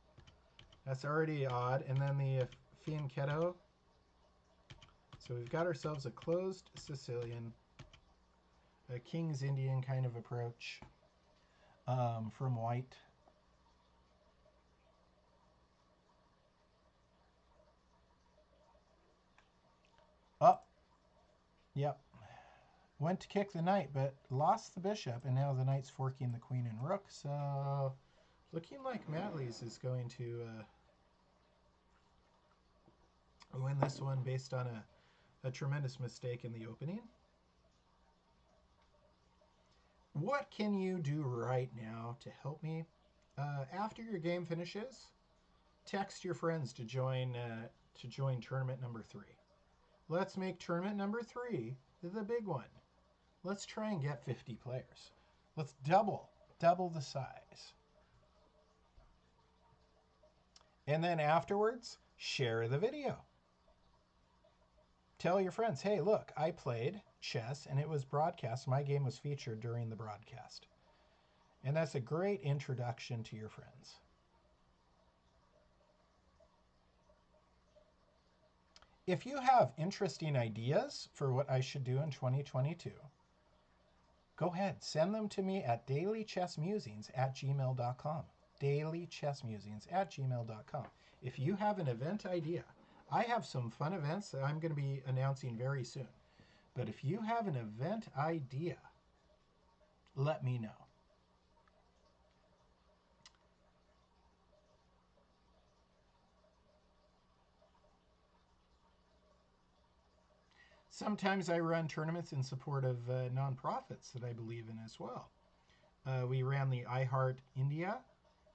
That's already odd. And then the Fianchetto. So we've got ourselves a closed Sicilian, a King's Indian kind of approach from white. Up. Yep. Went to kick the knight, but lost the bishop, and now the knight's forking the queen and rook. So looking like Matleys is going to win this one based on a tremendous mistake in the opening. What can you do right now to help me? After your game finishes, text your friends to join tournament number 3. Let's make tournament number 3 the big one. Let's try and get 50 players. Let's double the size. And then afterwards, share the video. Tell your friends, hey, look, I played chess and it was broadcast. My game was featured during the broadcast. And that's a great introduction to your friends. If you have interesting ideas for what I should do in 2022, go ahead, send them to me at dailychessmusings@gmail.com. dailychessmusings@gmail.com. If you have an event idea, I have some fun events that I'm going to be announcing very soon. But if you have an event idea, let me know. Sometimes I run tournaments in support of nonprofits that I believe in as well. We ran the iHeart India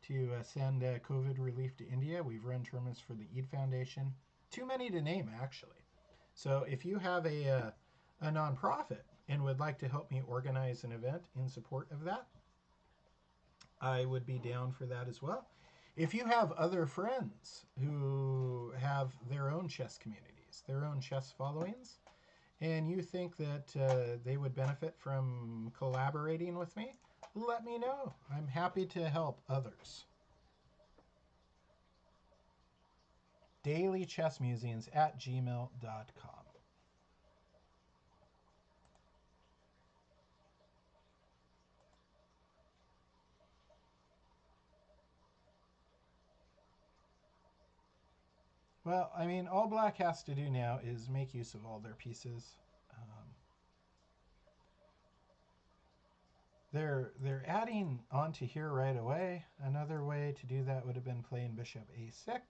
to send COVID relief to India. We've run tournaments for the Eid Foundation. Too many to name, actually. So if you have a nonprofit and would like to help me organize an event in support of that, I would be down for that as well. If you have other friends who have their own chess communities, their own chess followings, and you think that they would benefit from collaborating with me, let me know. I'm happy to help others. dailychessmusings@gmail.com. Well, I mean, all black has to do now is make use of all their pieces. They're adding onto here right away. Another way to do that would have been playing bishop a6.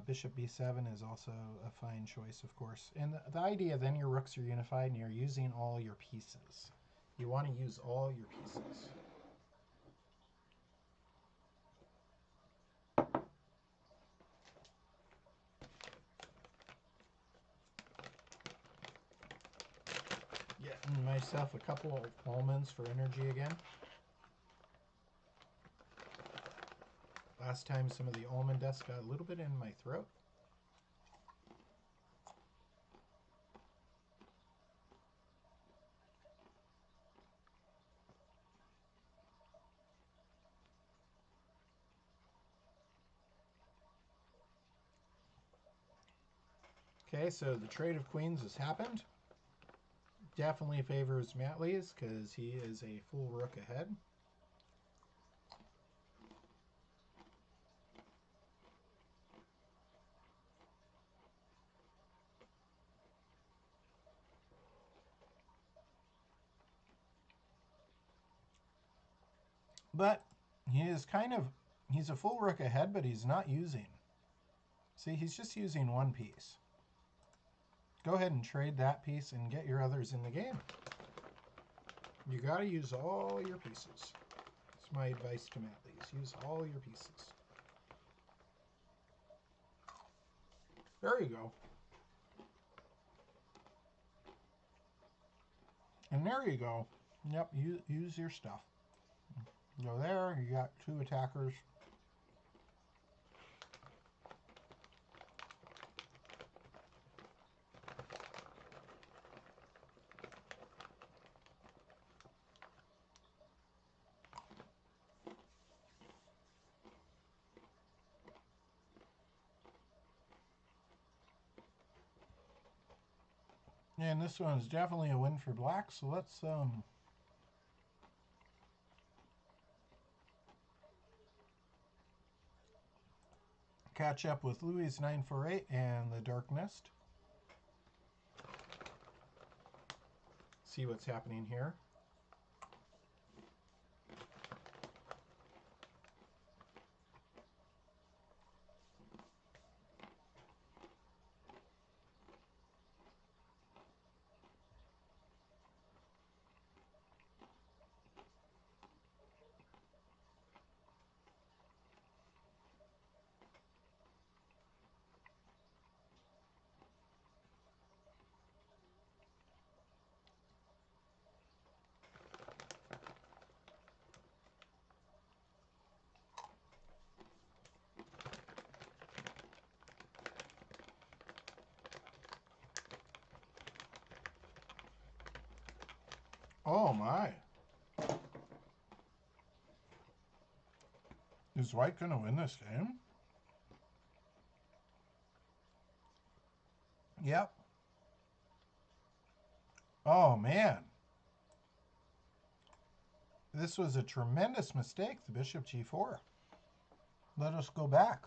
Bishop b7 is also a fine choice, of course. And the idea then your rooks are unified and you're using all your pieces. You want to use all your pieces. Getting myself a couple of almonds for energy again. Last time some of the almond dust got a little bit in my throat. Okay, so the trade of queens has happened. Definitely favors Matleys because he is a full rook ahead. But he's a full rook ahead, but he's not using. See, he's just using one piece. Go ahead and trade that piece and get your others in the game. You got to use all your pieces. That's my advice to Matleys. Use all your pieces. There you go. And there you go. Yep, use your stuff. Go there, you got 2 attackers. And this one is definitely a win for black, so let's catch up with Louis 948 and the Dark Nest. See what's happening here. Oh my. Is white going to win this game? Yep. Oh man. This was a tremendous mistake, the bishop g4. Let us go back.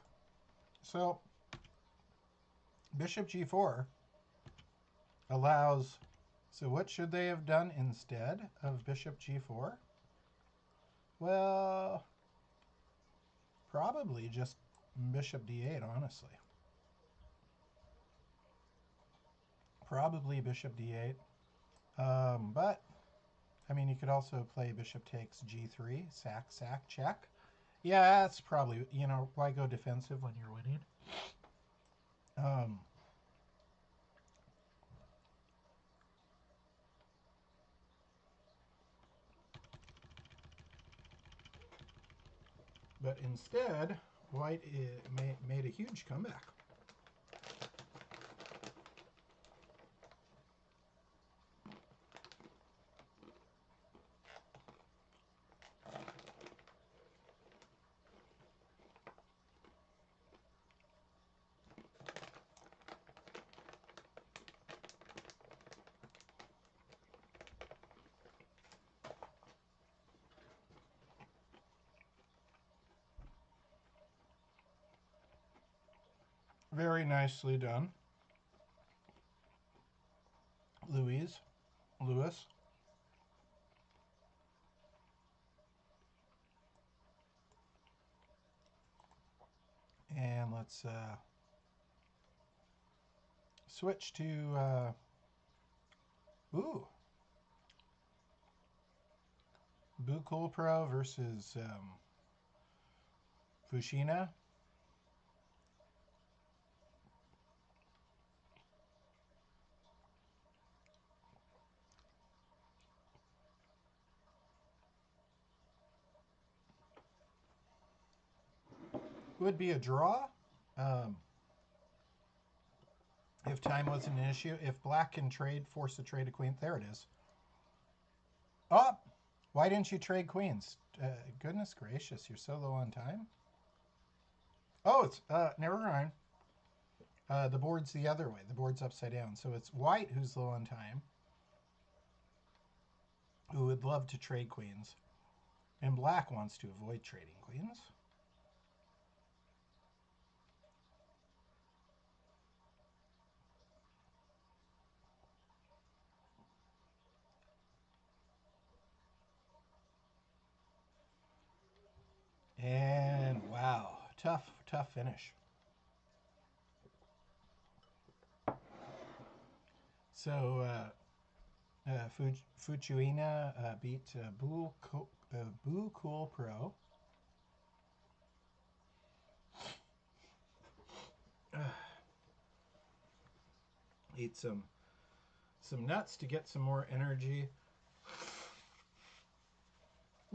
So, bishop g4 allows... So what should they have done instead of bishop g4? Well, probably just bishop d8, honestly. Probably bishop d8. But, I mean, you could also play bishop takes g3, sack, sack, check. Yeah, that's probably, you know, why go defensive when you're winning? But instead, white made a huge comeback. Very nicely done, Louis. And let's switch to, Bu Cool Pro versus Fushina. Would be a draw if time wasn't an issue. If black can force a trade of queen, there it is. Oh, why didn't you trade queens? Goodness gracious, you're so low on time. Oh, it's never mind. The board's the other way. The board's upside down. So it's white who's low on time, who would love to trade queens, and black wants to avoid trading queens. And wow, tough finish. So Fuchuina beat Bu Cool Pro. Eat some nuts to get some more energy.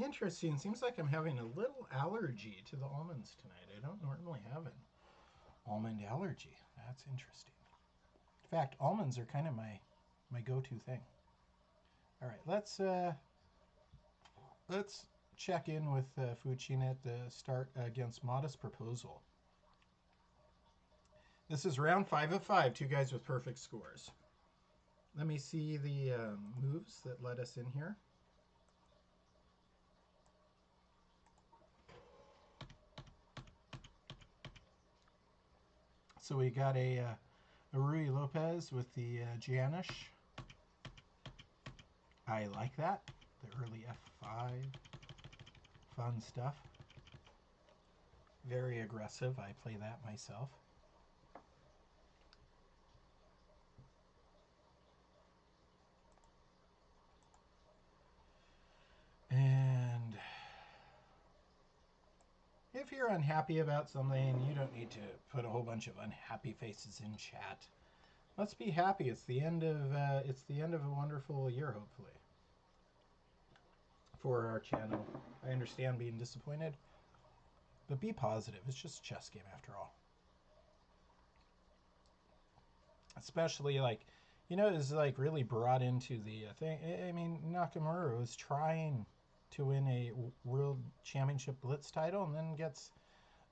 Interesting. Seems like I'm having a little allergy to the almonds tonight. I don't normally have an almond allergy. That's interesting. In fact, almonds are kind of my go-to thing. All right, let's check in with Fuchina at the start against Modest Proposal. This is round 5 of 5. Two guys with perfect scores. Let me see the moves that led us in here. So we got a Rui Lopez with the Janish. I like that. The early F5. Fun stuff. Very aggressive. I play that myself. And if you're unhappy about something, you don't need to put a whole bunch of unhappy faces in chat. Let's be happy. It's the end of a wonderful year, hopefully, for our channel. I understand being disappointed, but be positive. It's just a chess game after all. Especially like, is like really brought into the thing. I mean, Nakamura was trying to win a world championship Blitz title and then gets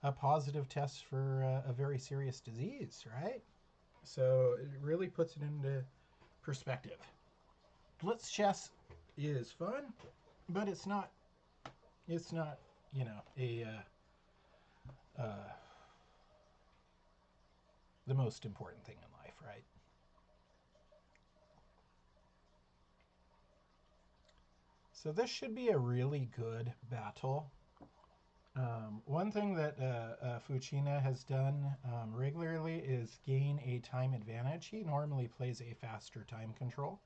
a positive test for a very serious disease, right? So it really puts it into perspective. Blitz chess is fun, but it's not a the most important thing in life, right? So this should be a really good battle. One thing that Fucina has done regularly is gain a time advantage. He normally plays a faster time control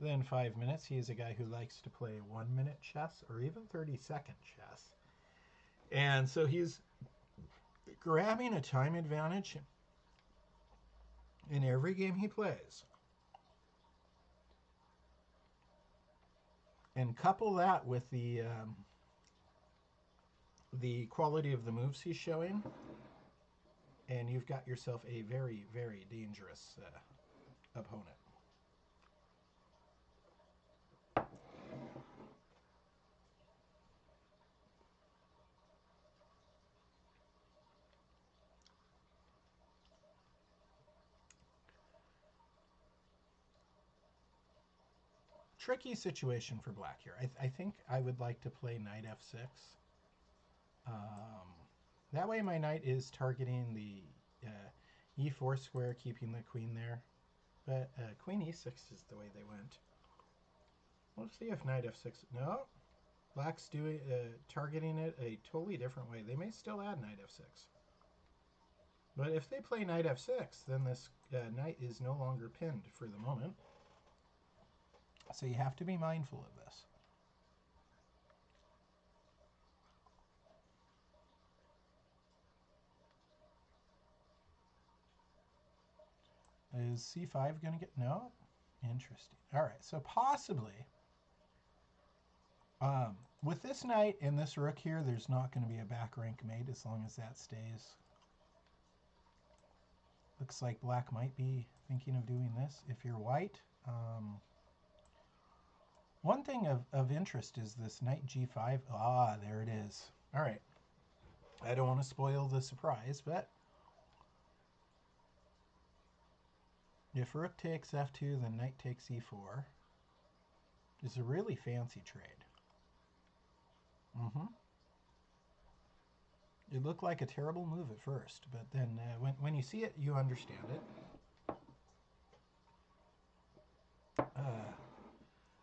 than 5 minutes. He is a guy who likes to play 1 minute chess or even 30-second chess. And so he's grabbing a time advantage in every game he plays. And couple that with the quality of the moves he's showing, and you've got yourself a very, very dangerous opponent. Tricky situation for black here. I think I would like to play knight f6. That way my knight is targeting the e4 square, keeping the queen there. But queen e6 is the way they went. Let's see if knight f6... No. Black's doing targeting it a totally different way. They may still add knight f6. But if they play knight f6, then this knight is no longer pinned for the moment. So you have to be mindful of this. Is c5 going to get... No? Interesting. All right, so possibly... with this knight and this rook here, there's not going to be a back rank mate as long as that stays. Looks like black might be thinking of doing this. If you're white... one thing of interest is this knight g5. Ah, there it is. All right. I don't want to spoil the surprise, but if rook takes f2, then knight takes e4. It's a really fancy trade. It looked like a terrible move at first, but then when you see it, you understand it.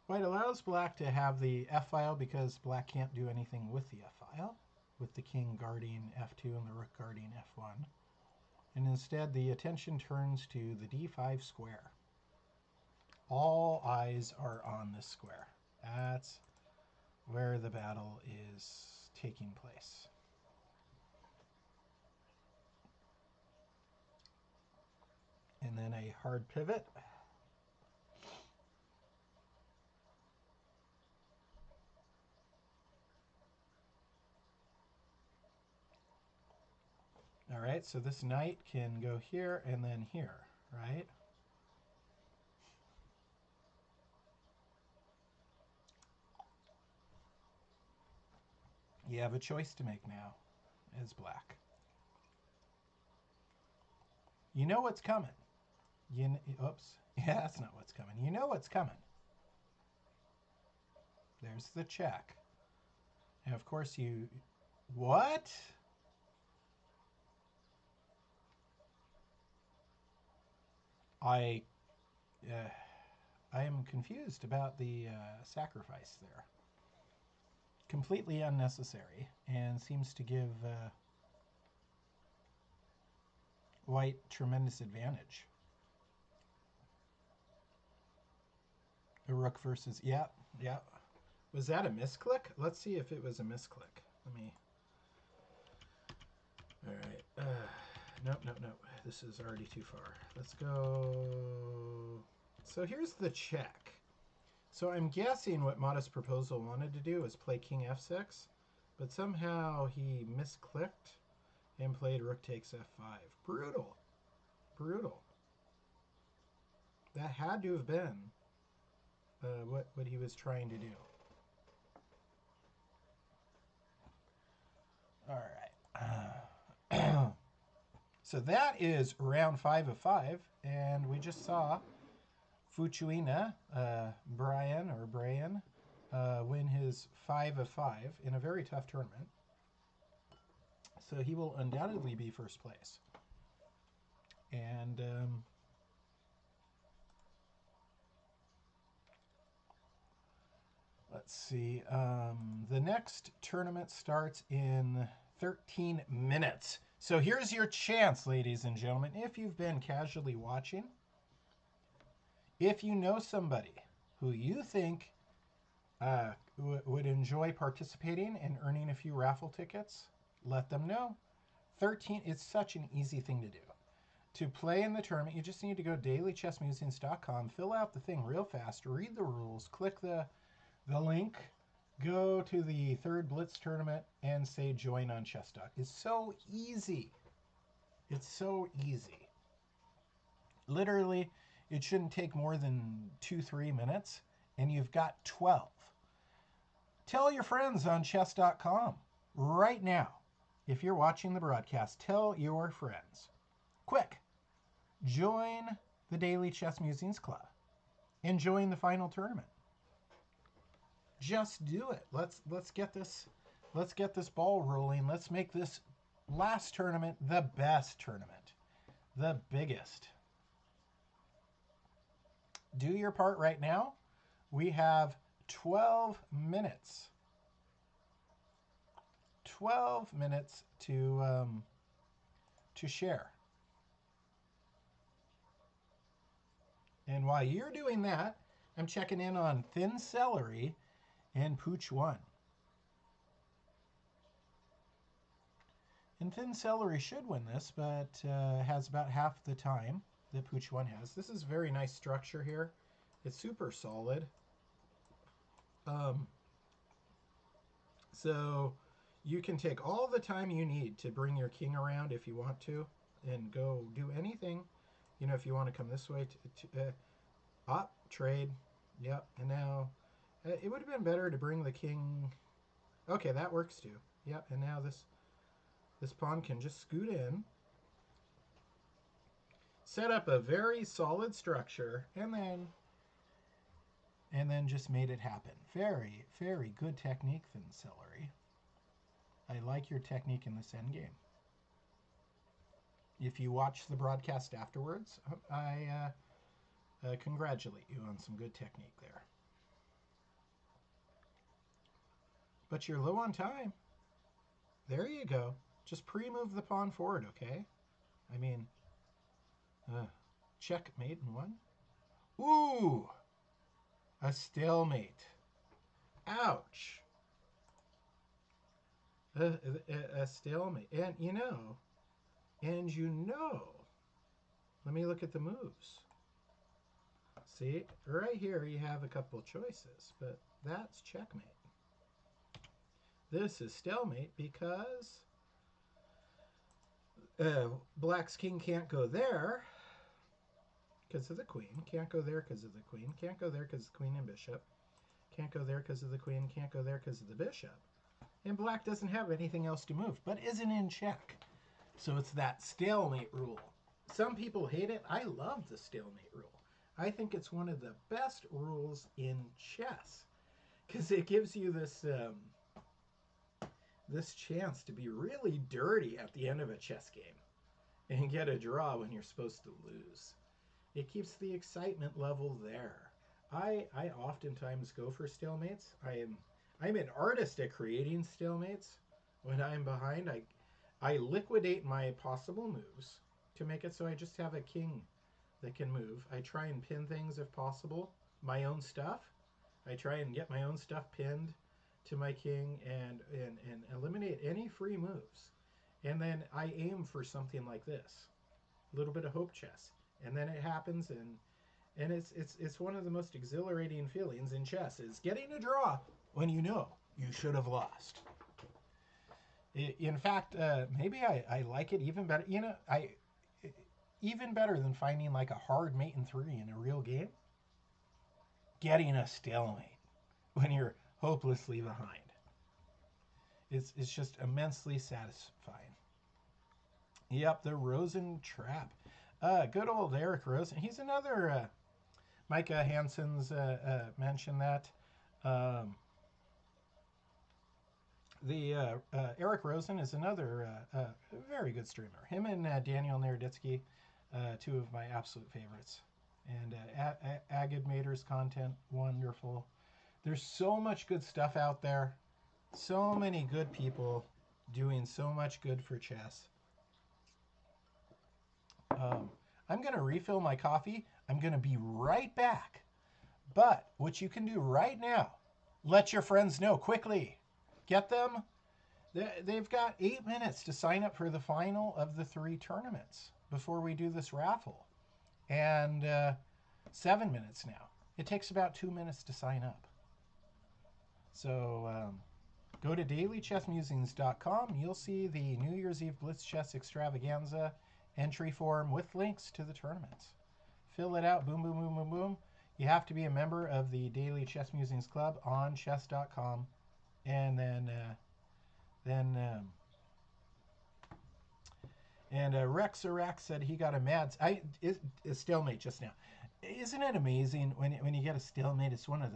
White allows black to have the f-file because black can't do anything with the f-file, with the king guarding f2 and the rook guarding f1. And instead, the attention turns to the d5 square. All eyes are on this square. That's where the battle is taking place. And then a hard pivot. All right, so this knight can go here and then here, right? You have a choice to make now as black. You know what's coming. Oops. Yeah, that's not what's coming. You know what's coming. There's the check. And of course you... What? I... I am confused about the sacrifice there. Completely unnecessary and seems to give white tremendous advantage. A rook versus... Yeah, yeah. Was that a misclick? Let's see if it was a misclick. Let me... All right. Nope, nope, nope. This is already too far. Let's go... So here's the check. So I'm guessing what Modest Proposal wanted to do was play King f6, but somehow he misclicked and played Rook takes f5. Brutal. Brutal. That had to have been what he was trying to do. All right. So that is round 5 of 5, and we just saw Fuchuina, Brian, win his 5 of 5 in a very tough tournament. So he will undoubtedly be first place. And let's see. The next tournament starts in 13 minutes. So here's your chance, ladies and gentlemen, if you've been casually watching. If you know somebody who you think would enjoy participating and earning a few raffle tickets, let them know. 13, it's such an easy thing to do. To play in the tournament, you just need to go to dailychessmusings.com, fill out the thing real fast, read the rules, click the link, go to the 3rd Blitz tournament, and say join on ChessDoc. It's so easy. It's so easy. Literally, it shouldn't take more than 2-3 minutes, and you've got 12. Tell your friends on chess.com right now. If you're watching the broadcast, tell your friends. Quick, join the Daily Chess Musings Club and join the final tournament. Just do it. Let's get this ball rolling. Let's make this last tournament the best tournament, the biggest. Do your part right now. We have 12 minutes. 12 minutes to share. And while you're doing that, I'm checking in on Thin Celery and Pooch 1. And Thin Celery should win this, but has about half the time that Pooch 1 has. This is very nice structure here. It's super solid. So you can take all the time you need to bring your king around if you want to, and go do anything. You know, if you want to come this way, trade. Yep, and now it would have been better to bring the king. Okay, that works too. Yep, and now this pawn can just scoot in, set up a very solid structure, and then just made it happen. Very, very good technique, Thin Celery. I like your technique in this endgame. If you watch the broadcast afterwards, I congratulate you on some good technique there. But you're low on time. There you go. Just pre-move the pawn forward, okay? I mean, checkmate in 1. Ooh! A stalemate. Ouch. A stalemate. And you know, let me look at the moves. See, right here you have a couple choices, but that's checkmate. This is stalemate because Black's king can't go there because of the queen. Can't go there because of the queen. Can't go there because of the queen and bishop. Can't go there because of the queen. Can't go there because of the bishop. And Black doesn't have anything else to move, but isn't in check. So it's that stalemate rule. Some people hate it. I love the stalemate rule. I think it's one of the best rules in chess because it gives you this chance to be really dirty at the end of a chess game and get a draw when you're supposed to lose. It keeps the excitement level there. I oftentimes go for stalemates. I'm an artist at creating stalemates. When I'm behind, I liquidate my possible moves to make it so I just have a king that can move. I try and pin things if possible. My own stuff. I try and get my own stuff pinned to my king and eliminate any free moves. And then I aim for something like this. A little bit of hope chess. And then it happens and it's one of the most exhilarating feelings in chess is getting a draw when you know you should have lost. In fact, maybe I like it even better. Even better than finding like a hard mate in 3 in a real game. Getting a stalemate when you're hopelessly behind. It's just immensely satisfying. Yep, the Rosen trap. Good old Eric Rosen. He's another. Micah Hansen's mentioned that. The Eric Rosen is another very good streamer. Him and Daniel Naroditsky, two of my absolute favorites. And Agid Mater's content, wonderful. There's so much good stuff out there. So many good people doing so much good for chess. I'm going to refill my coffee. I'm going to be right back. But what you can do right now, let your friends know quickly. Get them. They've got 8 minutes to sign up for the final of the 3 tournaments before we do this raffle. And 7 minutes now. It takes about 2 minutes to sign up. So go to dailychessmusings.com. You'll see the New Year's Eve Blitz Chess Extravaganza entry form with links to the tournaments. Fill it out. Boom, boom, boom, boom, boom. You have to be a member of the Daily Chess Musings Club on chess.com. And then Rex Arax said he got a stalemate just now. Isn't it amazing when you get a stalemate? It's one of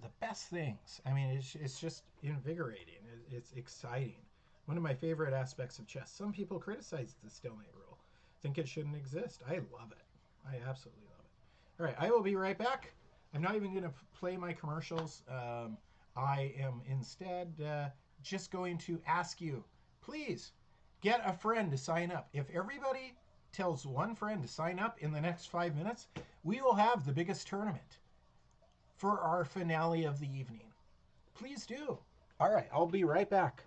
the best things. I mean, it's just invigorating. It's exciting. One of my favorite aspects of chess. Some people criticize the stalemate rule, think it shouldn't exist. I love it. I absolutely love it. All right, I will be right back. I'm not even going to play my commercials. I am instead just going to ask you, please get a friend to sign up. If everybody tells one friend to sign up in the next 5 minutes, we will have the biggest tournament for our finale of the evening. Please do. All right, I'll be right back.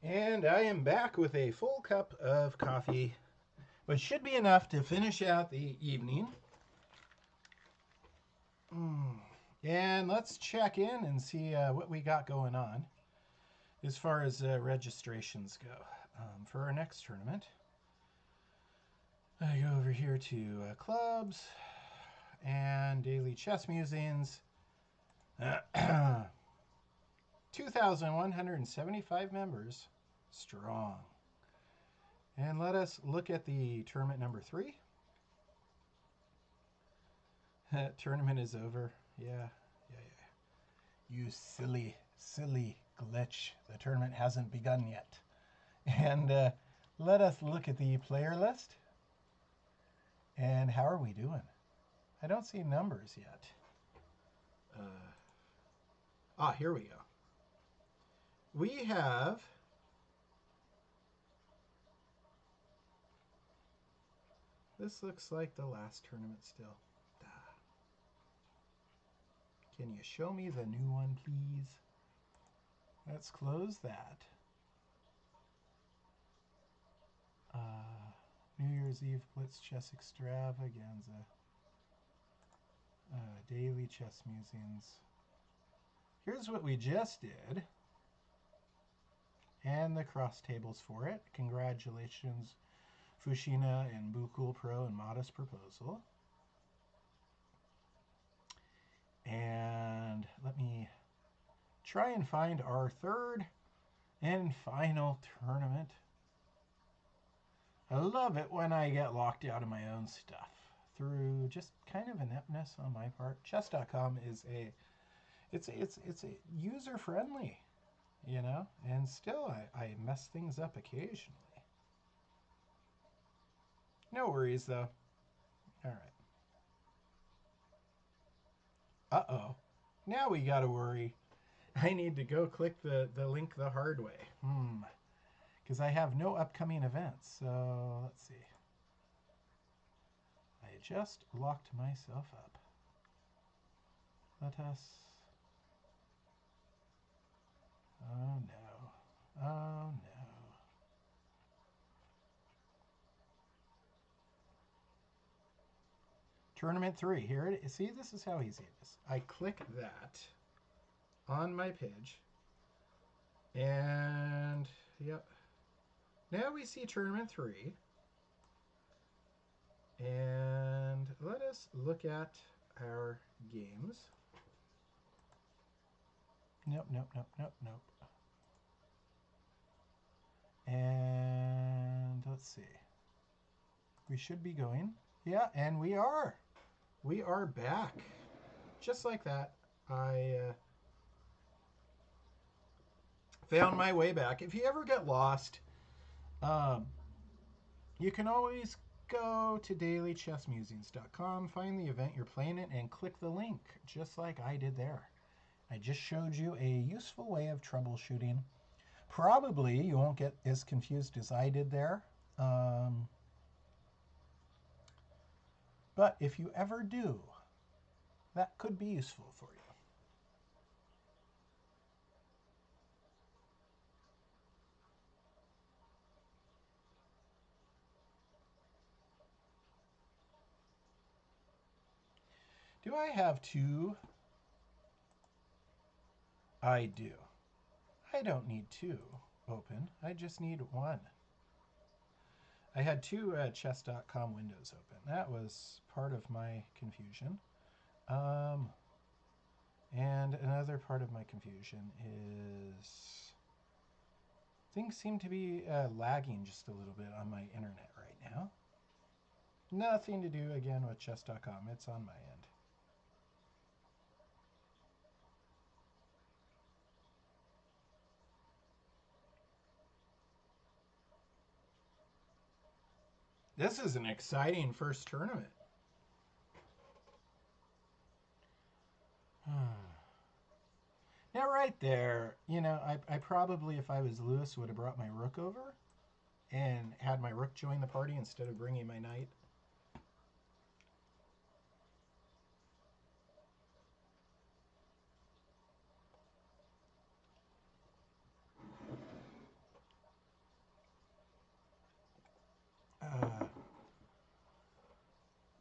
And I am back with a full cup of coffee, which should be enough to finish out the evening. And let's check in and see what we got going on as far as registrations go for our next tournament. I go over here to clubs and daily chess musings. 2,175 members strong. And let us look at the tournament number 3. Tournament is over. Yeah. You silly glitch. The tournament hasn't begun yet. And let us look at the player list. And how are we doing? I don't see numbers yet. Here we go. We have this looks like the last tournament still. Can you show me the new one, please? Let's close that. New Year's Eve Blitz Chess Extravaganza. Daily chess musings. Here's what we just did. And the cross tables for it. Congratulations, Fushina and Bukul Pro and Modest Proposal. And let me try and find our third and final tournament. I love it when I get locked out of my own stuff through just kind of ineptness on my part. Chess.com is it's a user friendly, you know, and still I mess things up occasionally. No worries though. All right. Uh-oh. Now we gotta worry. I need to go click the link the hard way. Because I have no upcoming events. So let's see. I just locked myself up. Let us... Oh no. Oh no. Tournament 3. Here it is. See, this is how easy it is. I click that on my page. And, yep. Now we see Tournament 3. And let us look at our games. Nope. And let's see. We should be going. Yeah, and we are. We are back. Just like that. I found my way back. If you ever get lost, you can always go to dailychessmusings.com, find the event you're playing in, and click the link, just like I did there. I just showed you a useful way of troubleshooting. Probably you won't get as confused as I did there. But if you ever do, that could be useful for you. Do I have 2? I do. I don't need 2 open. I just need 1. I had 2 chess.com windows open. That was part of my confusion. And another part of my confusion is things seem to be lagging just a little bit on my internet right now. Nothing to do again with chess.com. It's on my end. This is an exciting first tournament. Now right there, you know, I probably, if I was Lewis, would have brought my rook over and had my rook join the party instead of bringing my knight.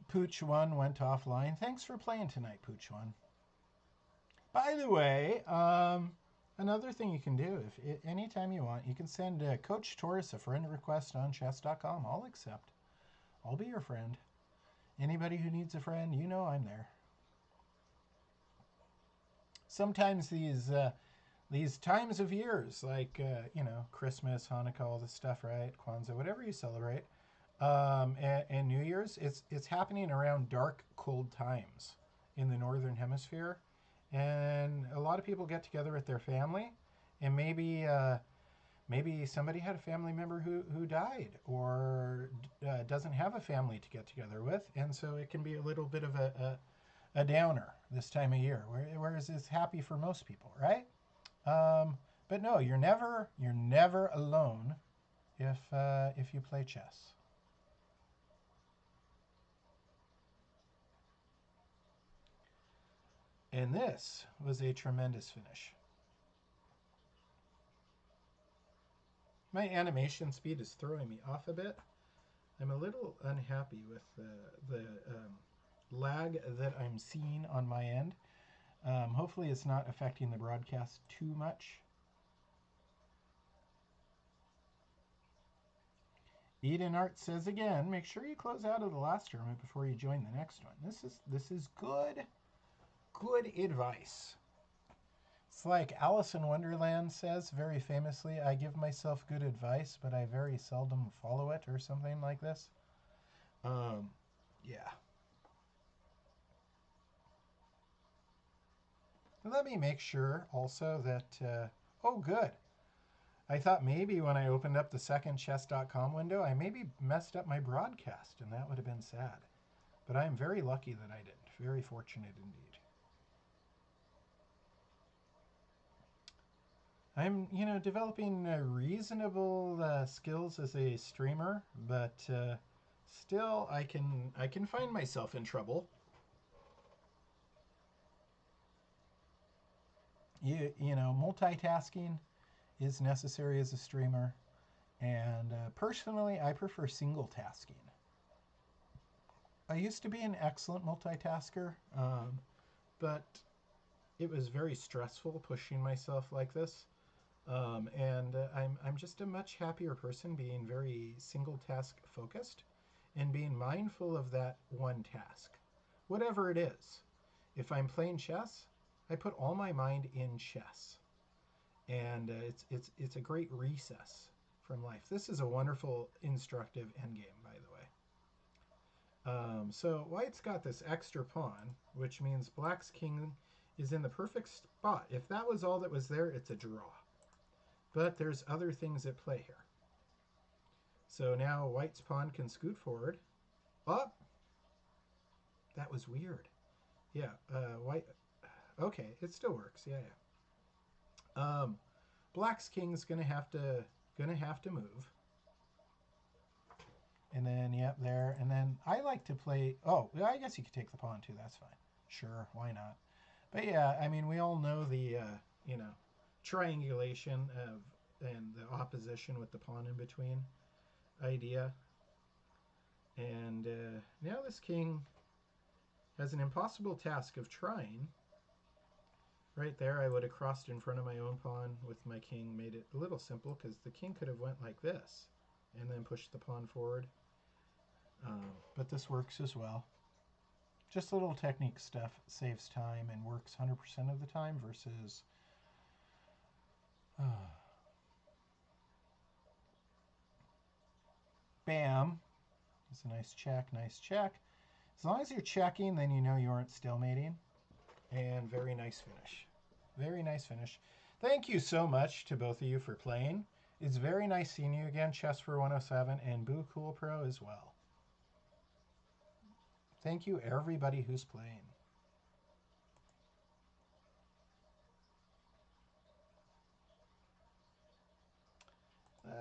Pooch 1 went offline. Thanks for playing tonight, Pooch 1. By the way, another thing you can do, if anytime you want, you can send Coach Taurus a friend request on chess.com. I'll accept. I'll be your friend. Anybody who needs a friend, you know I'm there. Sometimes these times of years, like Christmas, Hanukkah, all this stuff, right? Kwanzaa, whatever you celebrate, and New Year's, it's happening around dark, cold times in the northern hemisphere, and a lot of people get together with their family, and maybe somebody had a family member who died or doesn't have a family to get together with, and so it can be a little bit of a downer this time of year, whereas it's happy for most people, right? But no, you're never alone if you play chess. And this was a tremendous finish. My animation speed is throwing me off a bit. I'm a little unhappy with the lag that I'm seeing on my end. Hopefully it's not affecting the broadcast too much. Eden Art says again, make sure you close out of the last tournament before you join the next one. This is good advice. It's like Alice in Wonderland says very famously, I give myself good advice, but I very seldom follow it, or something like this. Yeah. Let me make sure also that, oh good. I thought maybe when I opened up the second chess.com window, I maybe messed up my broadcast, and that would have been sad. But I'm very lucky that I didn't. Very fortunate indeed. I'm, developing reasonable skills as a streamer, but still, I can find myself in trouble. Multitasking is necessary as a streamer, and personally, I prefer single tasking. I used to be an excellent multitasker, but it was very stressful pushing myself like this. And I'm just a much happier person being very single task focused and being mindful of that one task, whatever it is. If I'm playing chess, I put all my mind in chess, and it's a great recess from life. This is a wonderful, instructive endgame, by the way. So White's got this extra pawn, which means Black's king is in the perfect spot. If that was all that was there, it's a draw. But there's other things at play here. So now White's pawn can scoot forward. Oh! That was weird. Yeah, White... Okay, it still works. Yeah. Black's king's gonna have to move. And then, yep, there. And then I like to play... Oh, I guess you could take the pawn too. That's fine. Sure, why not? But yeah, I mean, we all know the, triangulation of and the opposition with the pawn in between idea. And now this king has an impossible task of trying. Right there, I would have crossed in front of my own pawn with my king, made it a little simple, because the king could have went like this and then pushed the pawn forward. But this works as well. Just little technique stuff saves time and works 100% of the time versus... Bam. It's a nice check, nice check. As long as you're checking, then you know you aren't stalemating. And very nice finish. Very nice finish. Thank you so much to both of you for playing. It's very nice seeing you again, Chess for 107, and Boo Cool Pro as well. Thank you, everybody who's playing.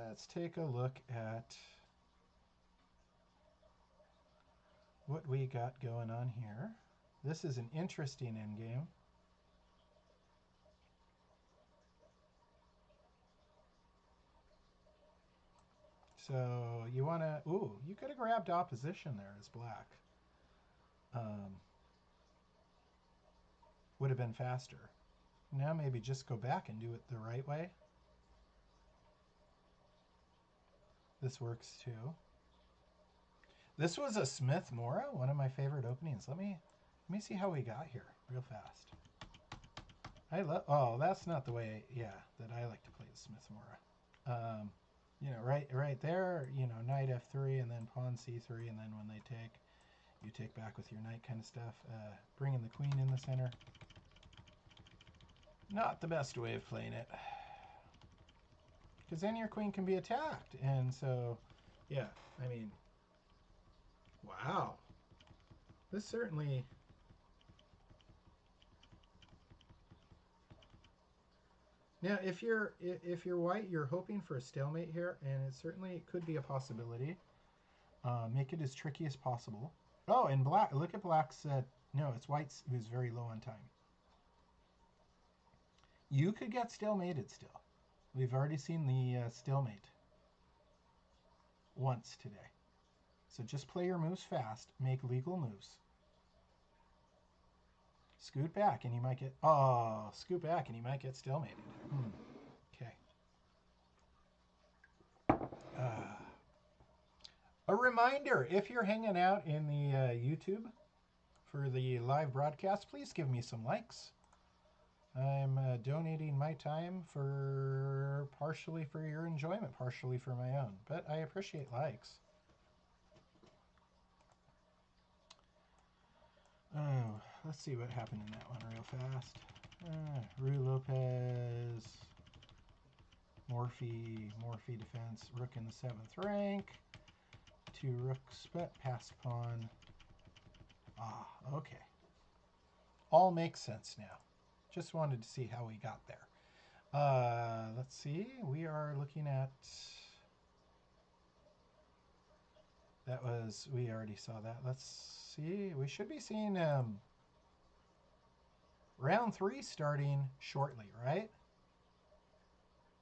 Let's take a look at what we got going on here. This is an interesting endgame. So you want to... Ooh, you could have grabbed opposition there as Black. would have been faster. Now maybe just go back and do it the right way. This works too. This was a Smith Mora, one of my favorite openings. Let me see how we got here real fast. I love. Oh, that's not the way. Yeah, that I like to play the Smith Mora. You know, right there. You know, knight f3 and then pawn c3, and then when they take, you take back with your knight kind of stuff. Bringing the queen in the center. Not the best way of playing it, because then your queen can be attacked, and so, yeah. I mean, wow. This certainly. Now, if you're white, you're hoping for a stalemate here, and it could be a possibility. Make it as tricky as possible. Oh, and black. Look at black's. No, it's white's who's very low on time. You could get stalemated still. We've already seen the stalemate once today. So just play your moves fast. Make legal moves. Scoot back, and you might get. Oh, scoot back, and you might get stalemated. Okay. A reminder, if you're hanging out in the YouTube for the live broadcast, please give me some likes. I'm donating my time partially for your enjoyment, partially for my own, but I appreciate likes. Oh, let's see what happened in that one real fast. Rue Lopez, Morphe defense, rook in the 7th rank. 2 rooks, but passed pawn. Ah, okay. All makes sense now. Just wanted to see how we got there. Let's see. We are looking at... we already saw that. Let's see. We should be seeing round 3 starting shortly, right?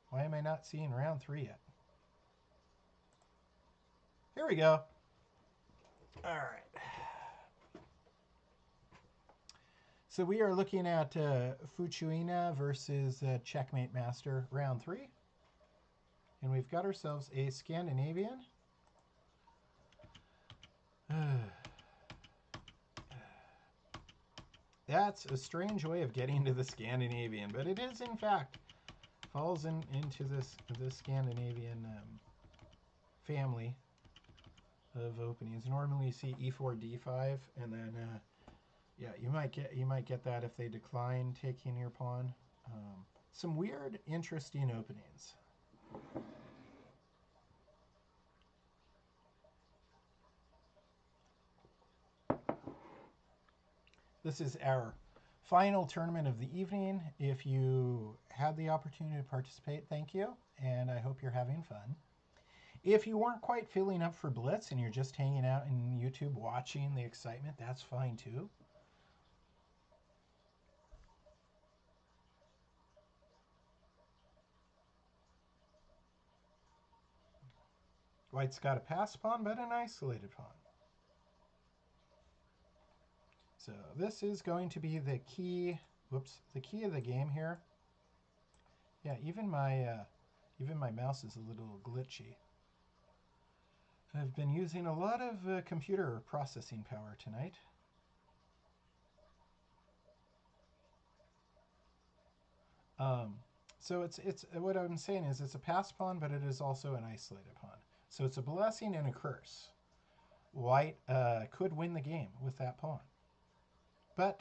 Why am I not seeing round 3 yet? Here we go. All right. So we are looking at Fuchuina versus Checkmate Master, round 3. And we've got ourselves a Scandinavian. That's a strange way of getting to the Scandinavian, but it is, in fact, falls into this Scandinavian family of openings. Normally you see e4, d5, and then yeah, you might get that if they decline taking your pawn. Some weird, interesting openings. This is our final tournament of the evening. If you had the opportunity to participate, thank you, and I hope you're having fun. If you weren't quite filling up for Blitz and you're just hanging out in YouTube watching the excitement, that's fine too. White's got a pass pawn, but an isolated pawn. So this is going to be the key. Whoops, the key of the game here. Yeah, even my mouse is a little glitchy. I've been using a lot of computer processing power tonight. So it's what I'm saying is it's a pass pawn, but it is also an isolated pawn. So it's a blessing and a curse. White could win the game with that pawn, but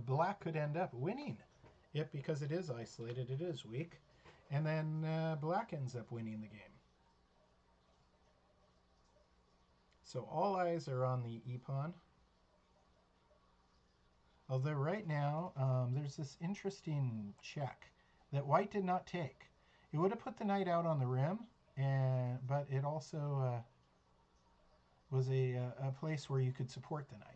black could end up winning it because it is isolated, it is weak, and then black ends up winning the game. So all eyes are on the e-pawn. Although right now there's this interesting check that white did not take. It would have put the knight out on the rim, but it also was a place where you could support the knight.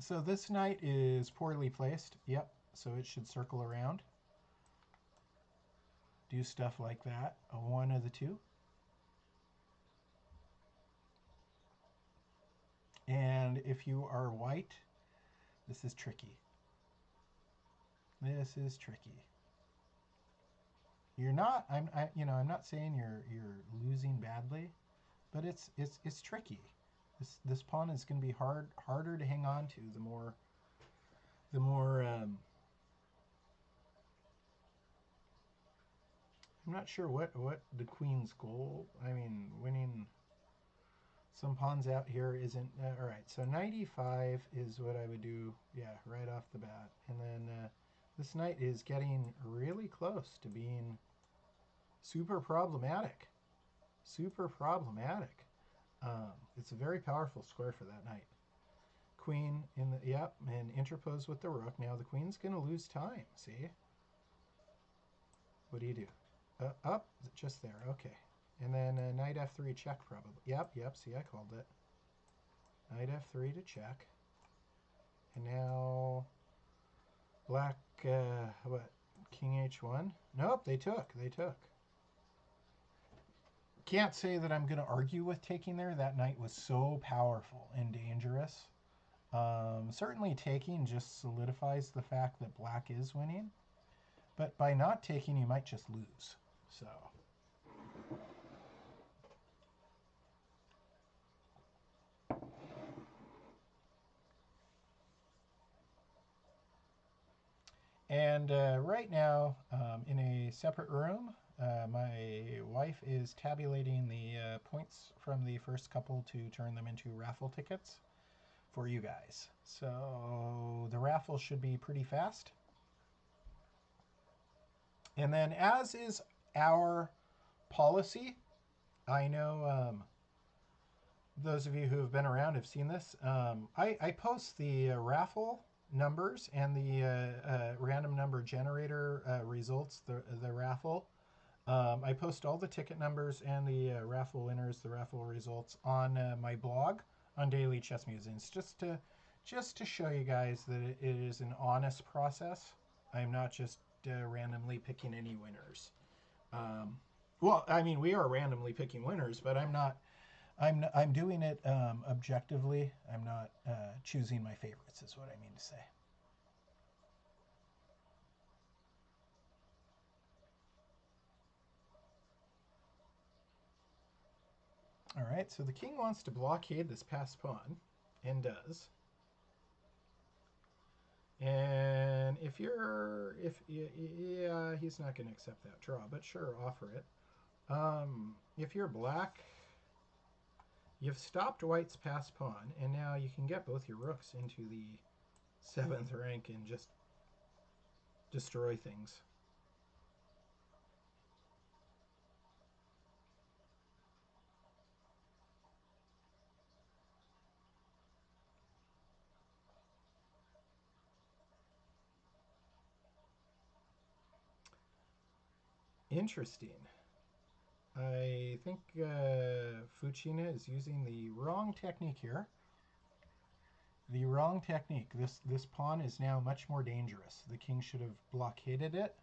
So this knight is poorly placed. Yep, so it should circle around. do stuff like that. One of the two. And if you are white, this is tricky. This is tricky. You're not. I'm not saying you're losing badly, but it's tricky. This pawn is going to be harder to hang on to the more. I'm not sure what the queen's goal. I mean, winning some pawns out here isn't all right. So 95 is what I would do. Yeah, right off the bat, and then this knight is getting really close to being super problematic. Super problematic. It's a very powerful square for that knight. Queen in the yep, and interpose with the rook. Now the queen's going to lose time. See? What do you do? Up, just there. Okay. And then knight f3 check probably. Yep. See, I called it. Knight f3 to check. And now black. What? King h1. Nope. They took. Can't say that I'm going to argue with taking there. That knight was so powerful and dangerous. Certainly taking just solidifies the fact that black is winning. But by not taking, you might just lose. So. And right now, in a separate room, my wife is tabulating the points from the first couple to turn them into raffle tickets for you guys. So the raffle should be pretty fast. And then, as is our policy, I know those of you who have been around have seen this. I post the raffle numbers and the random number generator results, the raffle. I post all the ticket numbers and the raffle winners, the raffle results on my blog on Daily Chess Musings, just to show you guys that it is an honest process. I'm not just randomly picking any winners. Well, I mean, we are randomly picking winners, but I'm not. I'm doing it objectively. I'm not choosing my favorites, is what I mean to say. All right, so the king wants to blockade this passed pawn, and does. And yeah, he's not going to accept that draw, but sure, offer it. If you're black, you've stopped white's passed pawn, and now you can get both your rooks into the 7th rank and just destroy things. Interesting. I think Fuchina is using the wrong technique here. The wrong technique. This pawn is now much more dangerous. The king should have blockaded it.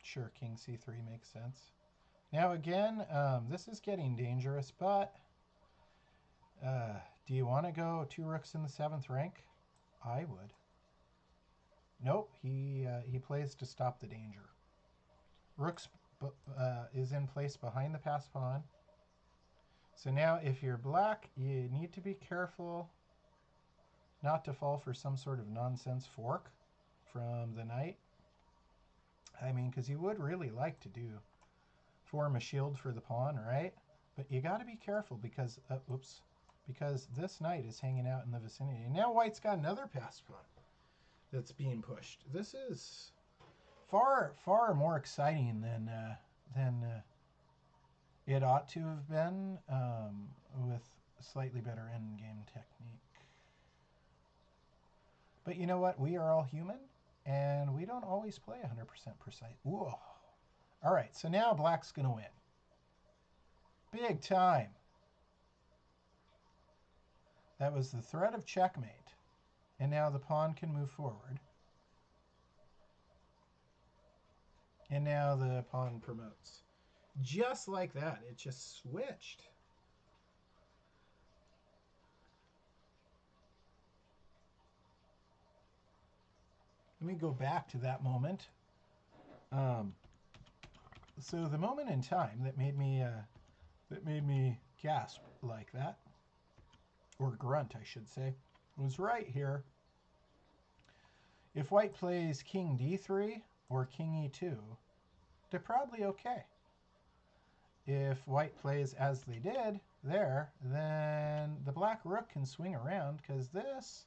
Sure, king c3 makes sense. Now again, this is getting dangerous, but do you want to go 2 rooks in the 7th rank? I would. Nope, he plays to stop the danger. Rooks is in place behind the passed pawn. So now if you're black, you need to be careful not to fall for some sort of nonsense fork from the knight. I mean, because you would really like to form a shield for the pawn, right? But you got to be careful because, because this knight is hanging out in the vicinity. And now white's got another passed pawn that's being pushed. This is far more exciting than it ought to have been, with slightly better endgame technique. But you know what? We are all human, and we don't always play 100% precise. Whoa. All right, so now black's going to win. Big time. That was the threat of checkmate. And now the pawn can move forward. And now the pawn promotes. Just like that. It just switched. Let me go back to that moment. So the moment in time that made me gasp like that, or grunt, I should say, was right here. If white plays king d3 or king e2, they're probably okay. If white plays as they did there, then the black rook can swing around because this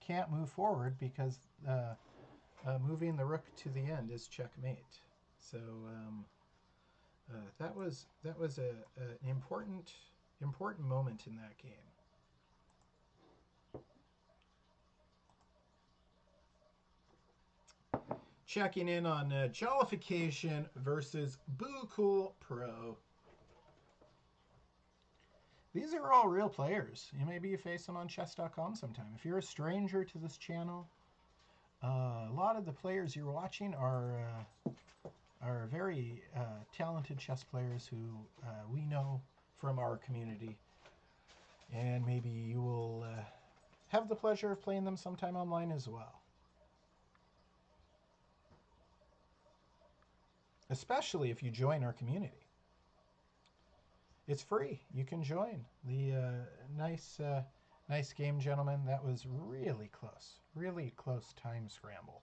can't move forward because moving the rook to the end is checkmate. So that was an important moment in that game. Checking in on Jollification versus Boo Cool Pro. These are all real players. Maybe you face them on chess.com sometime. If you're a stranger to this channel, a lot of the players you're watching are very talented chess players who we know from our community. And maybe you will have the pleasure of playing them sometime online as well. Especially if you join our community. It's free. You can join. The nice game, gentlemen. That was really close time scramble.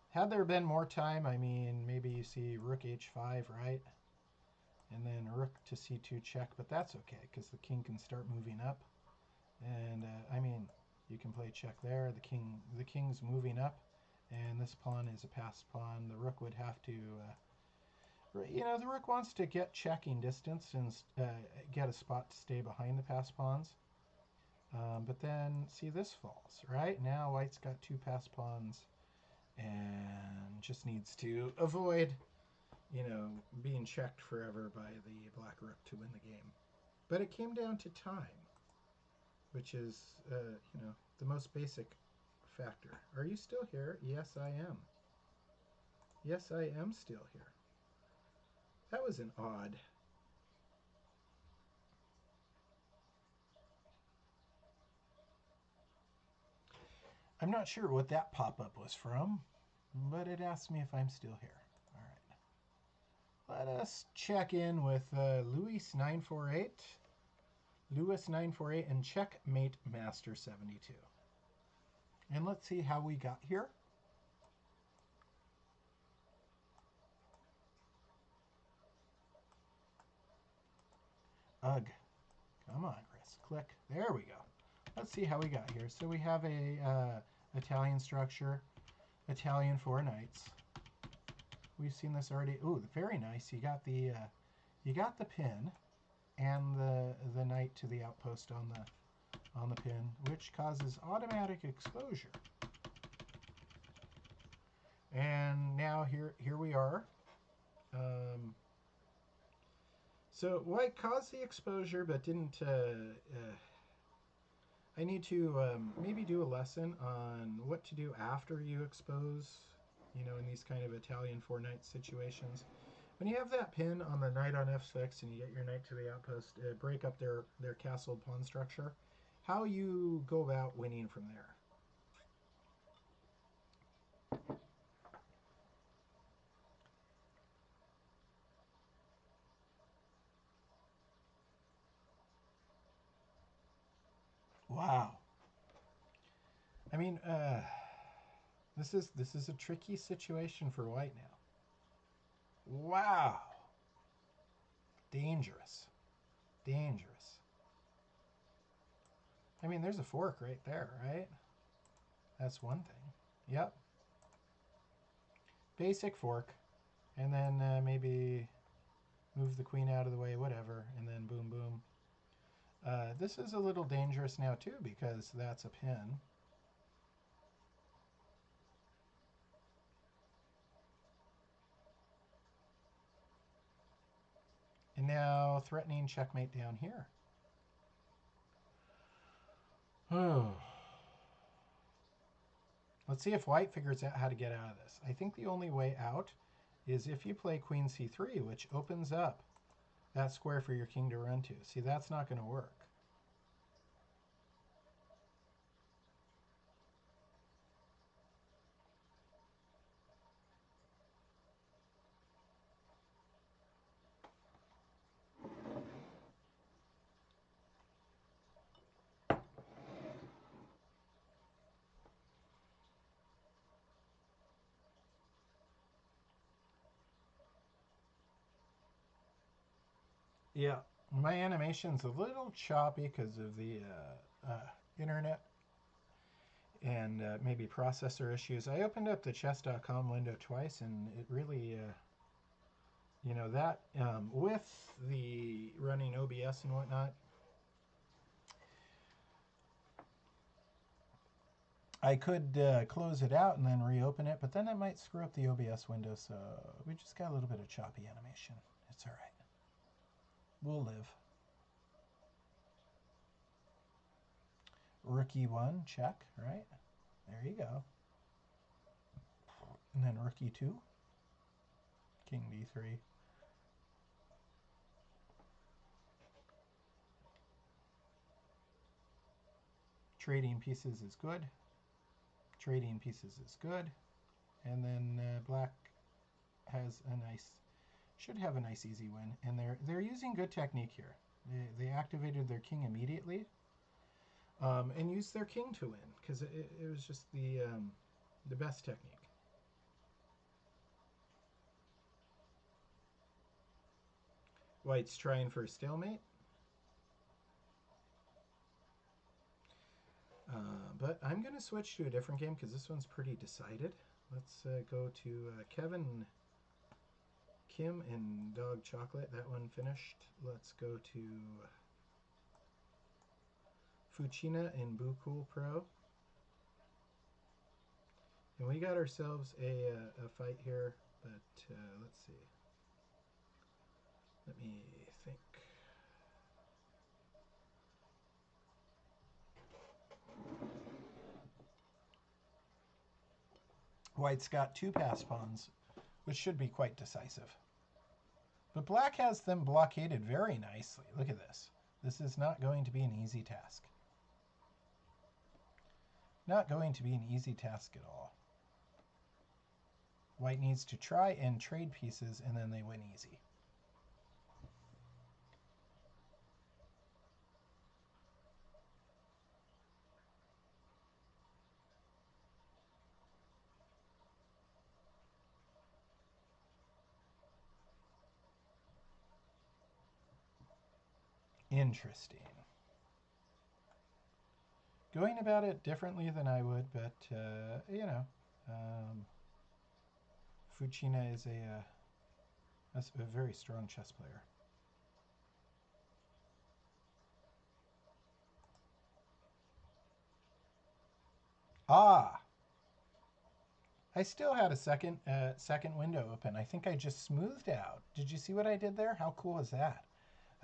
Had there been more time, I mean, maybe you see rook h5, right? And then rook to c2 check, but that's okay because the king can start moving up. And I mean, you can play check there. The king's moving up, and this pawn is a passed pawn. The rook would have to, the rook wants to get checking distance and get a spot to stay behind the passed pawns. But then, see, this falls, right? Now white's got two passed pawns and just needs to avoid, being checked forever by the black rook to win the game. But it came down to time, which is, the most basic factor. Are you still here? Yes, I am. Yes, I am still here. That was an odd. I'm not sure what that pop-up was from, but it asked me if I'm still here. All right. Let us check in with Louis948. Louis948 and Checkmate Master 72. And let's see how we got here. Ugh. Come on, Chris. Click. There we go. Let's see how we got here. So we have a Italian structure, Italian 4 knights. We've seen this already. Ooh, very nice. You got the pin and the knight to the outpost on the pin, which causes automatic exposure. And now here we are. So white caused the exposure, but didn't. I need to maybe do a lesson on what to do after you expose, in these kind of Italian 4 knight situations. When you have that pin on the knight on f6 and you get your knight to the outpost, break up their castle pawn structure, how you go about winning from there. Wow. I mean, this is a tricky situation for white now. Wow. Dangerous. Dangerous. I mean, there's a fork right there, right? That's one thing. Yep. Basic fork. And then maybe move the queen out of the way, whatever. And then boom, boom. This is a little dangerous now, too, because that's a pin. And now now threatening checkmate down here. Oh. Let's see if white figures out how to get out of this. I think the only way out is if you play queen c3, which opens up that square for your king to run to. See, that's not going to work. Yeah, my animation's a little choppy because of the internet and maybe processor issues. I opened up the chess.com window twice, and it really, you know, that with the running OBS and whatnot, I could close it out and then reopen it, but then it might screw up the OBS window, so we just got a little bit of choppy animation. It's all right. We'll live. Rook e1, check, right? There you go. And then rook e2, king d3. Trading pieces is good. Trading pieces is good. And then black has a nice, should have a nice easy win. And they're using good technique here. They activated their king immediately and used their king to win because it was just the best technique. White's trying for a stalemate. But I'm going to switch to a different game because this one's pretty decided. Let's go to Kevin, Kim, and Dog Chocolate. That one finished. Let's go to Fuchina and Boo Cool Pro. And we got ourselves a fight here, but let's see. Let me think. White's got two pass pawns, which should be quite decisive. But black has them blockaded very nicely. Look at this. This is not going to be an easy task. Not going to be an easy task at all. White needs to try and trade pieces, and then they win easy. Interesting. Going about it differently than I would, but, you know, Fuchina is a very strong chess player. Ah! I still had a second window open. I think I just smoothed out. Did you see what I did there? How cool is that?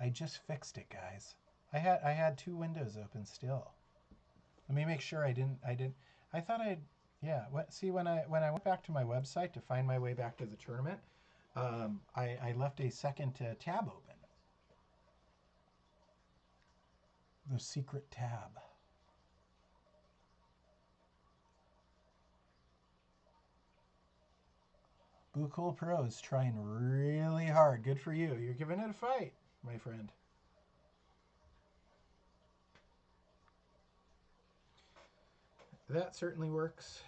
I just fixed it, guys. I had two windows open still. Let me make sure I didn't. I thought I'd. Yeah. See, when I went back to my website to find my way back to the tournament, I left a second tab open. The secret tab. Boo Cool Pro is trying really hard. Good for you. You're giving it a fight, my friend. That certainly works.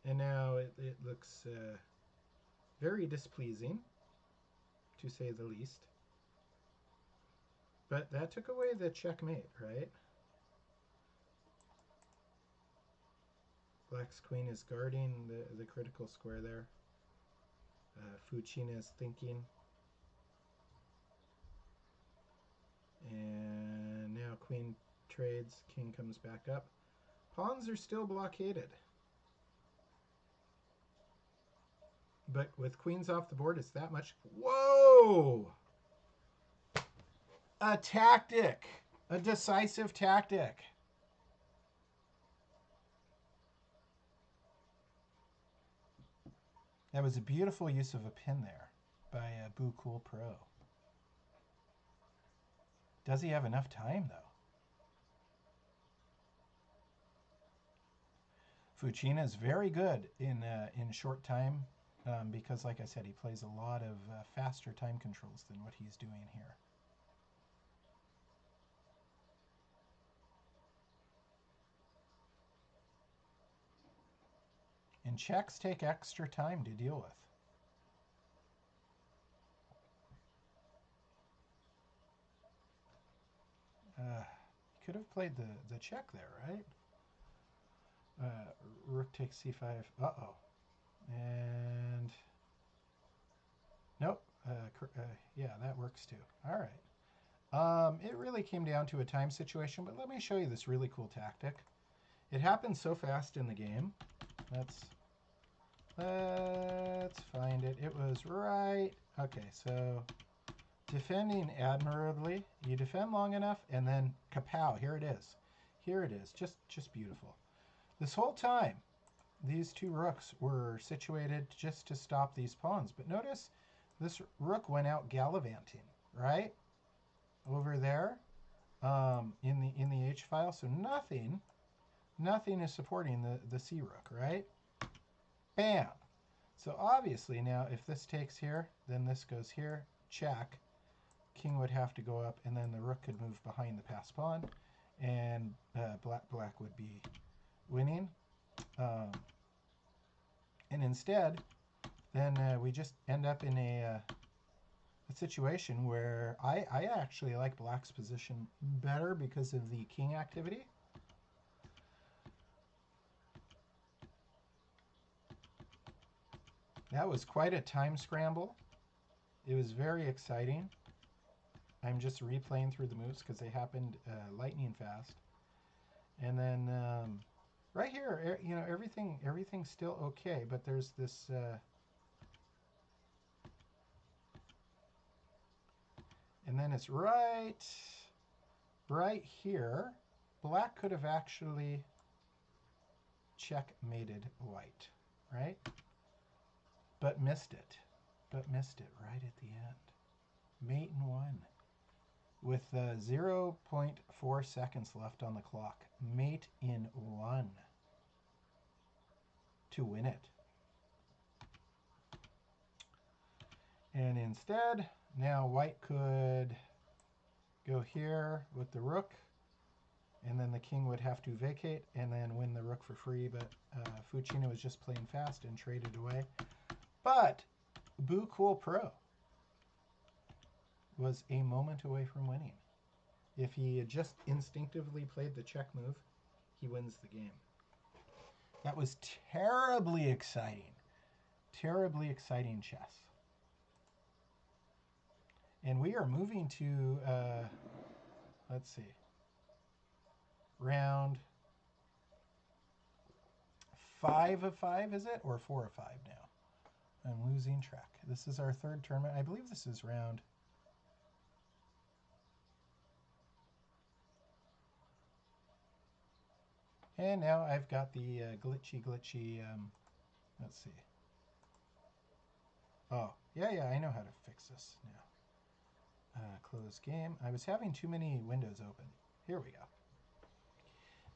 And now it looks very displeasing, to say the least. But that took away the checkmate, right? Black's queen is guarding the critical square there. Fuchina is thinking. And now queen trades, king comes back up. Pawns are still blockaded. But with queens off the board, it's that much. Whoa! A tactic. A decisive tactic. That was a beautiful use of a pin there by Boo Cool Pro. Does he have enough time, though? Fucina is very good in short time because, like I said, he plays a lot of faster time controls than what he's doing here. And checks take extra time to deal with. Could have played the check there, right? Rook takes c5. Uh-oh. And nope. Yeah, that works too. All right. It really came down to a time situation, but let me show you this really cool tactic. It happened so fast in the game. Let's find it. It was right. Okay, so defending admirably. You defend long enough, and then kapow! Here it is. Here it is. Just beautiful. This whole time, these two rooks were situated just to stop these pawns. But notice this rook went out gallivanting, right? Over there in the H file. So nothing is supporting the C rook, right? Bam! So obviously now if this takes here, then this goes here, check. King would have to go up, and then the rook could move behind the passed pawn, and black would be winning. And instead, then we just end up in a situation where I actually like black's position better because of the king activity. That was quite a time scramble. It was very exciting. I'm just replaying through the moves because they happened lightning fast. And then right here, you know, everything's still okay, but there's this and then it's right here. Black could have actually checkmated white, right? But missed it. Right at the end. Mate in one. With 0.4 seconds left on the clock. Mate in one. To win it. And instead, now white could go here with the rook. And then the king would have to vacate and then win the rook for free. But Fucina was just playing fast and traded away. But Boo Cool Pro was a moment away from winning. If he had just instinctively played the check move, he wins the game. That was terribly exciting. Terribly exciting chess. And we are moving to, let's see, round 5 of 5, is it? Or 4 of 5 now? I'm losing track. This is our third tournament. I believe this is round. And now I've got the glitchy, let's see. Oh, yeah, I know how to fix this now. Close game. I was having too many windows open. Here we go.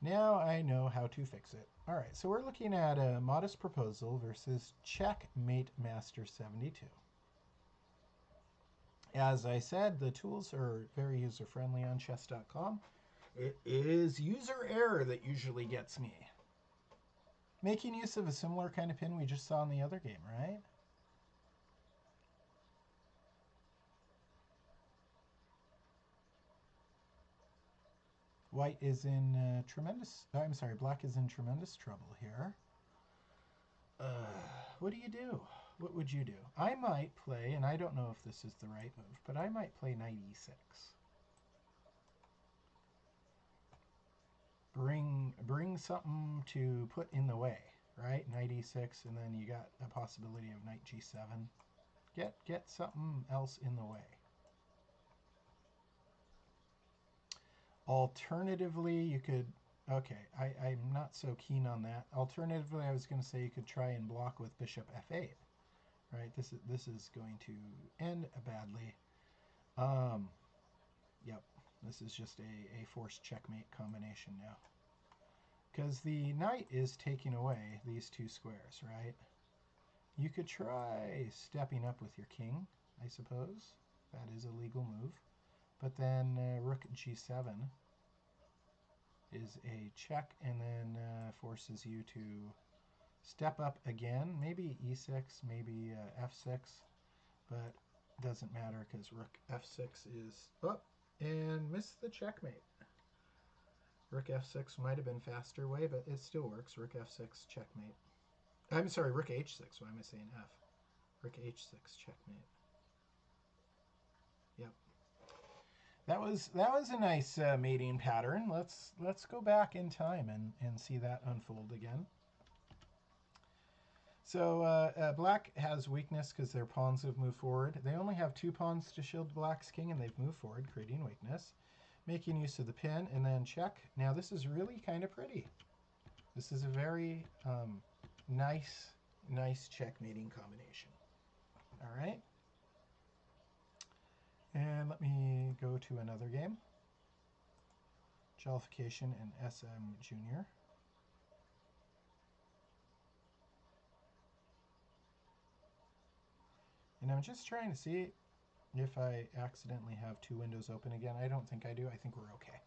Now I know how to fix it. All right, so we're looking at a Modest Proposal versus Checkmate Master 72. As I said, the tools are very user-friendly on chess.com. It is user error that usually gets me. Making use of a similar kind of pin we just saw in the other game, right? White is in black is in tremendous trouble here. What do you do? What would you do? I might play, and I don't know if this is the right move, but I might play knight e6. Bring something to put in the way, right? Knight e6, and then you got a possibility of knight g7. Get something else in the way. Alternatively, you could. Okay, I'm not so keen on that. Alternatively, I was going to say you could try and block with bishop f8. Right, this is going to end badly. Yep, this is just a forced checkmate combination now. Because the knight is taking away these two squares, right? You could try stepping up with your king, I suppose. That is a legal move. But then rook g7 is a check, and then forces you to step up again. Maybe e6, maybe f6, but doesn't matter because rook f6 is up and missed the checkmate. Rook f6 might have been faster way, but it still works. Rook f6 checkmate. I'm sorry, rook h6. Why am I saying f? Rook h6 checkmate. Yep. That was a nice mating pattern. Let's go back in time and see that unfold again. So black has weakness because their pawns have moved forward. They only have 2 pawns to shield black's king, and they've moved forward, creating weakness. Making use of the pin, and then check. Now this is really kind of pretty. This is a very nice checkmating combination. All right. And let me go to another game. Jollification and SM Junior. And I'm just trying to see if I accidentally have 2 windows open again. I don't think I do. I think we're okay.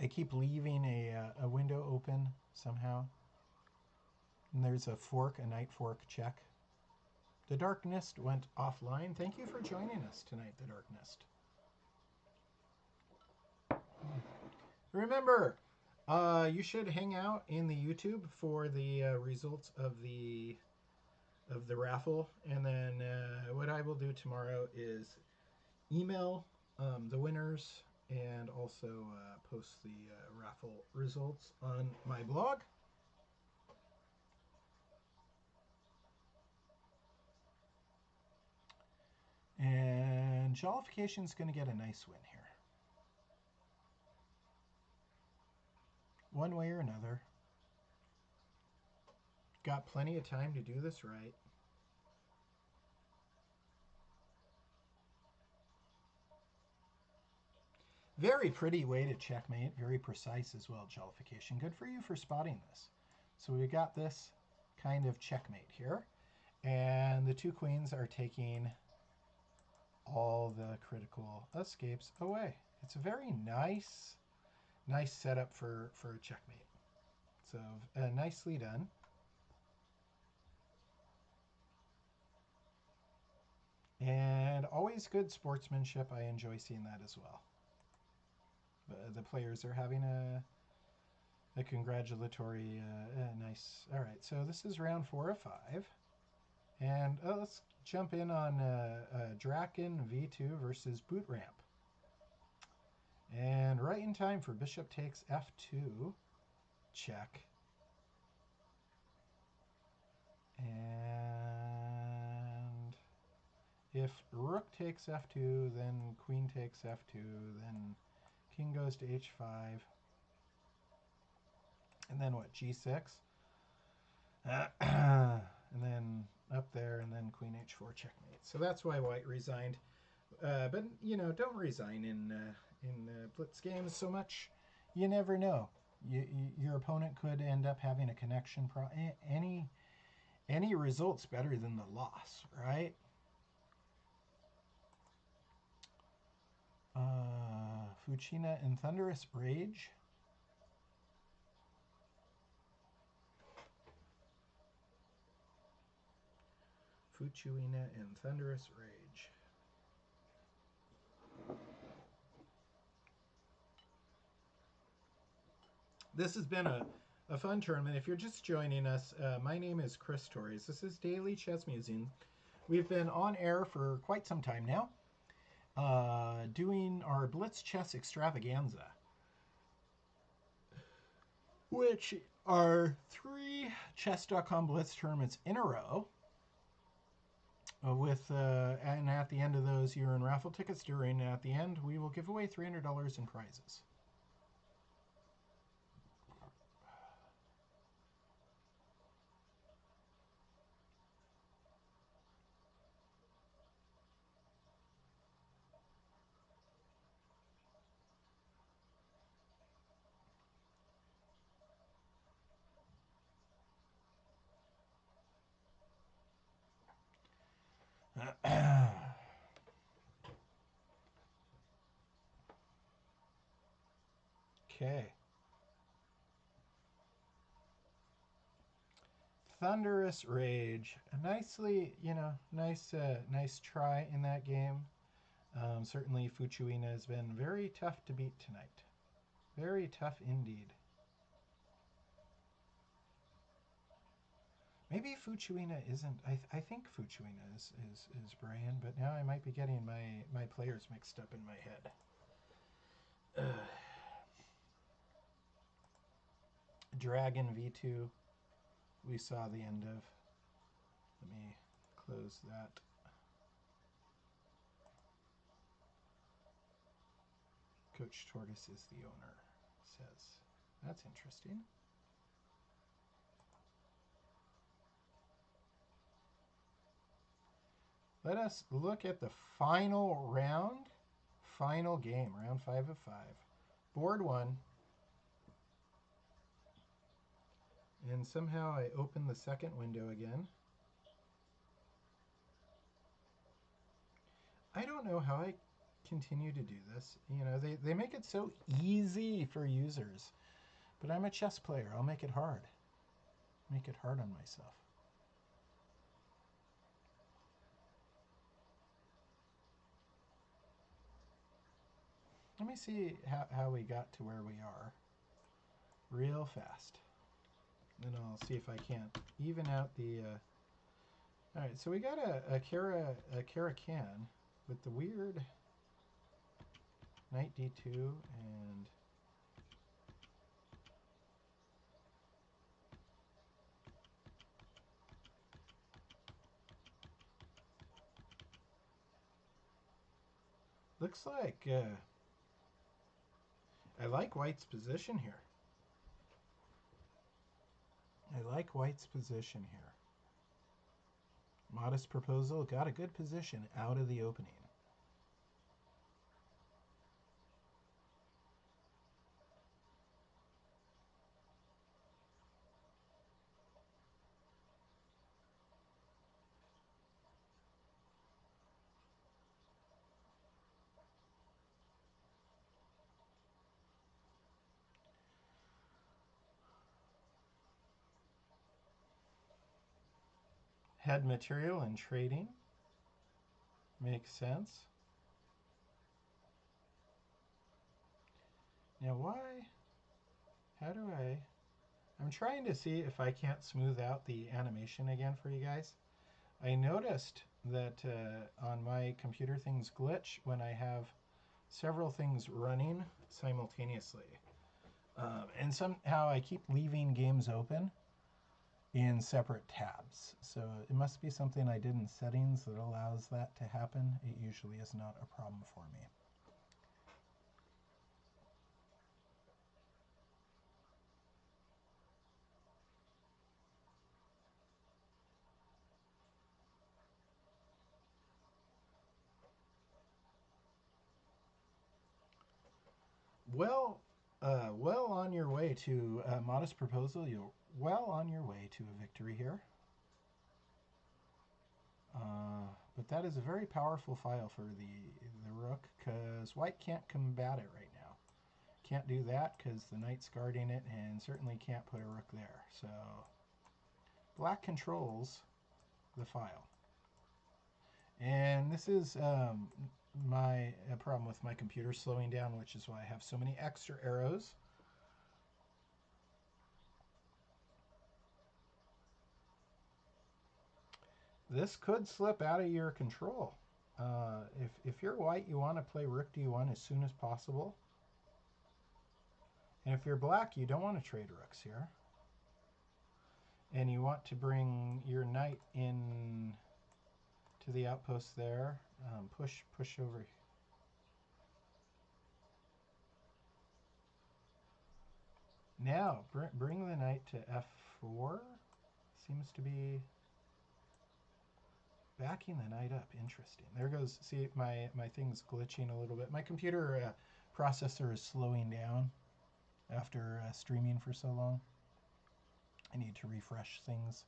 I keep leaving a window open somehow. And there's a fork, a knight fork check. The Darkness went offline. Thank you for joining us tonight, The Darkness. Remember, you should hang out in the YouTube for the results of the raffle, and then what I will do tomorrow is email the winners and also post the raffle results on my blog. And Jollification is going to get a nice win here. One way or another. Got plenty of time to do this right. Very pretty way to checkmate. Very precise as well, Jollification. Good for you for spotting this. So we got this kind of checkmate here. And the 2 queens are taking all the critical escapes away. It's a very nice setup for a checkmate. So nicely done. And always good sportsmanship. I enjoy seeing that as well. The players are having a congratulatory, nice. All right, so this is round 4 of 5. And let's jump in on Draken V2 versus Boot Ramp. And right in time for bishop takes f2, check. And if rook takes f2, then queen takes f2, then king goes to h5. And then what, g6? And then up there, and then queen h4 checkmate. So that's why white resigned. But, you know, don't resign in Blitz games so much. You never know. Your opponent could end up having a connection problem. Any result's better than the loss, right? Fuchina in Thunderous Rage. Fuchina in Thunderous Rage. This has been a fun tournament. If you're just joining us, my name is Chris Torres. This is Daily Chess Musing. We've been on air for quite some time now, doing our Blitz Chess Extravaganza, which are 3 Chess.com Blitz tournaments in a row. And at the end of those, you earn raffle tickets. During at the end, we will give away $300 in prizes. Okay. Thunderous Rage. Nicely, nice try in that game. Certainly, Fuchuina has been very tough to beat tonight. Very tough indeed. Maybe Fuchuina isn't. I think Fuchuina is Brian, but now I might be getting my players mixed up in my head. Dragon V2, we saw the end of. Let me close that. Coach Tortoise is the owner, says. That's interesting. Let us look at the final round, final game, round 5 of 5. Board 1. And somehow I opened the second window again. I don't know how I continue to do this. They make it so easy for users. But I'm a chess player. I'll make it hard. Make it hard on myself. Let me see how we got to where we are real fast. Then I'll see if I can't even out the... All right, so we got a Kara can with the weird knight d2 and... Looks like I like White's position here. I like White's position here. Modest Proposal got a good position out of the opening. Head material and trading. Makes sense. Now how do I'm trying to see if I can't smooth out the animation again for you guys. I noticed that on my computer things glitch when I have several things running simultaneously. And somehow I keep leaving games open in separate tabs. So it must be something I did in settings that allows that to happen. It usually is not a problem for me. Well, well on your way to a Modest Proposal. You're well on your way to a victory here. But that is a very powerful file for the rook, because white can't combat it right now. Can't do that because the knight's guarding it, and certainly can't put a rook there. So black controls the file. And this is my problem with my computer slowing down, which is why I have so many extra arrows. This could slip out of your control. If you're white, you want to play rook d1 as soon as possible. And if you're black, you don't want to trade rooks here. And you want to bring your knight in to to the outpost there. Push over. Now, bring the knight to f4. Seems to be backing the knight up. Interesting. There goes, see, my thing's glitching a little bit. My computer processor is slowing down after streaming for so long. I need to refresh things.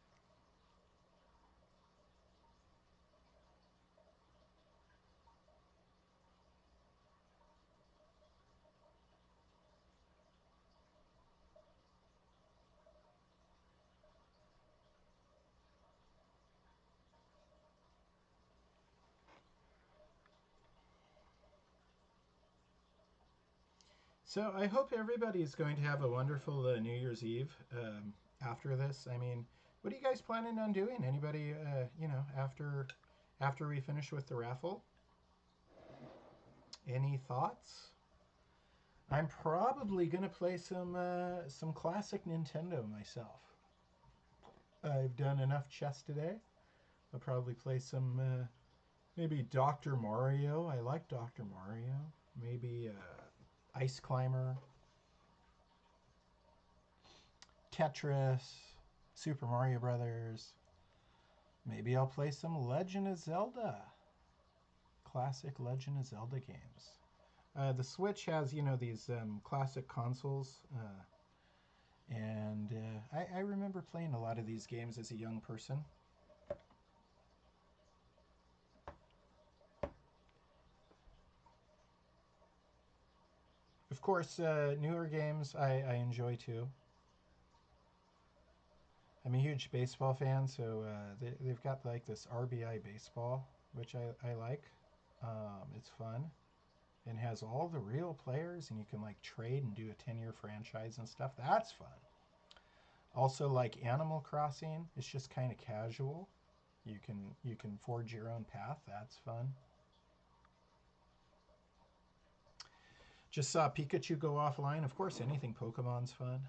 So I hope everybody's going to have a wonderful New Year's Eve after this. I mean, what are you guys planning on doing? Anybody, after we finish with the raffle? Any thoughts? I'm probably going to play some classic Nintendo myself. I've done enough chess today. I'll probably play some, maybe Dr. Mario. I like Dr. Mario. Maybe Ice Climber, Tetris, Super Mario Brothers. Maybe I'll play some Legend of Zelda. Classic Legend of Zelda games. The Switch has, these classic consoles. And I remember playing a lot of these games as a young person. Of course, newer games I enjoy too. I'm a huge baseball fan, so they've got like this RBI baseball, which I like. It's fun and has all the real players, and you can like trade and do a 10-year franchise and stuff. That's fun. Also, like Animal Crossing, it's just kind of casual. You can forge your own path. That's fun. Just saw Pikachu go offline. Of course, anything Pokemon's fun.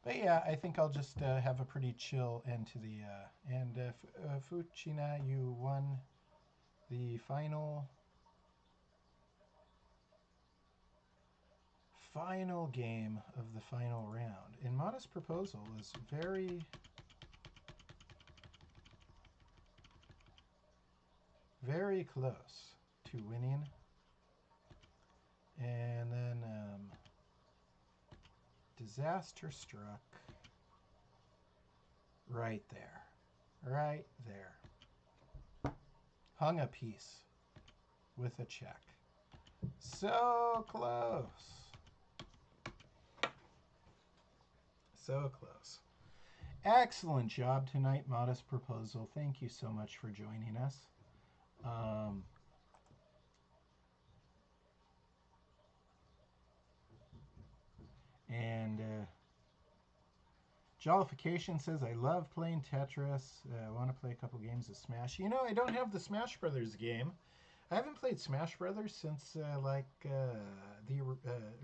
But yeah, I think I'll just have a pretty chill end to the... Fuchina, you won the final game of the final round. And Modest Proposal was very close to winning. And then disaster struck right there. Right there. Hung a piece with a check. So close. So close. Excellent job tonight, Modest Proposal. Thank you so much for joining us. And Jollification says, I love playing Tetris. I want to play a couple games of Smash. I don't have the Smash Brothers game. I haven't played Smash Brothers since the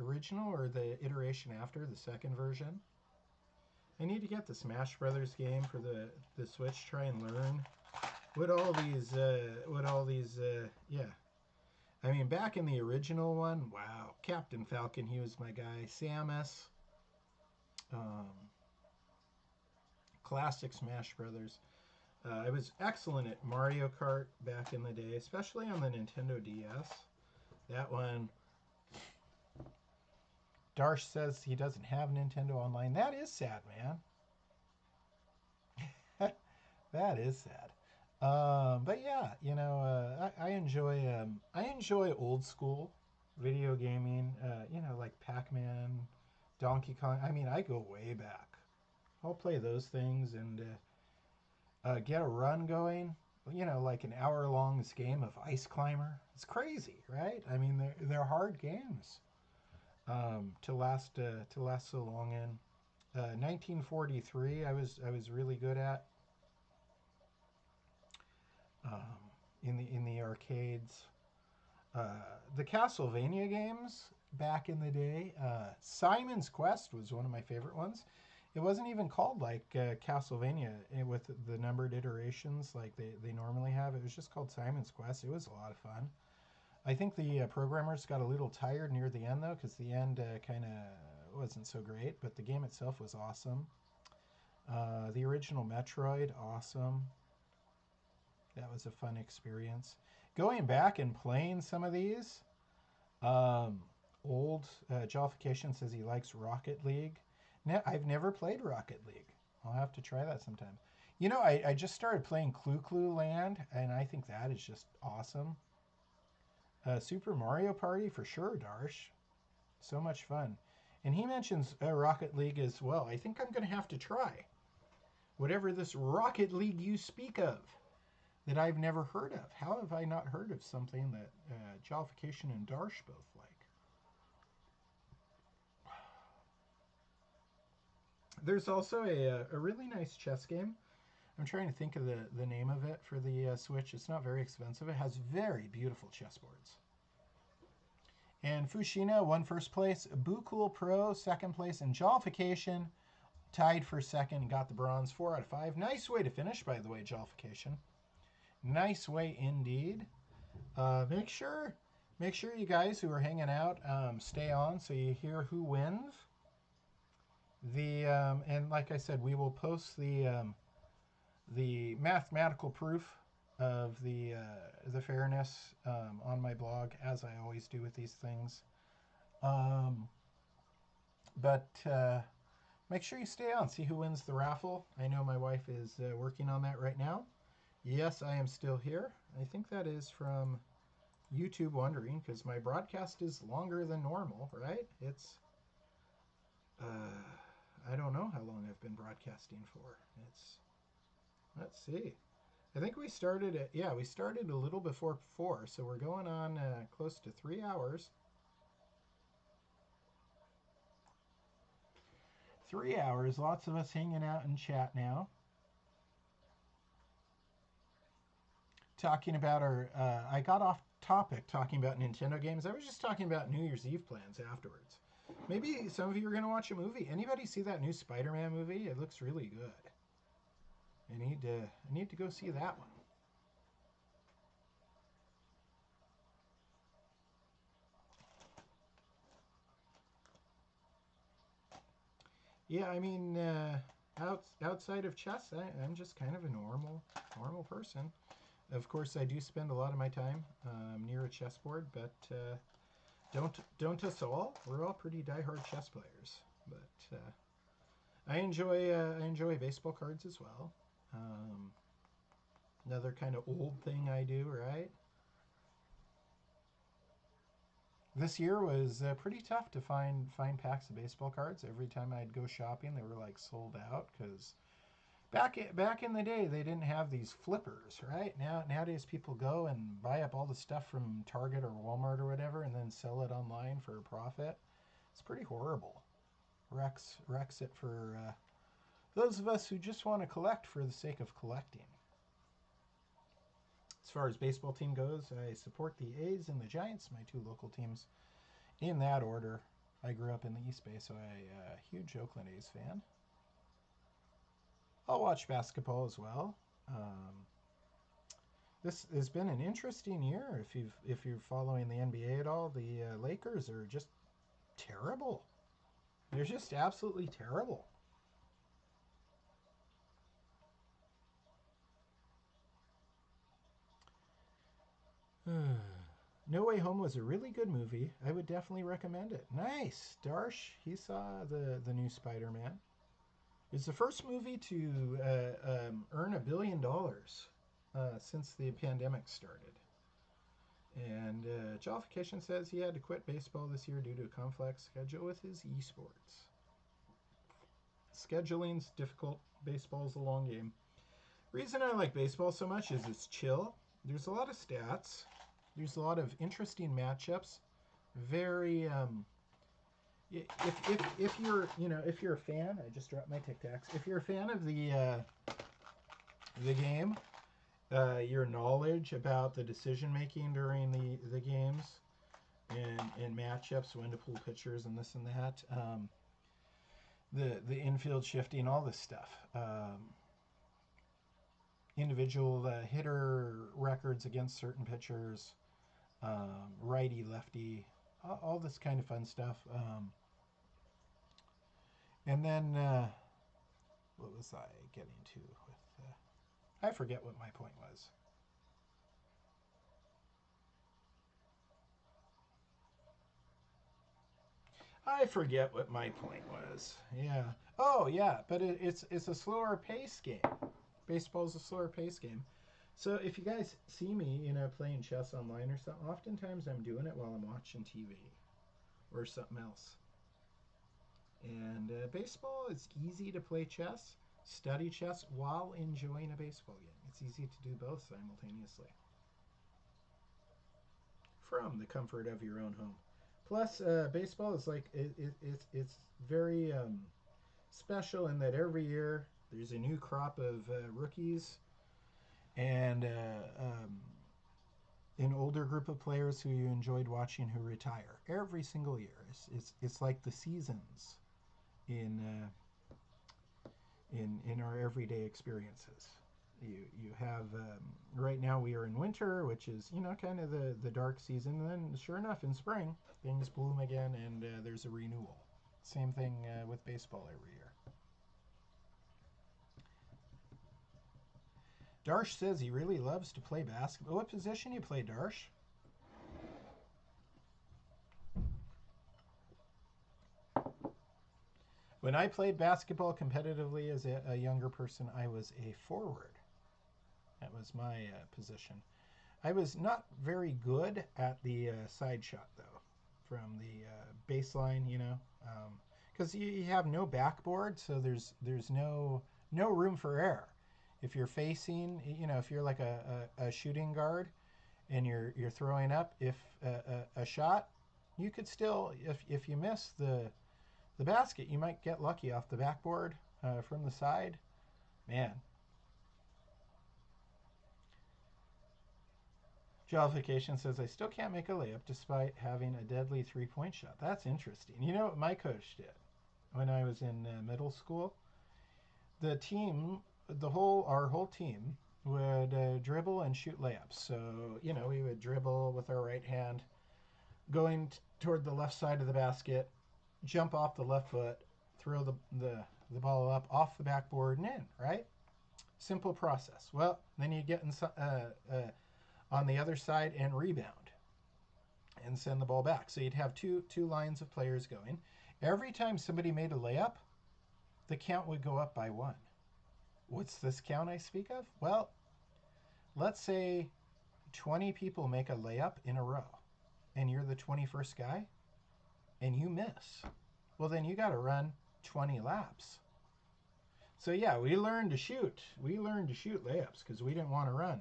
original or the iteration after, the second version. I need to get the Smash Brothers game for the Switch, try and learn what all these, yeah. I mean, back in the original one, wow, Captain Falcon, he was my guy. Samus, classic Smash Brothers. I was excellent at Mario Kart back in the day, especially on the Nintendo DS. That one, Darsh says he doesn't have Nintendo Online. That is sad, man. That is sad. But yeah, I enjoy old school video gaming. Like Pac-Man, Donkey Kong. I mean, I go way back. I'll play those things and get a run going. Like an hour-long game of Ice Climber. It's crazy, right? I mean, they're hard games to last so long in. 1943, I was really good at. In the arcades. The Castlevania games back in the day. Simon's Quest was one of my favorite ones. It wasn't even called like Castlevania with the numbered iterations like they normally have. It was just called Simon's Quest. It was a lot of fun. I think the programmers got a little tired near the end though, because the end kind of wasn't so great. But the game itself was awesome. The original Metroid, awesome. That was a fun experience. Going back and playing some of these, um, old Jollification says he likes Rocket League. I've never played Rocket League. I'll have to try that sometime. You know, I just started playing Clue Land, and I think that is just awesome. Super Mario Party for sure, Darsh. So much fun. And he mentions Rocket League as well. I think I'm going to have to try whatever this Rocket League you speak of that I've never heard of. How have I not heard of something that Jollification and Darsh both like? There's also a really nice chess game. I'm trying to think of the name of it for the Switch. It's not very expensive. It has very beautiful chessboards. And Fushina won first place. Boo Pro second place. And Jollification tied for second and got the bronze. 4 out of 5. Nice way to finish, by the way, Jollification. Nice way indeed. Make sure you guys who are hanging out stay on so you hear who wins. And like I said, we will post the mathematical proof of the fairness on my blog, as I always do with these things. But make sure you stay on, see who wins the raffle. I know my wife is working on that right now. Yes, I am still here. I think that is from YouTube wondering, because my broadcast is longer than normal, right? It's I don't know how long I've been broadcasting for. Let's see. I think we started a little before 4, so we're going on close to 3 hours. 3 hours, lots of us hanging out in chat now. Talking about I got off topic talking about Nintendo games. I was just talking about New Year's Eve plans afterwards. Maybe some of you are going to watch a movie. Anybody see that new Spider-Man movie? It looks really good. I need to go see that one. Yeah, I mean, outside of chess, I'm just kind of a normal person. Of course, I do spend a lot of my time near a chessboard, but don't us all? We're all pretty diehard chess players. But I enjoy baseball cards as well. Another kind of old thing I do, right? This year was pretty tough to find packs of baseball cards. Every time I'd go shopping, they were like sold out because back in the day they didn't have these flippers, right? Nowadays people go and buy up all the stuff from Target or Walmart or whatever, and then sell it online for a profit. It's pretty horrible. Wrecks it for those of us who just want to collect for the sake of collecting. As far as baseball team goes, I support the A's and the Giants, my two local teams, in that order. I grew up in the East Bay, so I'm a huge Oakland A's fan. I'll watch basketball as well. This has been an interesting year. If you're following the NBA at all, the Lakers are just terrible. They're just absolutely terrible. No Way Home was a really good movie. I would definitely recommend it. Nice. Darsh, he saw the new Spider-Man. It's the first movie to earn $1 billion since the pandemic started. And Jollification says he had to quit baseball this year due to a complex schedule with his esports. Scheduling's difficult. Baseball's a long game. Reason I like baseball so much is it's chill. There's a lot of stats. There's a lot of interesting matchups. Very if you're a fan, I just dropped my Tic Tacs. If you're a fan of the game, your knowledge about the decision making during the games and matchups, when to pull pitchers and this and that, the infield shifting, all this stuff. Individual hitter records against certain pitchers, righty, lefty, all this kind of fun stuff. And then, what was I getting to with? I forget what my point was. I forget what my point was. Yeah. Oh, yeah. But it's a slower pace game. Baseball is a slower pace game. So if you guys see me, playing chess online or something, oftentimes I'm doing it while I'm watching TV or something else. And baseball, it's easy to play chess, study chess while enjoying a baseball game. It's easy to do both simultaneously from the comfort of your own home. Plus, baseball is like it's very special in that every year there's a new crop of rookies and an older group of players who you enjoyed watching who retire every single year. It's like the seasons in in our everyday experiences. You have right now we are in winter, which is kind of the dark season. And then sure enough, in spring things bloom again, and there's a renewal. Same thing with baseball every year. Darsh says he really loves to play basketball. What position you play, Darsh? When I played basketball competitively as a younger person, I was a forward. That was my position. I was not very good at the side shot, though, from the baseline, because you have no backboard, so there's no room for error. If you're facing, if you're like a shooting guard and you're throwing up, if a shot, you could still, if you miss the basket, you might get lucky off the backboard from the side. Man. Jollification says, I still can't make a layup despite having a deadly three-point shot. That's interesting. You know what my coach did when I was in middle school? The team, our whole team would dribble and shoot layups. So, we would dribble with our right hand, going toward the left side of the basket, jump off the left foot, throw the ball up off the backboard and in, right? Simple process. Well, then you get on the other side and rebound and send the ball back. So you'd have two lines of players going. Every time somebody made a layup, the count would go up by one. What's this count I speak of? Well, let's say 20 people make a layup in a row and you're the 21st guy and you miss. Well, then you got to run 20 laps. So yeah, we learned to shoot. We learned to shoot layups because we didn't want to run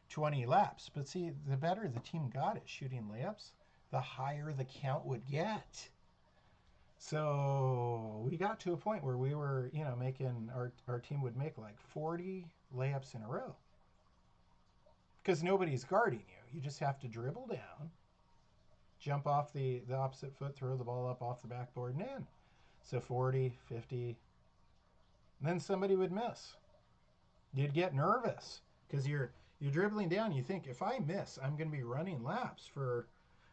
20 laps. But see, the better the team got at shooting layups, the higher the count would get. So we got to a point where we were, making our team would make like 40 layups in a row. Because nobody's guarding you. You just have to dribble down, jump off the opposite foot, throw the ball up off the backboard and in. So 40, 50. And then somebody would miss. You'd get nervous because you're dribbling down. You think, if I miss, I'm going to be running laps for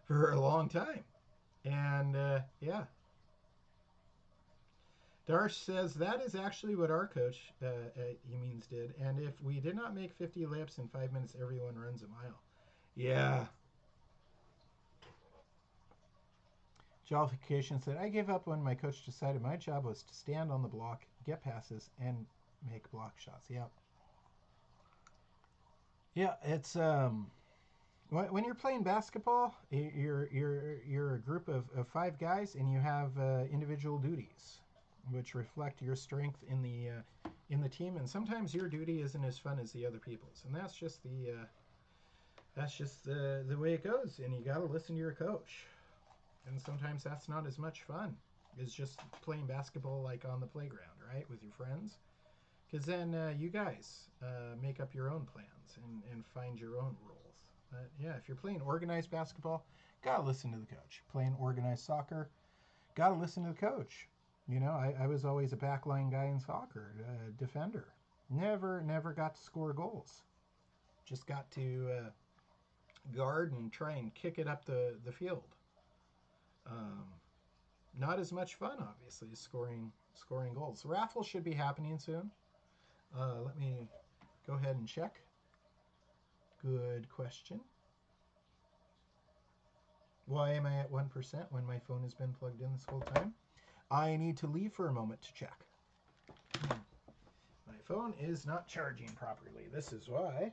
a long time. And yeah. Darsh says that is actually what our coach, he means, did. And if we did not make 50 laps in 5 minutes, everyone runs a mile. Yeah. Jollification said, I gave up when my coach decided my job was to stand on the block, get passes, and make block shots. Yeah. Yeah, it's when you're playing basketball, you're a group of 5 guys, and you have individual duties, which reflect your strength in the team. And sometimes your duty isn't as fun as the other people's, and that's just the way it goes. And you got to listen to your coach. And sometimes that's not as much fun as just playing basketball like on the playground, right, with your friends. Because then you guys make up your own plans and find your own rules. But yeah, if you're playing organized basketball, gotta listen to the coach. Playing organized soccer, gotta listen to the coach. You know, I was always a backline guy in soccer, defender. Never got to score goals. Just got to guard and try and kick it up the field. Um, Not as much fun, obviously, as scoring goals. The raffle should be happening soon. Let me go ahead and check. Good question. Why am I at 1% when my phone has been plugged in this whole time? I need to leave for a moment to check. My phone is not charging properly. This is why.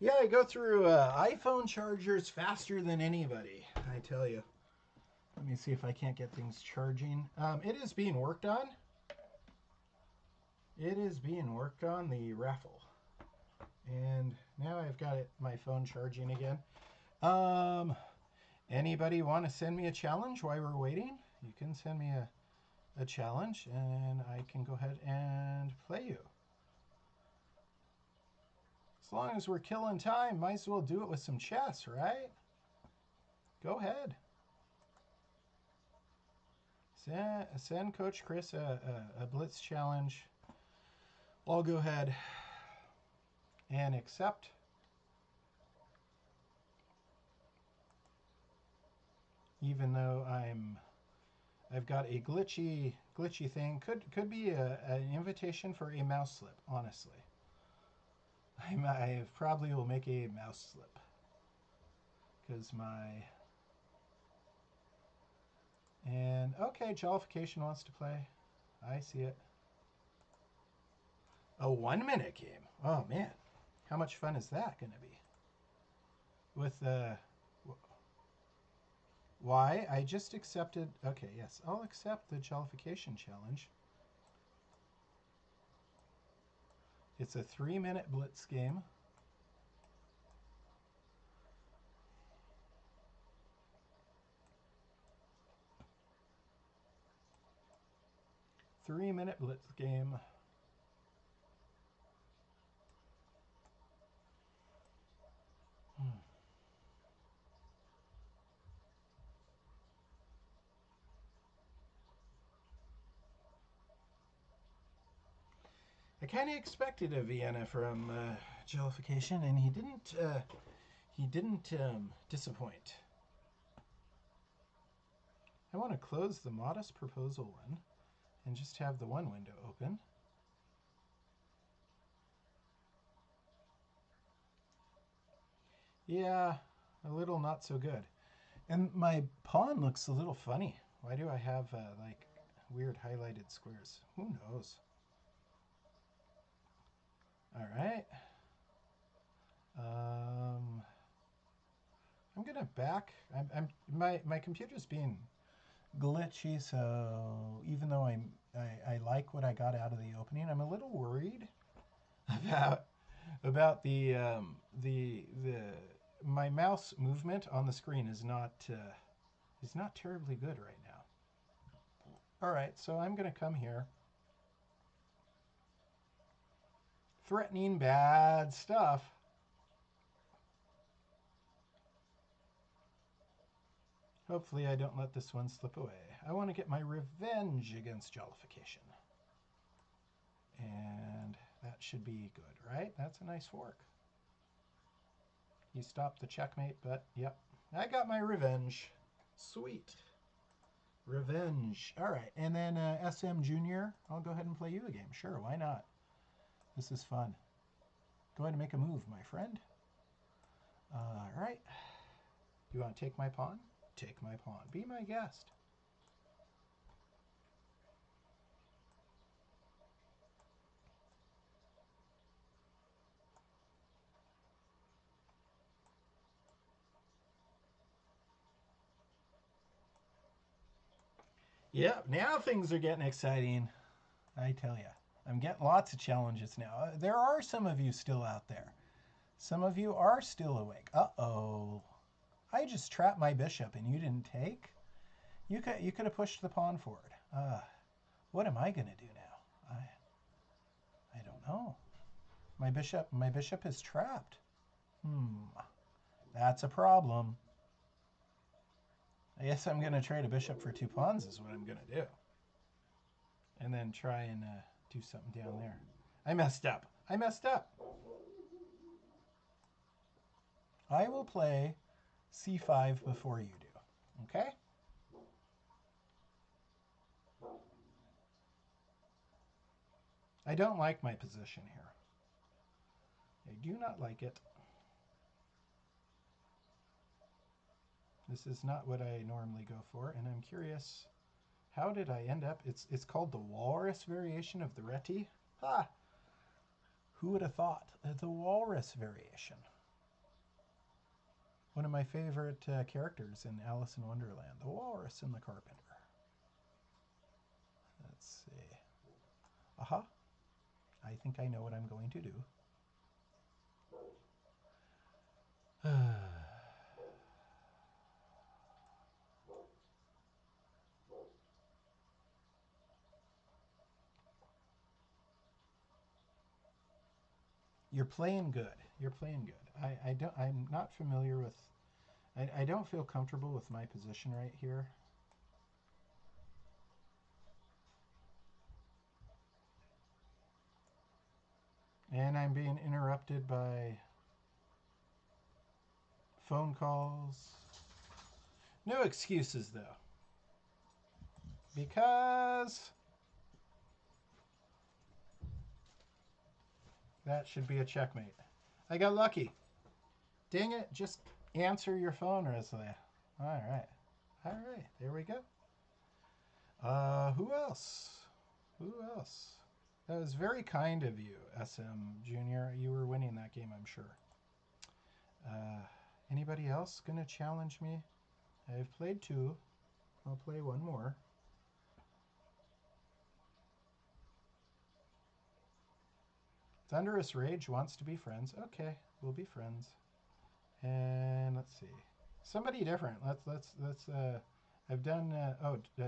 Yeah, I go through iPhone chargers faster than anybody, I tell you. Let me see if I can't get things charging. It is being worked on. It is being worked on, the raffle. And now I've got my phone charging again. Anybody want to send me a challenge while we're waiting? You can send me a challenge and I can go ahead and play you. As long as we're killing time, might as well do it with some chess, right? Go ahead. Send Coach Chris a Blitz challenge. I'll go ahead and accept. Even though I've got a glitchy thing. Could be an invitation for a mouse slip, honestly. I probably will make a mouse slip. Because and okay, Jollification wants to play. I see it. A 1-minute game. Oh man. How much fun is that gonna be? With why? I just accepted. Okay, yes, I'll accept the Jollification challenge. It's a 3-minute Blitz game. Three-minute Blitz game. I kind of expected a Vienna from Jollification, and he didn't disappoint. I want to close the Modest Proposal one and just have the one window open. Yeah, a little not so good. And my pawn looks a little funny. Why do I have like weird highlighted squares? Who knows? All right. I'm gonna back. My computer's being glitchy, so even though I like what I got out of the opening, I'm a little worried about the my mouse movement on the screen is not terribly good right now. All right, so I'm going to come here. Threatening bad stuff. Hopefully I don't let this one slip away. I want to get my revenge against jollification. And that should be good, right? That's a nice fork. He stopped the checkmate, but yep. I got my revenge. Sweet. Revenge. All right, and then SM Junior, I'll go ahead and play you a game. Sure, why not? This is fun. Go ahead and make a move, my friend. All right. You want to take my pawn? Take my pawn. Be my guest. Yep, now things are getting exciting. I tell you, I'm getting lots of challenges now. There are some of you still out there. Some of you are still awake. Uh-oh. I just trapped my bishop and you didn't take? You could have pushed the pawn forward. What am I going to do now? I don't know. My bishop is trapped. That's a problem. I guess I'm going to trade a bishop for 2 pawns is what I'm going to do. And then try and do something down there. I messed up. I will play c5 before you do. Okay? I don't like my position here. I do not like it. This is not what I normally go for, and I'm curious, how did I end up? It's called the walrus variation of the reti. Ha! Who would have thought? The walrus variation. One of my favorite characters in Alice in Wonderland, the walrus and the carpenter. Let's see. Aha. I think I know what I'm going to do. You're playing good. I'm not familiar with. I don't feel comfortable with my position right here. And I'm being interrupted by phone calls. No excuses, though. Because that should be a checkmate. I got lucky. Dang it, just answer your phone, Risley. All right. There we go. Who else? That was very kind of you, SM Junior. You were winning that game, I'm sure. Anybody else gonna challenge me? I've played 2. I'll play 1 more. Thunderous Rage wants to be friends. Okay, we'll be friends. And let's see. Somebody different. Let's I've done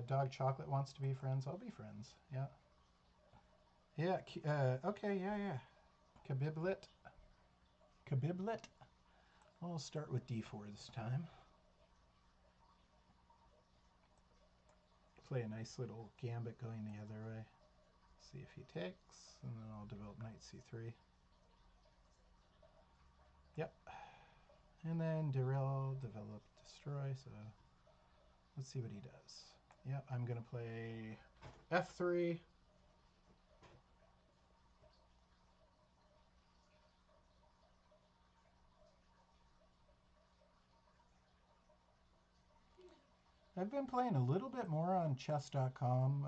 Dog Chocolate wants to be friends. I'll be friends. Yeah. Yeah, okay, yeah. Kabiblet. We'll start with d4 this time. Play a nice little gambit going the other way. See if he takes, and then I'll develop knight c3. Yep. And then derail, develop, destroy, so let's see what he does. Yep, I'm going to play f3. I've been playing a little bit more on chess.com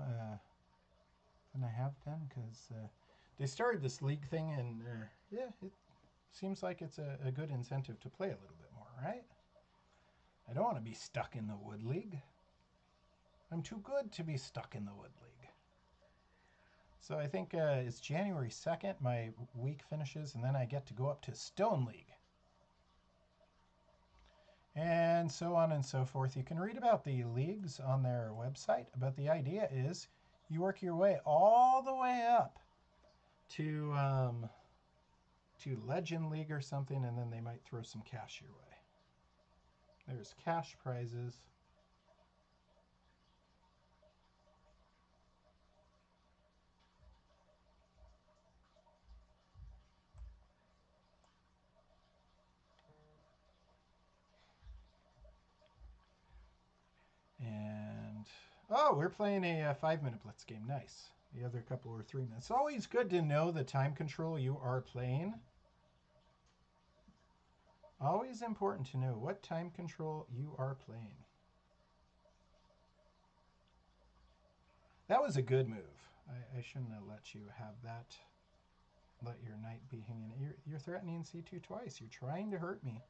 than I have been because they started this league thing, and yeah, it seems like it's a good incentive to play a little bit more, right? I don't want to be stuck in the Wood League. I'm too good to be stuck in the Wood League. So I think it's January 2nd, my week finishes, and then I get to go up to Stone League. and so on and so forth. You can read about the leagues on their website, but the idea is you work your way all the way up to Legend League or something, and then they might throw some cash your way. There's cash prizes. And, oh, we're playing a 5-minute Blitz game. Nice. The other couple were 3 minutes. It's always good to know the time control you are playing. Always important to know what time control you are playing. That was a good move. I shouldn't have let you have that. Let your knight be hanging. You're threatening c2 twice. You're trying to hurt me.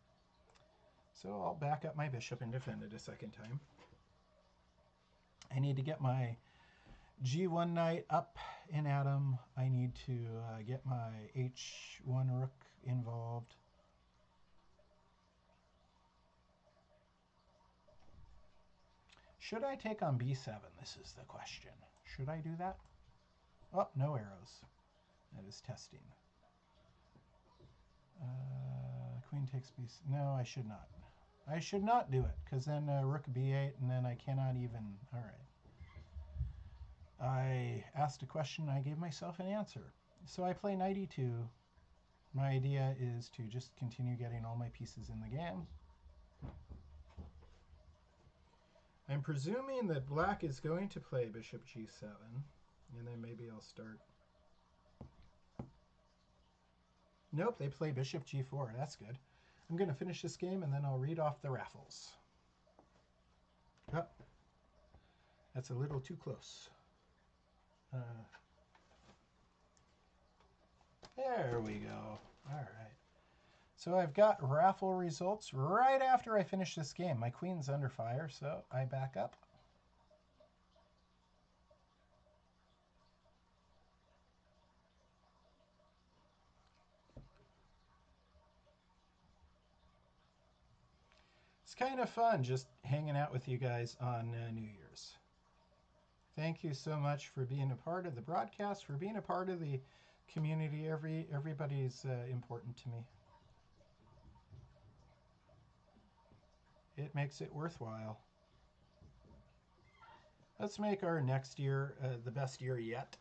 So I'll back up my bishop and defend it a second time. I need to get my g1 knight up in Adam. I need to get my h1 rook involved. Should I take on b7? This is the question. Should I do that? Oh, no arrows. That is testing. Queen takes b. No, I should not. I should not do it, because then rook b8, and then I cannot even... All right. I asked a question, I gave myself an answer. So I play knight e2. My idea is to just continue getting all my pieces in the game. I'm presuming that black is going to play bishop g7, and then maybe I'll start... Nope, they play bishop g4. That's good. I'm going to finish this game, and then I'll read off the raffles. Oh, that's a little too close. There we go. All right. So I've got raffle results right after I finish this game. My queen's under fire, so I back up. It's kind of fun just hanging out with you guys on New Year's. Thank you so much for being a part of the broadcast, for being a part of the community. Everybody's important to me. It makes it worthwhile. Let's make our next year the best year yet.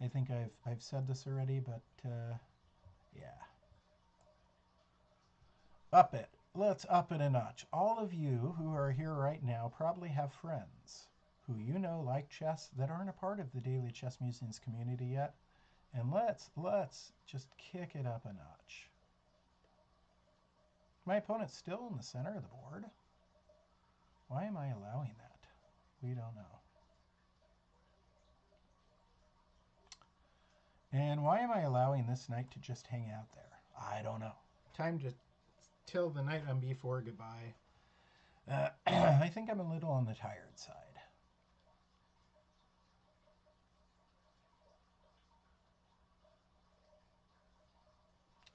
I think I've said this already, but yeah. Up it. Let's up it a notch. All of you who are here right now probably have friends who you know like chess that aren't a part of the Daily Chess Musings community yet. And let's just kick it up a notch. My opponent's still in the center of the board. Why am I allowing that? We don't know. And why am I allowing this knight to just hang out there? I don't know. Time to tell the knight on b4 goodbye. I think I'm a little on the tired side.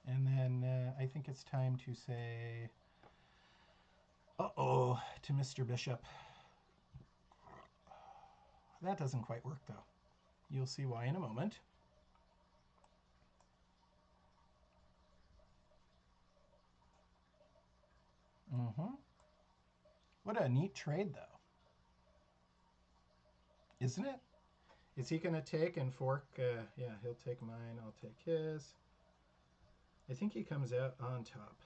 And then I think it's time to say, uh-oh, to Mr. Bishop. That doesn't quite work, though. You'll see why in a moment. What a neat trade, though. Isn't it? Is he going to take and fork? Yeah, he'll take mine. I'll take his. I think he comes out on top.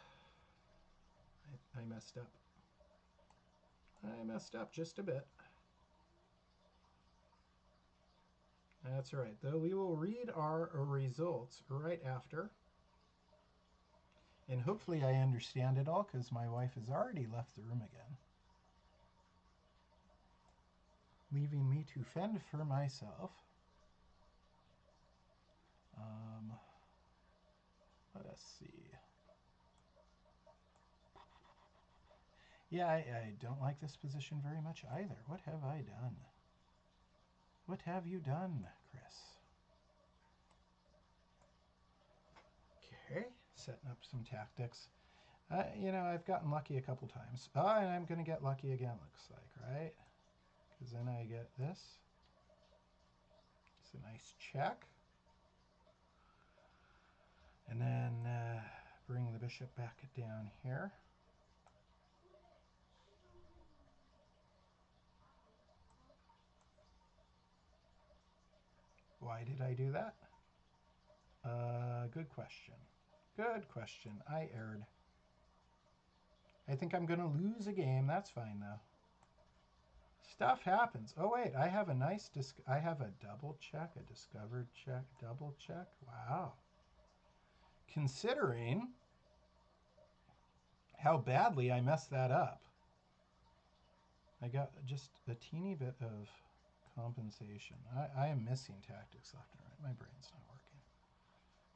I messed up. I messed up just a bit. That's right. Though we will read our results right after. And hopefully I understand it all, because my wife has already left the room again, leaving me to fend for myself. Let us see. Yeah, I don't like this position very much either. What have I done? What have you done, Chris? Okay, setting up some tactics. You know, I've gotten lucky a couple times. Oh, and I'm going to get lucky again, looks like, right? Because then I get this. It's a nice check. And then bring the bishop back down here. Why did I do that? Good question. Good question. I erred. I think I'm going to lose a game. That's fine, though. Stuff happens. Oh, wait. I have a nice... I have a double check, a discovered check, double check. Wow. Considering how badly I messed that up, I got just a teeny bit of compensation. I am missing tactics left and right. My brain's not working.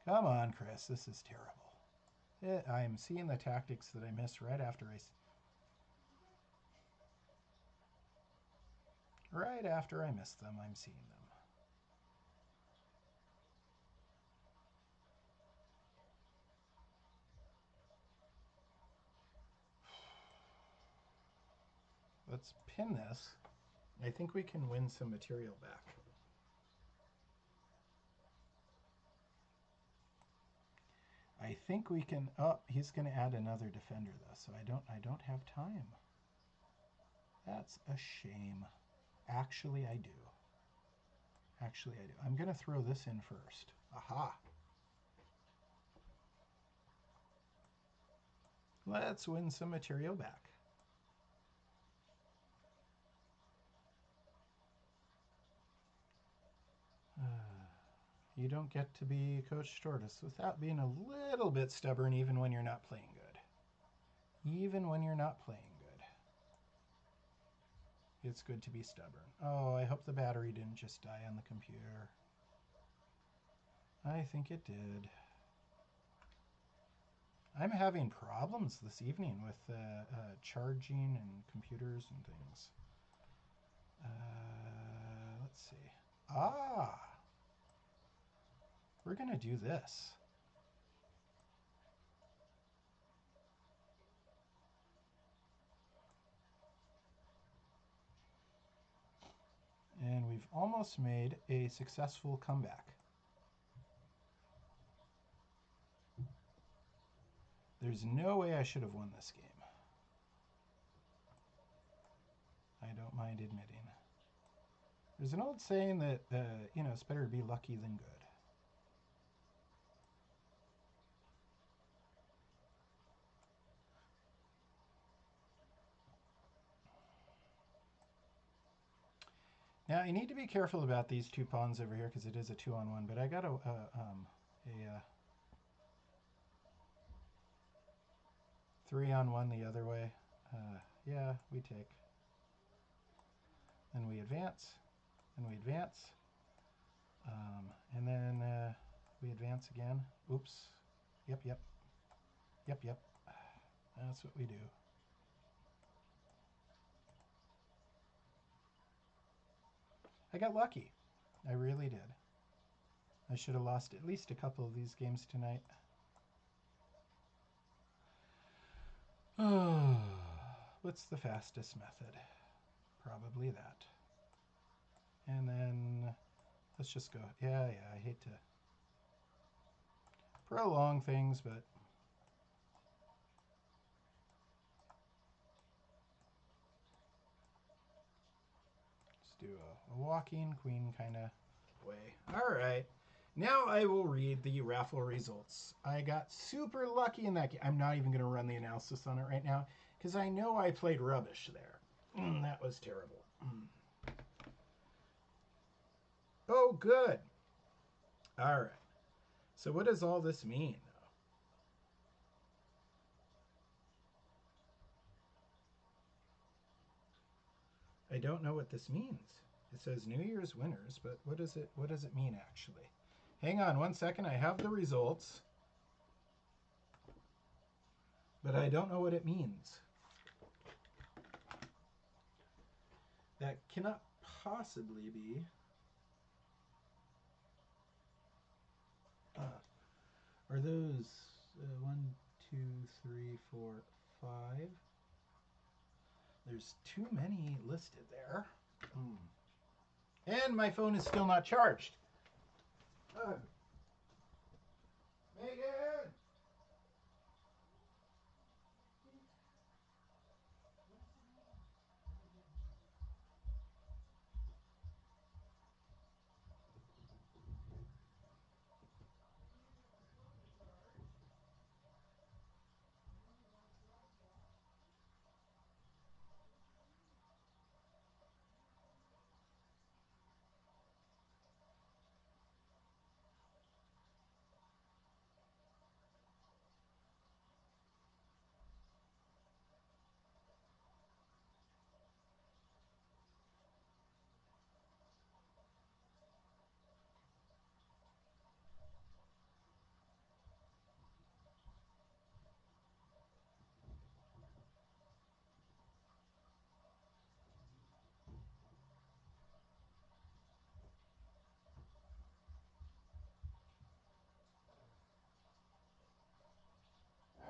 Come on, Chris. This is terrible. I'm seeing the tactics that I missed right after I missed them. I'm seeing them. Let's pin this. I think we can win some material back. I think we can. Oh, he's going to add another defender though, so I don't have time. That's a shame. Actually, I do. Actually, I do. I'm going to throw this in first. Aha. Let's win some material back. You don't get to be Coach Tortoise without being a little bit stubborn even when you're not playing good. Even when you're not playing good. It's good to be stubborn. Oh, I hope the battery didn't just die on the computer. I think it did. I'm having problems this evening with charging and computers and things. Let's see. Ah! We're going to do this. And we've almost made a successful comeback. There's no way I should have won this game. I don't mind admitting. There's an old saying that, you know, it's better to be lucky than good. Now, I need to be careful about these two pawns over here because it is a 2-on-1, but I got a 3-on-1 the other way. Yeah, we take. Then we advance, and we advance. And then we advance again. Oops. Yep. That's what we do. I got lucky. I really did. I should have lost at least a couple of these games tonight. What's the fastest method? Probably that. And then let's just go. Yeah, I hate to prolong things, but let's do a walking queen kind of way. All right. Now I will read the raffle results. I got super lucky in that game. I'm not even going to run the analysis on it right now because I know I played rubbish there. That was terrible. Oh, good. All right. So what does all this mean? I don't know what this means. It says New Year's winners, but what does it mean actually? Hang on one second. I have the results, but I don't know what it means. That cannot possibly be. Are those 1, 2, 3, 4, 5. There's too many listed there. And my phone is still not charged. Megan!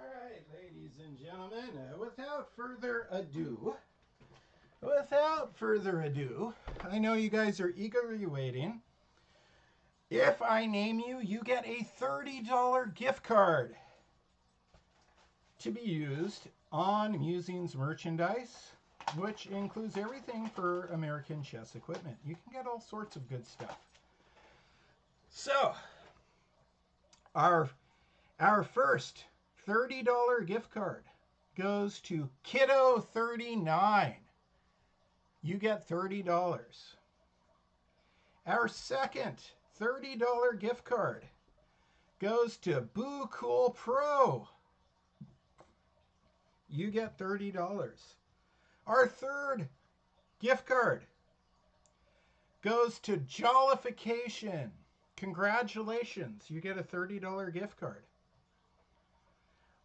All right, ladies and gentlemen, without further ado, I know you guys are eagerly waiting. If I name you, you get a $30 gift card to be used on Musings merchandise, which includes everything for American chess equipment. You can get all sorts of good stuff. So, our first $30 gift card goes to Kiddo39. You get $30. Our second $30 gift card goes to Boo Cool Pro. You get $30. Our third gift card goes to Jollification. Congratulations, you get a $30 gift card.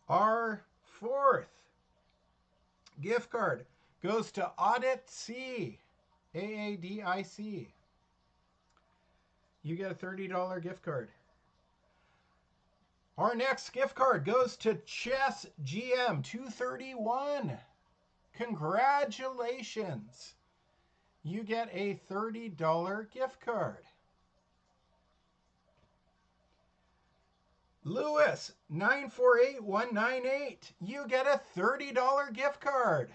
Our fourth gift card goes to Audit C, AADIC. You get a $30 gift card. Our next gift card goes to Chess GM 231. Congratulations. You get a $30 gift card. Lewis 948198. You get a $30 gift card.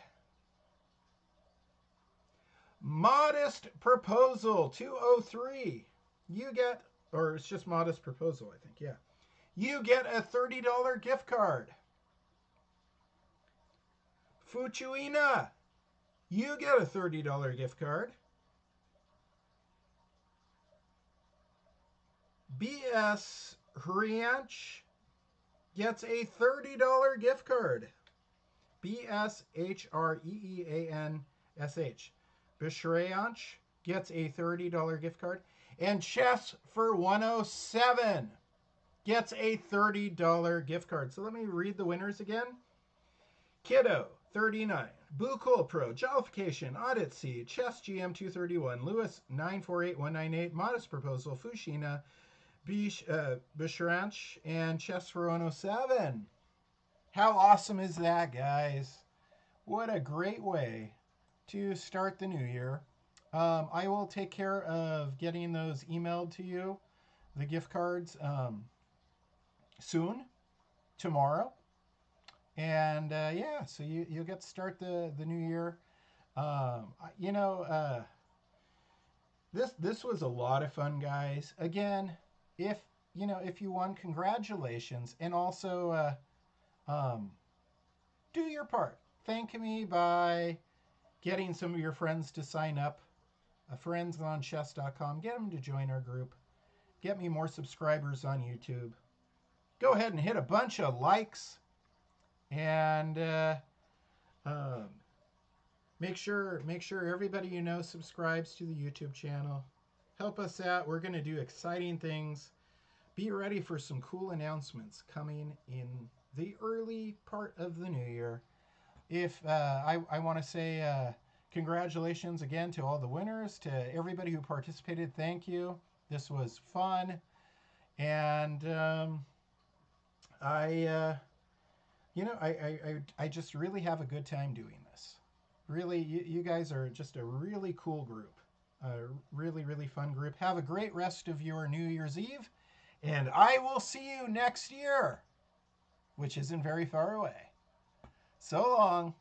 Modest Proposal 203. You get, or it's just Modest Proposal, I think, yeah. You get a $30 gift card. Fuchuina, you get a $30 gift card. BS Hrianch gets a $30 gift card. BSHREEANSH. Bishrayanch gets a $30 gift card. And Chess for 107 gets a $30 gift card. So let me read the winners again. Kiddo 39, Boo Cool Pro, Jollification, Audit C, Chess GM 231, Lewis 948198, Modest Proposal, Fushina, Bishranch, and Chess for 107. How awesome is that, guys? What a great way to start the new year. I will take care of getting those emailed to you, the gift cards, soon, tomorrow. And yeah, so you'll get to start the new year. This was a lot of fun, guys. Again, if you won, congratulations, and also do your part. Thank me by getting some of your friends to sign up. Friends on chess.com. Get them to join our group. Get me more subscribers on YouTube. Go ahead and hit a bunch of likes. And make sure everybody you know subscribes to the YouTube channel. Help us out. We're going to do exciting things. Be ready for some cool announcements coming in the early part of the new year. If I want to say congratulations again to all the winners, to everybody who participated. Thank you. This was fun, and You know, I just really have a good time doing this. Really, you guys are just a really cool group. A really, really fun group. Have a great rest of your New Year's Eve. And I will see you next year, which isn't very far away. So long.